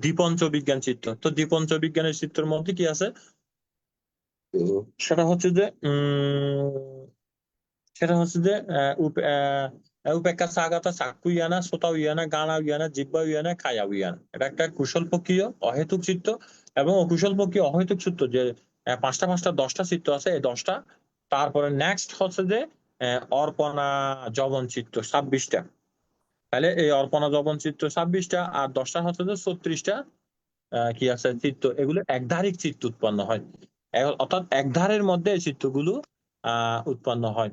দ্বিপঞ্চ বিজ্ঞান চিত্ত। তো দ্বিপঞ্চ বিজ্ঞানের চিত্রের মধ্যে কি আছে? সেটা হচ্ছে যে উপেক্ষা সাগাতা চাক্ষু ইয়ানা, শ্রোতা ইয়ানা, গানা ইয়ানা, জিহ্বা ইয়ানা, কায়া ইয়ানা। এটা একটা কুশল পক্ষীয় অহেতুক চিত্ত এবং অকুশল পক্ষীয় অহেতুক চিত্ত, যে 5টা 10টা চিত্ত আছে, এই 10টা। তারপরে নেক্সট হচ্ছে যে অর্পণা যবন চিত্ত 26টা। তাহলে এই অর্পণা যবন চিত্ত 26টা আর 10টা হচ্ছে যে 36টা কি আছে চিত্ত। এগুলো একধারিক চিত্ত উৎপন্ন হয়, অর্থাৎ এক ধারের মধ্যে এই চিত্তগুলো উৎপন্ন হয়।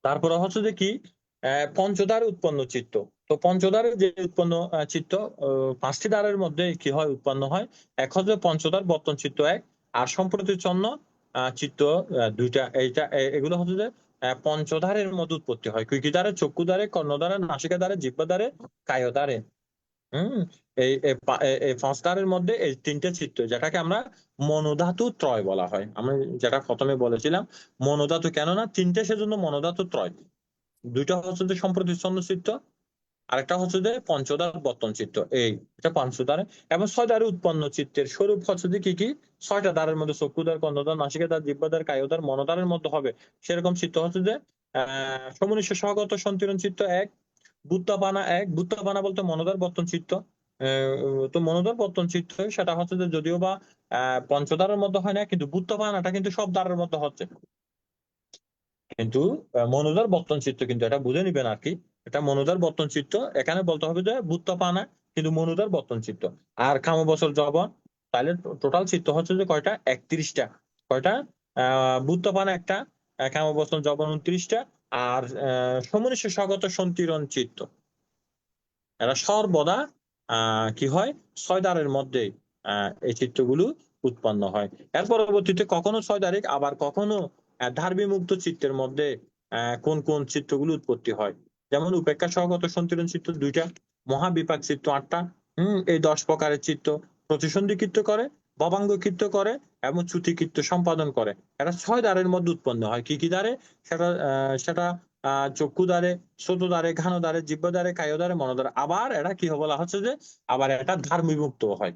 তারপরে হচ্ছে যে কি পঞ্চদ্বারে উৎপন্ন চিত্ত। তো পঞ্চদ্বারে যে উৎপন্ন চিত্ত 5টি দ্বারের মধ্যে কি হয়, উৎপন্ন হয়। এক হচ্ছে পঞ্চদ্বার বর্তন চিত্ত 1, আর সম্প্রতিচ্ছন্ন চিত্ত 2টা। এগুলো হচ্ছে যে পঞ্চদ্বারের মধ্যে উৎপত্তি হয়। কি দ্বারে? চক্ষু দ্বারে, কর্ণ দ্বারে, নাসিকা দ্বারে, জিহ্বা দ্বারে, কায় দ্বারে। এই 5 দ্বারের মধ্যে এই 3টে চিত্ত, যেটাকে আমরা মনোধাতু ত্রয় বলা হয়। আমি যেটা প্রথমে বলেছিলাম মনোধাতু, কেননা 3টে, সেজন্য মনোধাতু ত্রয়। 2টা হচ্ছে যে সম্প্রতিচ্ছন্ন চিত্ত, আরেকটা হচ্ছে যে পঞ্চদ্বার বর্তন চিত্ত। এটা পঞ্চদ্বারে। এবং 6 দ্বারে উৎপন্ন চিত্তের স্বরূপ হচ্ছে যে কি 6টা দ্বারের মধ্যে চক্ষুদ্বার, কর্ণদ্বার, নাসিকাদ্বার, জিহ্বাদ্বার, কায়োদ্বার, মনোদ্বারের মধ্যে হবে সেরকম চিত্ত হচ্ছে যে সমনিষ্ঠ সহগত সন্তিরণ চিত্ত 1, বুত্তাপানা 1। বুত্তাপানা বলতে মনোদ্বার বর্তন চিত্ত। তো মনোদ্বার বর্তন চিত্ত সেটা হচ্ছে যে যদিও বা পঞ্চদ্বারের মধ্যে হয় না, কিন্তু বুত্তাপানাটা কিন্তু সব দ্বারের মধ্যে হচ্ছে। কিন্তু মনোদ্বার বর্তন চিত্ত কিন্তু এটা বুঝে নিবেন আর কি, এটা মনোদ্বার বর্তন চিত্ত। এখানে বলতে হবে যে বুত্তাপানা কিন্তু মনোদ্বার বর্তন চিত্ত। আর কামবছর যবন, তাহলে টোটাল চিত্ত হচ্ছে যে কয়টা? 31টা। কয়টা? বুত্তাপানা 1টা, কামবছর যবন 29টা, আর সমনিষ্ঠ স্বগত সন্তিরণ চিত্ত এরা সর্বদা কি হয়, 6 দ্বারের মধ্যে এই চিত্রগুলো উৎপন্ন হয়। এর পরবর্তীতে কখনো 6 দ্বারিক, আবার কখনো ধার বিমুক্ত চিত্রের মধ্যে কোন কোন চিত্রগুলো উৎপত্তি হয়। যেমন উপেক্ষা সহগত সন্তিরণ চিত্র 2টা, মহাবিপাক চিত্ত 8টা। এই 10 প্রকারের চিত্ত প্রতিসন্ধি কৃত্য করে, ভবাঙ্গ কৃত্য করে এবং চ্যুতি কৃত্য সম্পাদন করে। এরা 6 দ্বারের মধ্যে উৎপন্ন হয়। কি কি দ্বারে? সেটা চক্ষু দ্বারে, শ্রোত দ্বারে, ঘান দ্বারে, জিহ্বা দ্বারে, কায় দ্বারে, মন দ্বারে। আবার এটা কি বলা হচ্ছে যে আবার এটা ধার বিমুক্ত হয়।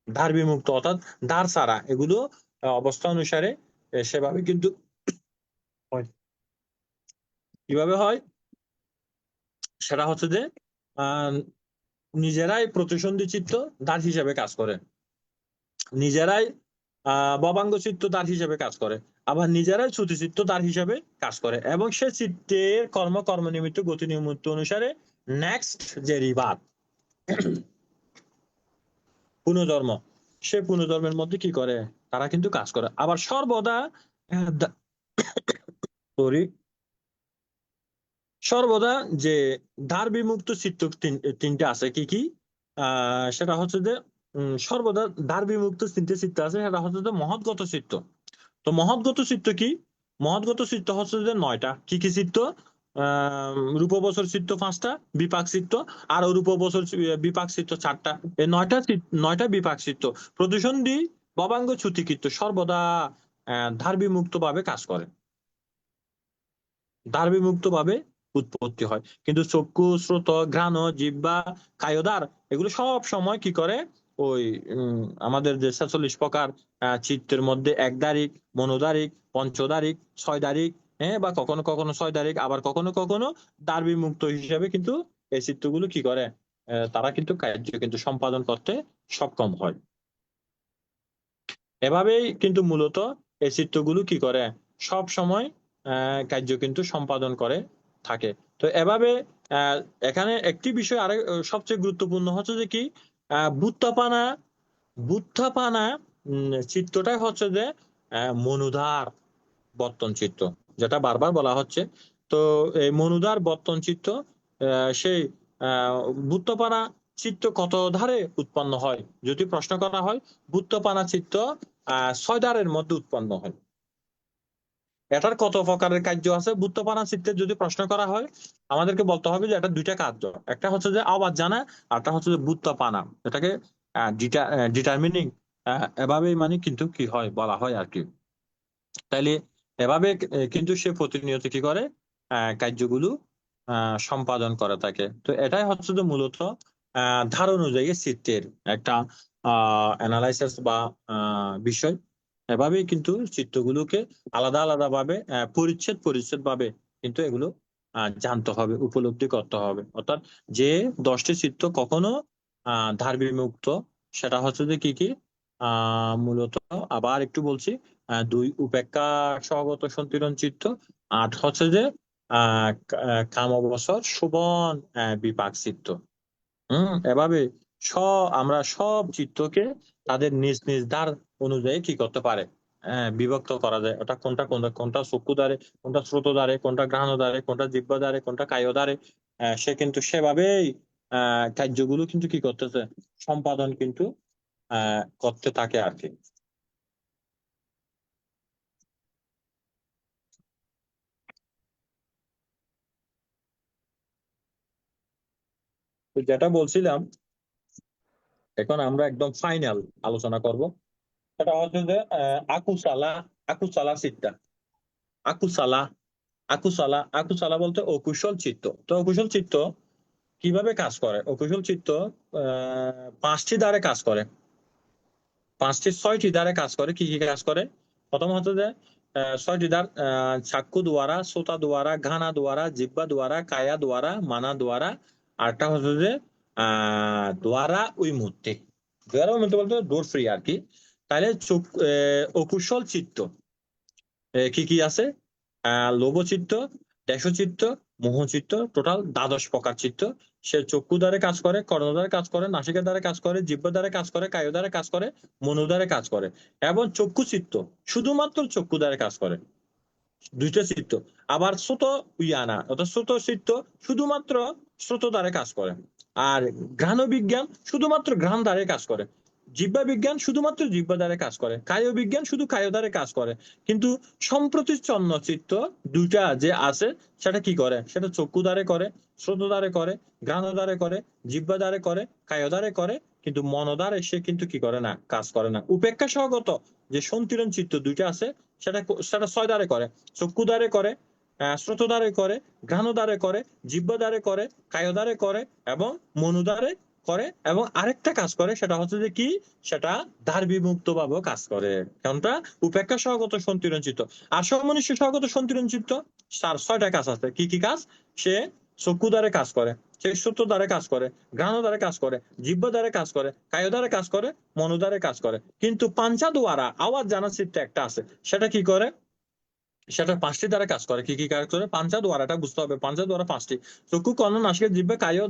ধার বিমুক্ত অর্থাৎ ধার ছাড়া, এগুলো অবস্থা অনুসারে সেভাবে কিন্তু হয়। কিভাবে হয় সেটা হচ্ছে যে নিজেরাই প্রতিসন্ধি চিত্ত ধার হিসেবে কাজ করে, নিজেরাই ভবাঙ্গ চিত্ত দ্বার হিসেবে কাজ করে, আবার নিজেরাই চ্যুতি চিত্ত দ্বার হিসেবে কাজ করে। এবং সে চিত্তের কর্ম নিমিত্ত গতি নিমিত্ত অনুসারে নেক্সট যে রিবাত পুনর্জন্ম, সে পুনর্জন্মের মধ্যে কি করে, তারা কিন্তু কাজ করে। আবার সর্বদা সরি সর্বদা যে ধার বিমুক্ত চিত্ত তিনটে আছে কি কি, সেটা হচ্ছে যে সর্বদা ধার বিমুক্ত তিনটে চিত্ত আছে, সেটা হচ্ছে যে মহৎগত চিত্ত। তো মহৎগত চিত্ত কি? মহৎগত চিত্ত হচ্ছে যে 9টা। কি কি চিত্ত? রূপবছর চিত্ত 5টা, বিপাক চিত্ত আর রূপবছর বিপাক চিত্ত 4টা। এই 9টা বিপাক চিত্ত প্রতিসন্ধি ভবাঙ্গ চ্যুতিকৃত সর্বদা ধার বিমুক্ত ভাবে কাজ করে, ধার বিমুক্ত ভাবে উৎপত্তি হয়। কিন্তু চক্ষু, শ্রোত, ঘ্রাণ, জিহ্বা, কায়োদার এগুলো সব সময় কি করে, ওই আমাদের যে 46 প্রকার চিত্তের মধ্যে একদারিক, মনোদারিক, পঞ্চদারিক, 6দারিক, হ্যাঁ, বা কখনো কখনো 6দারিক, আবার কখনো কখনো ধার বিমুক্ত হিসেবে কিন্তু এই চিত্তগুলো কি করে, তারা কিন্তু কার্য কিন্তু সম্পাদন করতে সক্ষম হয়। এভাবেই কিন্তু মূলত এই চিত্তগুলো কি করে, সব সময় কার্য কিন্তু সম্পাদন করে থাকে। তো এভাবে এখানে একটি বিষয় আরেক সবচেয়ে গুরুত্বপূর্ণ হচ্ছে যে কি, বুত্থাপানা চিত্তটাই হচ্ছে যে মনুধার বর্তন চিত্ত, যেটা বারবার বলা হচ্ছে। তো এই মনুধার বর্তন চিত্ত, সেই বুত্থাপানা চিত্ত কত ধারে উৎপন্ন হয় যদি প্রশ্ন করা হয়, বুত্থাপানা চিত্ত 6 ধারের মধ্যে উৎপন্ন হয়। এটার কত প্রকারের কার্য আছে বুত্থাপানা চিত্তের যদি প্রশ্ন করা হয়, আমাদেরকে বলতে হবে যে এটা 2টা কার্য, একটা হচ্ছে যে আওয়াজ জানা, আরটা হচ্ছে যে বুত্থাপানা। এটাকে ডিটারমিনিং এভাবেই মানে কিন্তু কি হয় বলা হয় আর কি। তাইলে এভাবে কিন্তু সে প্রতিনিয়ত কি করে, কার্যগুলো সম্পাদন করে থাকে। তো এটাই হচ্ছে যে মূলত ধার অনুযায়ী চিত্তের একটা অ্যানালাইসিস বা বিষয়। এভাবেই কিন্তু চিত্তগুলোকে আলাদা আলাদা ভাবে পরিচ্ছেদ ভাবে কিন্তু এগুলো জানতে হবে, উপলব্ধি করতে হবে। অর্থাৎ যে 10টি চিত্ত কখনো ধার বিমুক্ত, সেটা হচ্ছে যে কি কি, মূলত আবার একটু বলছি, 2 উপেক্ষা সহগত সন্তিরণ চিত্ত, 8 হচ্ছে যে কামবসর শোভন বিপাক চিত্ত। এভাবে আমরা সব চিত্তকে তাদের নিজ নিজ দ্বার অনুযায়ী কি করতে পারে, বিভক্ত করা যায়। ওটা কোনটা কোনটা কোনটা চক্ষু দ্বারে, কোনটা শ্রোত দ্বারে, কোনটা ঘ্রাণ দ্বারে, কোনটা জিহ্বা দ্বারে, কোনটা কায় দ্বারে, সে কিন্তু সেভাবেই কার্যগুলো কিন্তু কি করতেছে, সম্পাদন কিন্তু করতে থাকে আর কি। তো যেটা বলছিলাম, এখন আমরা একদম ফাইনাল আলোচনা করব। সেটা হচ্ছে যে আকুসালা চিত্তা। আকুসালা বলতে অকুশল চিত্ত। তো অকুশল চিত্ত কিভাবে কাজ করে? অকুশল চিত্ত 5টি দ্বারে কাজ করে, 6টি দ্বারে কাজ করে। কি কি কাজ করে? প্রথম হচ্ছে যে 6টি দ্বার, চাক্ষু দ্বারা, শ্রোতা দ্বারা, ঘ্রাণা দ্বারা, জিহ্বা দ্বারা, কায়া দ্বারা, মানা দ্বারা, আরটা হচ্ছে যে দ্বারা ওই মুহূর্তে, দ্বারা ওই মুহূর্তে বলতে ডোর ফ্রি আর কি। তাহলে অকুশল চিত্ত কি কি আছে? লোভচিত্ত, দেশচিত্ত, মোহচিত্ত, টোটাল 12 প্রকার চিত্ত। সে চক্ষু দ্বারে কাজ করে, কর্ণ দ্বারে কাজ করে, নাসিকা দ্বারে কাজ করে, জিহ্বা দ্বারে কাজ করে, কায় দ্বারে কাজ করে, মনো দ্বারে কাজ করে। এবং চক্ষু চিত্ত শুধুমাত্র চক্ষু দ্বারে কাজ করে, 2টা চিত্ত। আবার শ্রোত ইয়ানা অর্থাৎ শ্রোত চিত্ত শুধুমাত্র শ্রোত দ্বারে কাজ করে। আর ঘ্রাণ বিজ্ঞান শুধুমাত্র ঘ্রাণ দ্বারে কাজ করে। জিহ্বা বিজ্ঞান শুধুমাত্র জিহ্বা দ্বারে কাজ করে। কায় বিজ্ঞান শুধু কায় দ্বারে কাজ করে। কিন্তু সম্প্রতিচ্ছন্ন চিত্ত 2টা যে আছে, সেটা কি করে? সেটা চক্ষু দ্বারে করে, শ্রোত দ্বারে করে, ঘ্রাণ দ্বারে করে, জিহ্বা দ্বারে করে, কায় দ্বারে করে, কিন্তু মন দ্বারে সে কিন্তু কি করে না, কাজ করে না। উপেক্ষা সহগত যে সন্তিরণ চিত্ত 2টা আছে, সেটা 6 দ্বারে করে, চক্ষু দ্বারে করে, শ্রোত দ্বারে করে, ঘ্রাণ দ্বারে করে, জিহ্বা দ্বারে করে, কায় দ্বারে করে এবং মনো দ্বারে করে। এবং আরেকটা কাজ করে, সেটা হচ্ছে যে কি, সেটা ধার বিমুক্ত ভাবেও কাজ করে। কোনটা? উপেক্ষা সহগত সন্তিরণ চিত্ত। আর সমনিষ্ঠ সহগত সন্তিরণ চিত্ত 6টা কাজ আছে। কি কি কাজ? সে চক্ষু দ্বারে কাজ করে, সে শ্রোত দ্বারে কাজ করে, ঘ্রাণ দ্বারে কাজ করে, জিহ্বা দ্বারে কাজ করে, কায় দ্বারে কাজ করে, মনো দ্বারে কাজ করে। কিন্তু পাঞ্চা দ্বারা আওয়াজ জানা চিত্ত একটা আছে, সেটা কি করে? সেটা 5টি দ্বারা কাজ করে। কি কি কাজ করে? পাঞ্চা দ্বারাটা বুঝতে হবে। পাঞ্চা দ্বারা 5টি: চক্ষু, কর্ণ, নাসিকা, জিহ্বা, কায়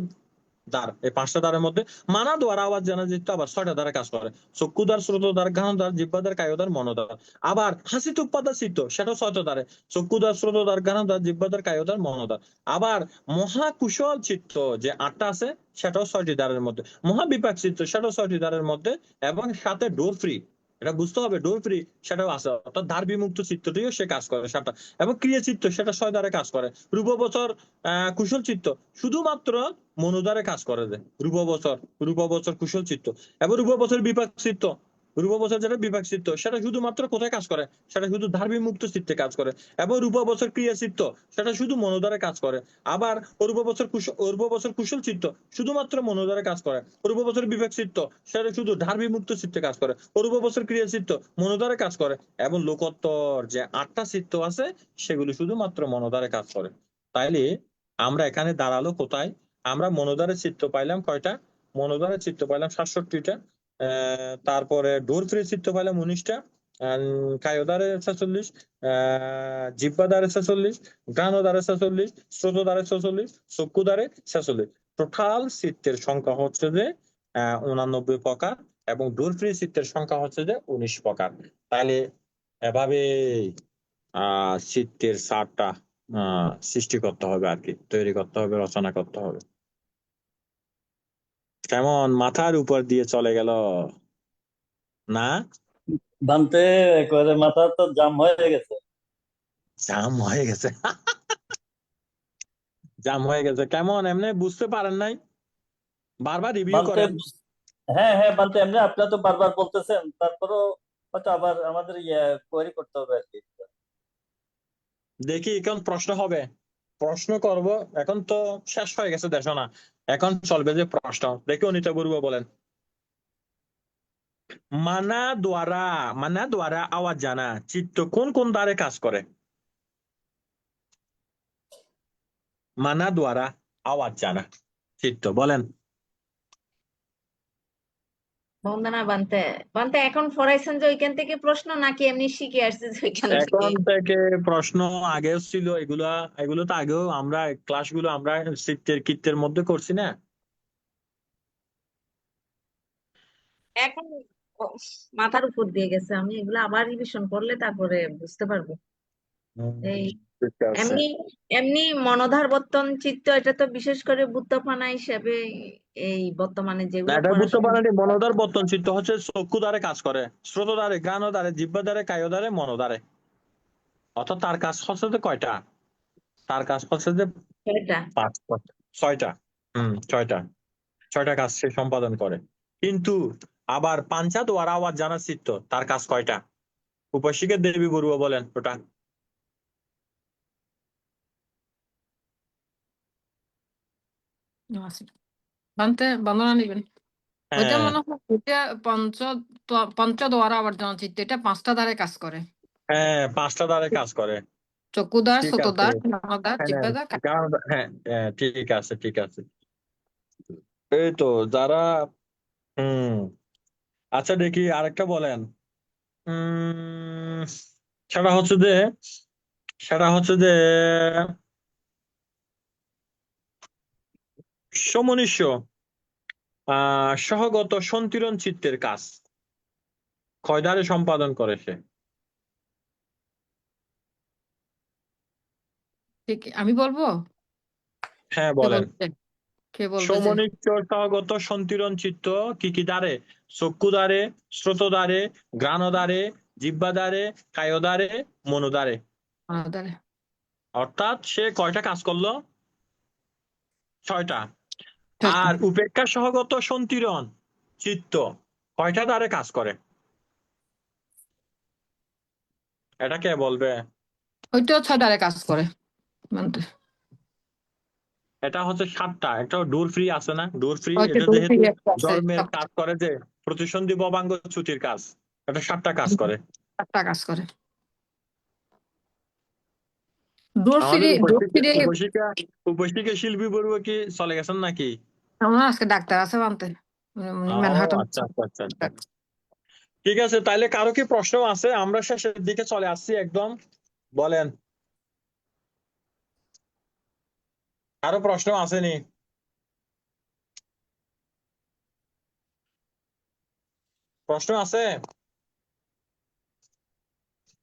দ্বার, এই 5টা দ্বারের মধ্যে মানা দ্বারা আওয়াজ জানা চিত্ত আবার 6টা দ্বারা কাজ করে। চক্ষুদ্বার, শ্রোতদ্বার, ঘ্রাণদ্বার, জিহ্বাদ্বার, কায়োদ্বার, মনোদ্বার। আবার হাসিত উৎপাদা চিত্ত, সেটাও 6টা দ্বারে। চক্ষুদ্বার, শ্রোতদ্বার, ঘ্রাণদ্বার, জিহ্বাদ্বার, কায়োদ্বার, মনোদ্বার। আবার মহাকুশল চিত্ত যে 8টা আছে, সেটাও 6টি দ্বারের মধ্যে। মহাবিপাক চিত্ত, সেটাও 6টি দ্বারের মধ্যে, এবং সাথে ডোর ফ্রি, এটা বুঝতে হবে, ডোর ফ্রি সেটাও আছে, অর্থাৎ দ্বার বিমুক্ত চিত্তটিও সে কাজ করে 7টা। এবং ক্রিয়া চিত্ত, সেটা 6 দ্বারে কাজ করে। রূপবচর কুশল চিত্ত শুধুমাত্র মনোদ্বারে কাজ করে যে রূপবচর কুশল চিত্ত। এবং রূপবচর বিপাক চিত্ত, রূপবচর যেটা বিপাক চিত্ত, সেটা শুধুমাত্র কোথায় কাজ করে, সেটা শুধু দ্বার বিমুক্ত চিত্তে কাজ করে। এবং রূপবচর ক্রিয়া চিত্ত, সেটা শুধু মনোদ্বারে কাজ করে। আবার রূপবচর কুশল চিত্ত শুধুমাত্র মনোদ্বারে কাজ করে। রূপবচর বিপাক চিত্ত, সেটা শুধু দ্বার বিমুক্ত চিত্তে কাজ করে। রূপবচর ক্রিয়া চিত্ত মনোদ্বারে কাজ করে। এবং লোকোত্তর যে 8টা চিত্ত আছে, সেগুলি শুধুমাত্র মনোদ্বারে কাজ করে। তাইলে আমরা এখানে দাঁড়ালো কোথায়, আমরা মনোদ্বারের চিত্ত পাইলাম কয়টা, মনোদ্বারের চিত্ত পাইলাম 67টা। তারপরে ডোর ফ্রি চিত্ত পাইলাম 19টা, কায়োদ্বারে 46, জিহ্বাদ্বারে 46, ঘ্রাণদ্বারে 46, শ্রোতদ্বারে 46, চক্ষুদ্বারে 46। টোটাল চিত্তের সংখ্যা হচ্ছে যে 89 প্রকার, এবং ডোর ফ্রি চিত্তের সংখ্যা হচ্ছে যে 19 প্রকার। তাহলে এভাবে চিত্তের 4টা সৃষ্টি করতে হবে আর কি, তৈরি করতে হবে, রচনা করতে হবে। কেমন মাথার উপর দিয়ে চলে গেল না? বানতে একেবারে মাথা তো জাম হয়ে গেছে। জাম হয়ে গেছে জাম হয়ে গেছে। কেমন, এমনি বুঝতে পারেন নাই? বারবার রিভিউ বানতে করেন। হ্যাঁ হ্যাঁ বানতে এমনি আপনারা তো বারবার বলতেছেন, তারপরও হয়তো আবার আমাদের কোয়েরি করতে হবে আর কি। দেখি এখন প্রশ্ন হবে, প্রশ্ন করব। এখন তো শেষ হয়ে গেছে দেশনা, এখন চলবে যে প্রশ্ন। দেখি অনিতা বড়ুয়া বলেন, মানা দ্বারা আওয়াজ জানা চিত্ত কোন কোন দ্বারে কাজ করে? মানা দ্বারা আওয়াজ জানা চিত্ত বলেন। বন্দনা বানতে বানতে এখন পড়াইছেন যে ওইখান থেকে প্রশ্ন, নাকি এমনি শিখে আসছে যে ওইখান থেকে? এখন থেকে প্রশ্ন আগেও ছিল, এগুলো তো আগেও আমরা ক্লাসগুলো আমরা চিত্তের কীর্তের মধ্যে করছি না। এখন ও, মাথার উপর দিয়ে গেছে, আমি এগুলো আবার রিভিশন করলে তারপরে বুঝতে পারবো। এই ঠিক আছে। এমনি এমনি মনোধার বর্তন চিত্ত, এটা তো বিশেষ করে বুদ্ধপানা হিসেবে এই বর্তমানে না, যেগুলো এটা বুঝতে পড়াশোনা। পারেনি। মনোদ্বার বর্তন চিত্ত হচ্ছে চক্ষু দ্বারে কাজ করে, শ্রোত দ্বারে, ঘ্রাণ দ্বারে, জিহ্বা দ্বারে, কায় দ্বারে, মনোদ্বারে। অর্থাৎ তার কাজ হচ্ছে যে কয়টা, তার কাজ হচ্ছে যে এটা 6টা। 6টা কাজ সে সম্পাদন করে। কিন্তু আবার পাঞ্চা দ্বারা আওয়াজ জানা চিত্ত, তার কাজ কয়টা? উপশিকের দেবী বড়ুয়া বলেন ওটা। বানতে বন্দনা নিবেন। ওইটা হ্যাঁ মনে হয় ওইটা পঞ্চদ্বার আবর্জনা চিত্ত, এটা 5টা দ্বারে কাজ করে। হ্যাঁ 5টা দ্বারে কাজ করে। চক্ষুদ্বার, ঠিক আছে। শ্রোতদ্বার, ঘ্রাণদ্বার, হ্যাঁ জিহ্বাদ্বার, হ্যাঁ হ্যাঁ, ঠিক আছে ঠিক আছে। এই তো যারা হুম আচ্ছা, দেখি আরেকটা বলেন। উম সেটা হচ্ছে যে সেটা হচ্ছে যে সমনিষ্য সহগত সন্তিরণ চিত্তের কাজ কয় দ্বারে সম্পাদন করে সে? ঠিক আমি বলবো? হ্যাঁ কে বলেন। বলবে? কে বলবে যে? সমনিষ্য সহগত সন্তিরণ চিত্ত কি কি দ্বারে? চক্ষু দ্বারে, শ্রোত দ্বারে, ঘ্রাণ দ্বারে, জিহ্বা দ্বারে, কায় দ্বারে, মনো দ্বারে। দ্বারে। অর্থাৎ সে কয়টা কাজ করলো? 6টা। ছয়টা। আর উপেক্ষা সহগত সন্তিরণ চিত্ত কয়টা দ্বারে কাজ করে? এটা কে বলবে? ওইটাও 6 দ্বারে কাজ করে। মানতে এটা হচ্ছে 7টা। একটা ডোর ফ্রি আছে না, ডোর ফ্রি, ওইটা এটা দুই যেহেতু থেকে একটা আছে, ধর্মের কাজ করে, যে প্রতিসন্ধি ববাঙ্গ চ্যুতির কাজ, এটা 7টা কাজ করে। 7টা কাজ করে। ডোর আমাদের ফিরে ডোর ফিরে উপশিকা শিল্পী বড়ুয়া কি চলে গেছেন নাকি? আমার আজকে ডাক্তার আছে বানতে, উনি ও ম্যানহাটন। আচ্ছা আচ্ছা আচ্ছা আচ্ছা। ঠিক আছে, তাইলে কারো কি প্রশ্ন আছে? আমরা শেষের দিকে চলে আসছি একদম, বলেন। কারো প্রশ্ন আসেনি? প্রশ্ন আছে?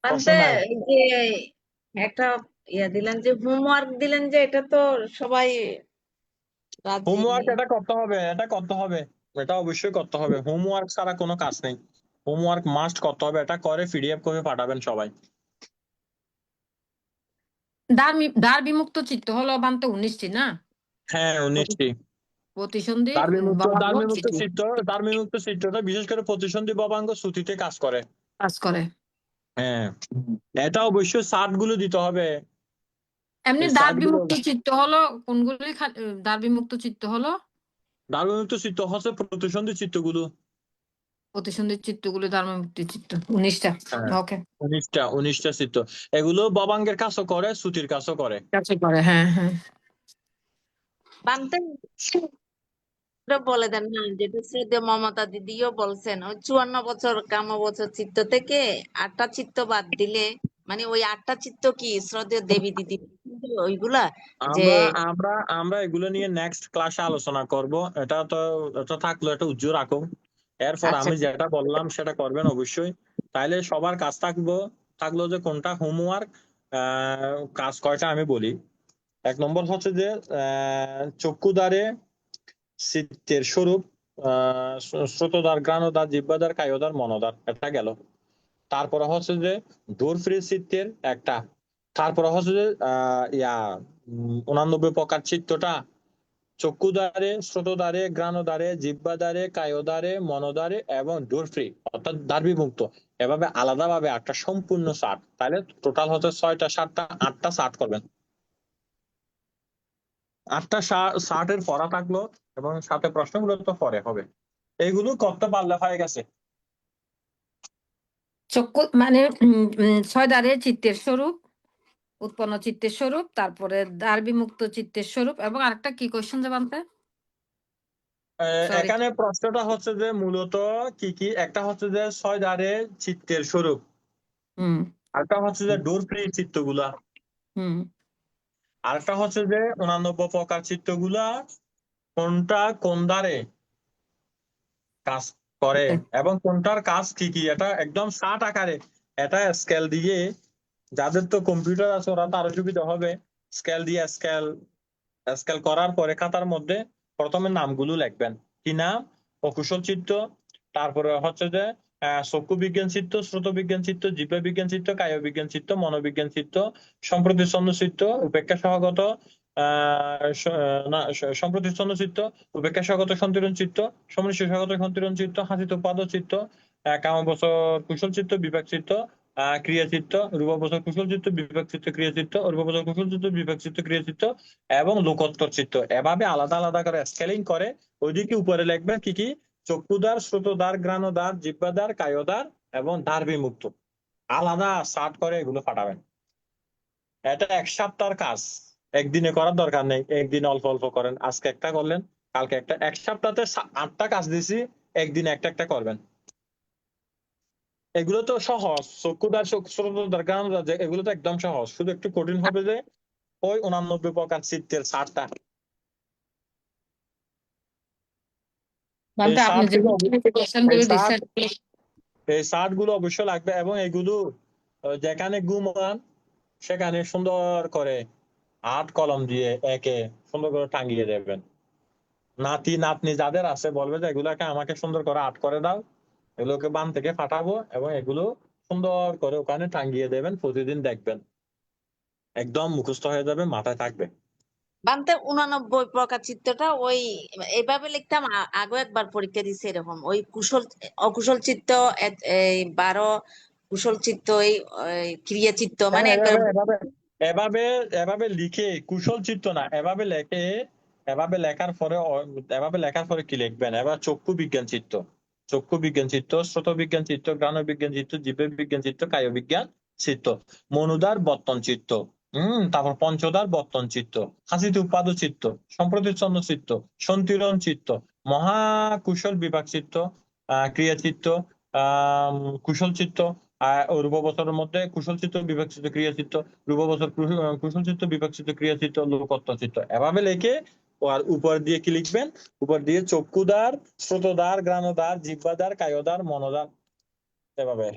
প্রশ্ন বানতে নাই? এই যে একটা দিলেন যে হোমওয়ার্ক দিলেন যে এটা তো সবাই রাজি হোমওয়ার্ক এটা করতে হবে, এটা করতে হবে, এটা অবশ্যই করতে হবে। হোমওয়ার্ক ছাড়া কোনো কাজ নেই। হোমওয়ার্ক মাস্ট করতে হবে, এটা করে পিডিএফ করে পাঠাবেন সবাই। দ্বার বিমুক্ত চিত্ত হলো বানতে 19টি না? হ্যাঁ 19টি। প্রতিসন্ধি দ্বার বঙ্গাঙ্গ বিমুক্ত চিঠি চিত্র, দ্বার বিমুক্ত চিত্রটা বিশেষ করে প্রতিসন্ধি ববাঙ্গ শ্রুতিতে কাজ করে। কাজ করে। হ্যাঁ, এটা অবশ্যই সার্ট গুলো দিতে হবে। এমনি এই দ্বার সার্ট গুলো, বিমুক্ত চিত্ত হলো কোনগুলি? দ্বার বিমুক্ত চিত্ত হলো দ্বার বিমুক্ত চিত্র হচ্ছে প্রতিসন্ধি চিত্রগুলো। প্রতিসন্ধি চিত্তগুলি দ্বার বিমুক্ত চিত্ত 19টা। হ্যাঁ ওকে, 19টা চিত্র। এগুলো ববাঙ্গের কাজও করে, শ্রুতির কাজও করে। কাছে করে। হ্যাঁ হ্যাঁ। বানতে বলে দেন না, যেটা শ্রদ্ধেয় মমতা দিদিও বলছেন, ওই 54 বছর কামবছর চিত্ত থেকে 8টা চিত্ত বাদ দিলে, মানে ওই 8টা চিত্ত কি শ্রদ্ধেয় দেবী দিদি ওইগুলা যে আমরা আমরা আমরা এগুলো নিয়ে নেক্সট ক্লাসে আলোচনা করব। এটা থাকলো, এটা উজ্জ্বল রাখো। এরপর আচ্ছা আমি যেটা বললাম সেটা করবেন অবশ্যই। তাইলে সবার কাজ থাকলো যে কোনটা হোমওয়ার্ক, কাজ কয়টা আমি বলি। 1 নম্বর হচ্ছে যে চক্ষুদ্বারে চিত্তের স্বরূপ, শ্রোতদ্বার, ঘ্রাণদ্বার, জিহ্বাদ্বার, কায়োদ্বার, মনোদ্বার, এটা গেল। তারপরে হচ্ছে যে ডোর ফ্রি চিত্তের একটা। তারপরে হচ্ছে যে 89 প্রকার চিত্তটা চক্ষুদ্বারে, শ্রোতদ্বারে, ঘ্রাণদ্বারে, জিহ্বাদ্বারে, কায়োদ্বারে, মনোদ্বারে এবং ডোর ফ্রি অর্থাৎ দ্বার বিমুক্ত, এভাবে আলাদাভাবে একটা সম্পূর্ণ চার্ট। তাহলে টোটাল হচ্ছে 6টা 7টা 8টা চার্ট করবেন। 8টা চার্টের পড়া থাকলো এবং সাথে প্রশ্নগুলো তো পরে হবে। এইগুলো করতে পারলে হয়ে গেছে। চক্ষু মানে 6 দ্বারে চিত্তের স্বরূপ, উৎপন্ন চিত্তের স্বরূপ, তারপরে দ্বার বিমুক্ত চিত্তের স্বরূপ, এবং আরেকটা কি কোশ্চেন যে বানতে? সরি, এখানে প্রশ্নটা হচ্ছে যে মূলত কি কি, একটা হচ্ছে যে 6 দ্বারে চিত্তের স্বরূপ, হুম আরেকটা হচ্ছে যে ডোর ফ্রি চিত্তগুলা, হুম আরেকটা হচ্ছে যে 89 প্রকার চিত্তগুলা কোনটা কোন দ্বারে কাজ করে এবং কোনটার কাজ কি কি, এটা একদম শার্ট আকারে, এটা স্কেল দিয়ে, যাদের তো কম্পিউটার আছে ওরা তো আরো সুবিধা হবে। স্কেল দিয়ে স্কেল করার পরে খাতার মধ্যে প্রথমে নামগুলো লিখবেন। কি নাম? অকুশল চিত্ত, তারপরে হচ্ছে যে চক্ষু বিজ্ঞান চিত্ত, শ্রোত বিজ্ঞান চিত্ত, জিহ্বা বিজ্ঞান চিত্ত, কায় বিজ্ঞান চিত্ত, মনোবিজ্ঞান চিত্ত, সম্প্রতিচ্ছন্ন চিত্ত, উপেক্ষা সহগত সম্প্রতিচ্ছন্ন চিত্ত, উপেক্ষা সহগত সন্তুলন চিত্ত, সমনিষ্ঠ সহগত সন্তুলন চিত্ত, হাসিত পাদ চিত্ত, কামবছর কুশল চিত্ত, বিপাক চিত্ত, ক্রিয়া চিত্ত, রূপবছর কুশল চিত্ত, বিপাক চিত্ত, ক্রিয়া চিত্ত, রূপবছর কুশল চিত্ত, বিপাক চিত্ত, ক্রিয়া চিত্ত এবং লোকোত্তর চিত্ত। এভাবে আলাদা আলাদা করে স্কেলিং করে ওইদিকে উপরে লিখবেন কি কি, চক্ষুদ্বার, শ্রোতদ্বার, ঘ্রাণদ্বার, জিহ্বাদ্বার, কায়োদ্বার এবং দ্বার বিমুক্ত, আলাদা চার্ট করে এগুলো পাঠাবেন। এটা 1 সপ্তাহের কাজ, একদিনে করার দরকার নেই। একদিন অল্প অল্প করেন, আজকে একটা করলেন, কালকে একটা। 1 সপ্তাহে 8টা কাজ দিছি, একদিন একটা একটা করবেন। এগুলো তো সহজ, চক্ষুদ্বার, শ্রোতদ্বার, ঘ্রাণদ্বার, এগুলো তো একদম সহজ। শুধু একটু কঠিন হবে যে ওই 89 প্রকার চিত্তের চার্টটা। এই বানতে আপনি চার্ট যে গুলো কোশ্চেন এই গুলো চার্ট দিচ্ছেন এই চার্ট গুলো অবশ্যই লাগবে এবং এগুলো যেখানে ঘুমান সেখানে সুন্দর করে 8 কলম দিয়ে একে সুন্দর করে টাঙিয়ে দেবেন। নাতি নাতনি যাদের আছে বলবে যে এগুলাকে আমাকে সুন্দর করে 8 করে দাও, এগুলোকে বান থেকে ফাটাবো এবং এগুলো সুন্দর করে ওখানে টাঙিয়ে দেবেন। প্রতিদিন দেখবেন, একদম মুখস্থ হয়ে যাবে, মাথায় থাকবে। বানতে 89 প্রকার চিত্তটা ওই এইভাবে লিখতাম, আগেও একবার পরীক্ষা দিছে এরকম, ওই অকুশল চিত্ত এই 12, কুশল চিত্ত এই ক্রিয়া চিত্ত, মানে হ্যাঁ, একবার এভাবে এভাবে এভাবে লিখে, কুশল চিত্ত না, এভাবে লেখে, এভাবে লেখার পরে এভাবে লেখার পরে কি লিখবেন? এবার চক্ষু বিজ্ঞান চিত্ত, চক্ষু বিজ্ঞান চিত্ত, শ্রোত বিজ্ঞান চিত্ত, ঘ্রাণ বিজ্ঞান চিত্ত, জিহ্বা বিজ্ঞান চিত্ত, কায় বিজ্ঞান চিত্ত, মনুদার বর্তন চিত্ত, তারপর পঞ্চদার বর্তন চিত্ত, হাসিতে উপাদ চিত্ত, সম্প্রতিচ্ছন্ন চিত্ত, সন্তিরণ চিত্ত, মহাকুশল বিভাগ চিত্ত, ক্রিয়া চিত্ত, কুশল চিত্ত, রূপবছরের মধ্যে কুশল চিত্ত, বিভাগ চিত্ত, ক্রিয়া চিত্ত, রূপবছর কুশল চিত্ত, বিভাগ চিত্ত, ক্রিয়া চিত্ত, লোকোত্তর চিত্ত, এভাবে লিখে আর উপর দিয়ে কি লিখবেন? উপর দিয়ে চক্ষুদ্বার, শ্রোতদ্বার, ঘ্রাণদ্বার, জিহ্বাদ্বার, কায়দ্বার, মনোদ্বার, এভাবে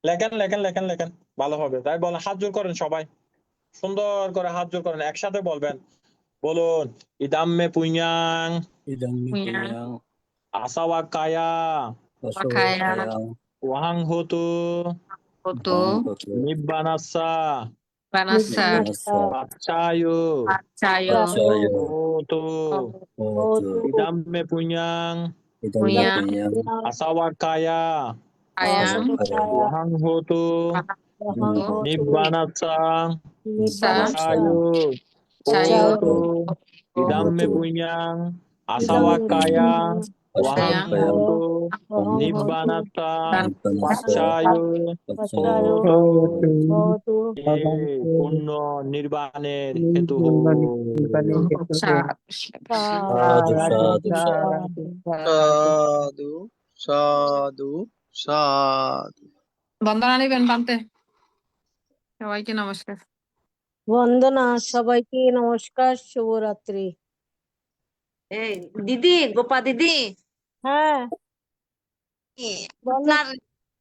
লেখেন লেখেন লেখেন লেখেন, ভালো হবে। তাই বলেন, হাত জোর করেন সবাই, সুন্দর করে হাত জোর করেন, একসাথে বলবেন। বলুন, ইদাম্মে পুඤ্যাং Punya. আসাওয়াকায়া Wakaya. ওয়াহাং হতু Foto. নিব্বানাসা Panasa. পাচ্ছায়ু Pacayo. হতু ইদাম্মে পুඤ্যাং Punya. আসাওয়াকায়া Ayang. ওয়াহাং হতু নিব্বানাসা Sa. পাচ্ছায়ু Chayo. হতু ইদাম্মে পুඤ্যাং আসাওয়াকায়া ওয়াহাং Ayang. হতু নিব্বানাসা পাচ্ছায়ু হতু পূর্ণ নির্বাণের হেতু Sa. সাধু সাধু সাধু সাধু সাধু। বন্দনা নিবেন বানতে। সবাইকে নমস্কার। বন্দনা, সবাইকে নমস্কার, শুভরাত্রি। এই দিদি, গোপা দিদি, হ্যাঁ, বলো। আপনার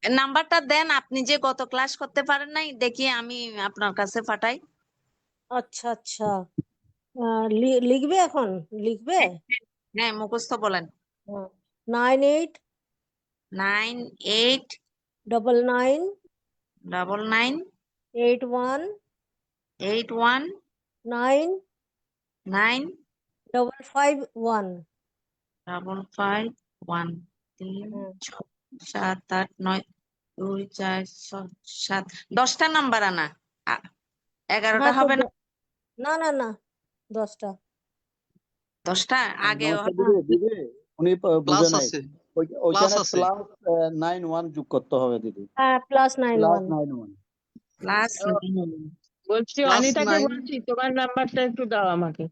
নাম্বারটা দেন, আপনি যে গত ক্লাস করতে পারেন নাই, দেখি আমি আপনার কাছে পাঠাই। আচ্ছা আচ্ছা, লিখবে এখন? লিখবে? হ্যাঁ, মুখস্থ বলেন। 98 98 99 99 81 81 9 9 551। 551 3 6 7 8 9 2 4 6 7 10টা নাম্বার আনা। 11টা হ্যাঁ, তো হবে না? না না না, 10টা। 10টা আগে দিদি উনি ক্লাস বুঝে নাই, আছে, ওইখানে আছে। প্লাস 91 যোগ করতে হবে দিদি, হ্যাঁ, প্লাস প্লাস 91। 91। ক্লাস বলছি Class অনিতাকে 9 বলছি তোমার নাম্বারটা একটু দাও আমাকে।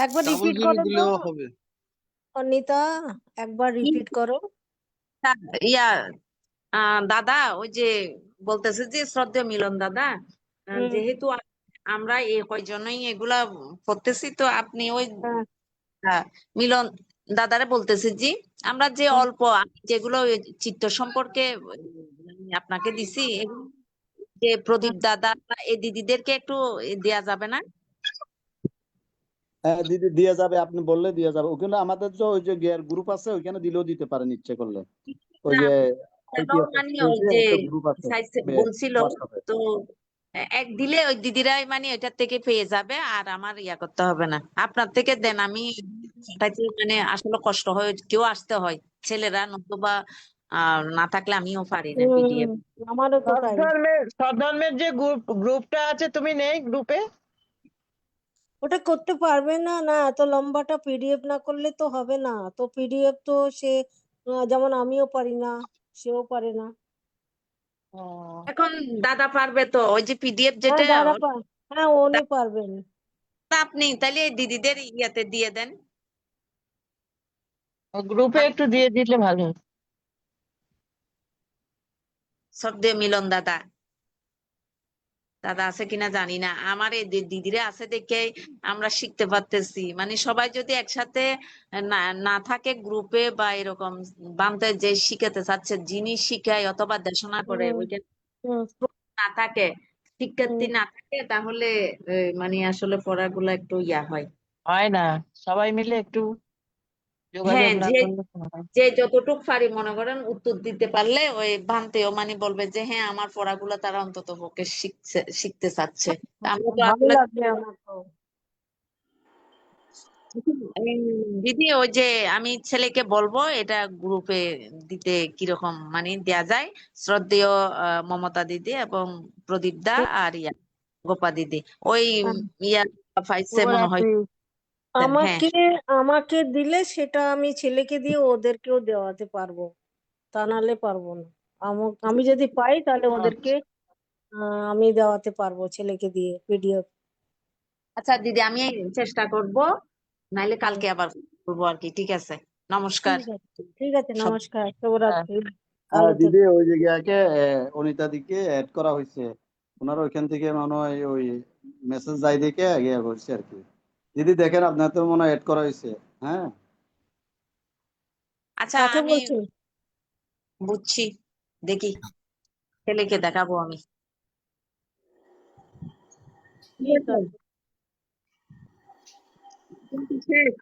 একবার ডাবল রিপিট জিরো করো তো দিলেও হবে। অনিতা, একবার রিপিট করো। ইয়া দাদা, ওই যে বলতেছে যে শ্রদ্ধেয় মিলন দাদা, যেহেতু আমরা এই কয়জনই এগুলা করতেছি, তো আপনি ওই হ্যাঁ। মিলন দাদারে বলতেছে জি, আমরা যে অল্প যেগুলো ওই চিত্র সম্পর্কে আপনাকে দিছি, এগুলো যে প্রদীপ দাদা এই দিদিদেরকে একটু দেয়া যাবে না? হ্যাঁ দিদি দিয়ে যাবে, আপনি বললে দিয়ে যাবে। ওখানে আমাদের যে ওই যে গ্রুপ আছে, ওইখানে দিলেও দিতে পারেন ইচ্ছে করলে। ওই যে মানে ওই যে গ্রুপ আছে বলছিল, হোয়াটসঅ্যাপে। তো এক দিলে ওই দিদিরাই মানে ওইটার থেকে পেয়ে যাবে, আর আমার ইয়া করতে হবে না। আপনার থেকে দেন, আমি মানে আসলে কষ্ট হয়, কেউ আসতে হয়, ছেলেরা নতুবা না থাকলে আমিও পারি না পিডিএফ। আমারও তো তাই। সদ্ধর্মের যে গ্রুপটা আছে, তুমি নেই গ্রুপে? ওটা করতে পারবে না, না এত লম্বাটা পিডিএফ না করলে তো হবে না। তো পিডিএফ তো সে যেমন আমিও পারি না, সেও পারে না। এখন দাদা পারবে তো, ওই যে পিডিএফ হ্যাঁ, যেটা দাদা হ্যাঁ, উনি পারবেন। আপনি তাহলে এই দিদিদের ইয়াতে দিয়ে দেন। গ্রুপে একটু দিয়ে দিলে ভালো হয়। শ্রদ্ধেয় মিলন দাদা, দাদা আছে কিনা জানি না, আমার এই দিদিরা আছে দেখে আমরা শিখতে পারতেছি। মানে সবাই যদি একসাথে না না থাকে গ্রুপে বা এরকম বান্ধে, যে শিখাতে চাচ্ছে জিনিস শিখায় অথবা দেশনা করে, ওইটা না থাকে, শিক্ষার্থী না থাকে, তাহলে মানে আসলে পড়াগুলো একটু ইয়া হয়। হয় না, সবাই মিলে একটু যোগাযোগ হ্যাঁ, না যে করলে হয়। যে যতটুক পারি মনে করেন উত্তর দিতে পারলে ওই ভান্তেও মানে বলবে যে হ্যাঁ, আমার পড়াগুলো তারা অন্তত পক্ষে শিখতে চাচ্ছে। তা আমরা তো ভালো আসলে লাগবে আমার তো। দিদি, ওই যে আমি ছেলেকে বলবো এটা গ্রুপে দিতে, কিরকম মানে দেয়া যায়। শ্রদ্ধেয় মমতা দিদি এবং প্রদীপ দা আর ইয়া গোপা দিদি, ওই ইয়া পাইছে মনে হয়। হ্যাঁ, আমাকে আমাকে দিলে সেটা আমি ছেলেকে দিয়ে ওদেরকেও দেওয়াতে পারবো, তা নাহলে পারবো না। আমি যদি পাই তাহলে ওদেরকে আমি দেওয়াতে পারবো, ছেলেকে দিয়ে পিডিএফ। আচ্ছা দিদি, আমি চেষ্টা করব, নাইলে কালকে আবার করবো আর কি। ঠিক আছে, নমস্কার। ঠিক আছে, নমস্কার, শুভরাত্রি। হ্যাঁ ভালো দিদি, ওই জায়গাকে অনিতা দিকে অ্যাড করা হয়েছে, ওনার ওইখান থেকে মনে হয় ওই মেসেজ যাই দেখে আগে করছে আর কি। দিদি দেখেন আপনার তো মনে হয় এড করা হয়েছে। হ্যাঁ, আচ্ছা কাকে আমি বলছেন? বুঝছি, দেখি ছেলেকে দেখাবো আমি। কে স্যার? শেখ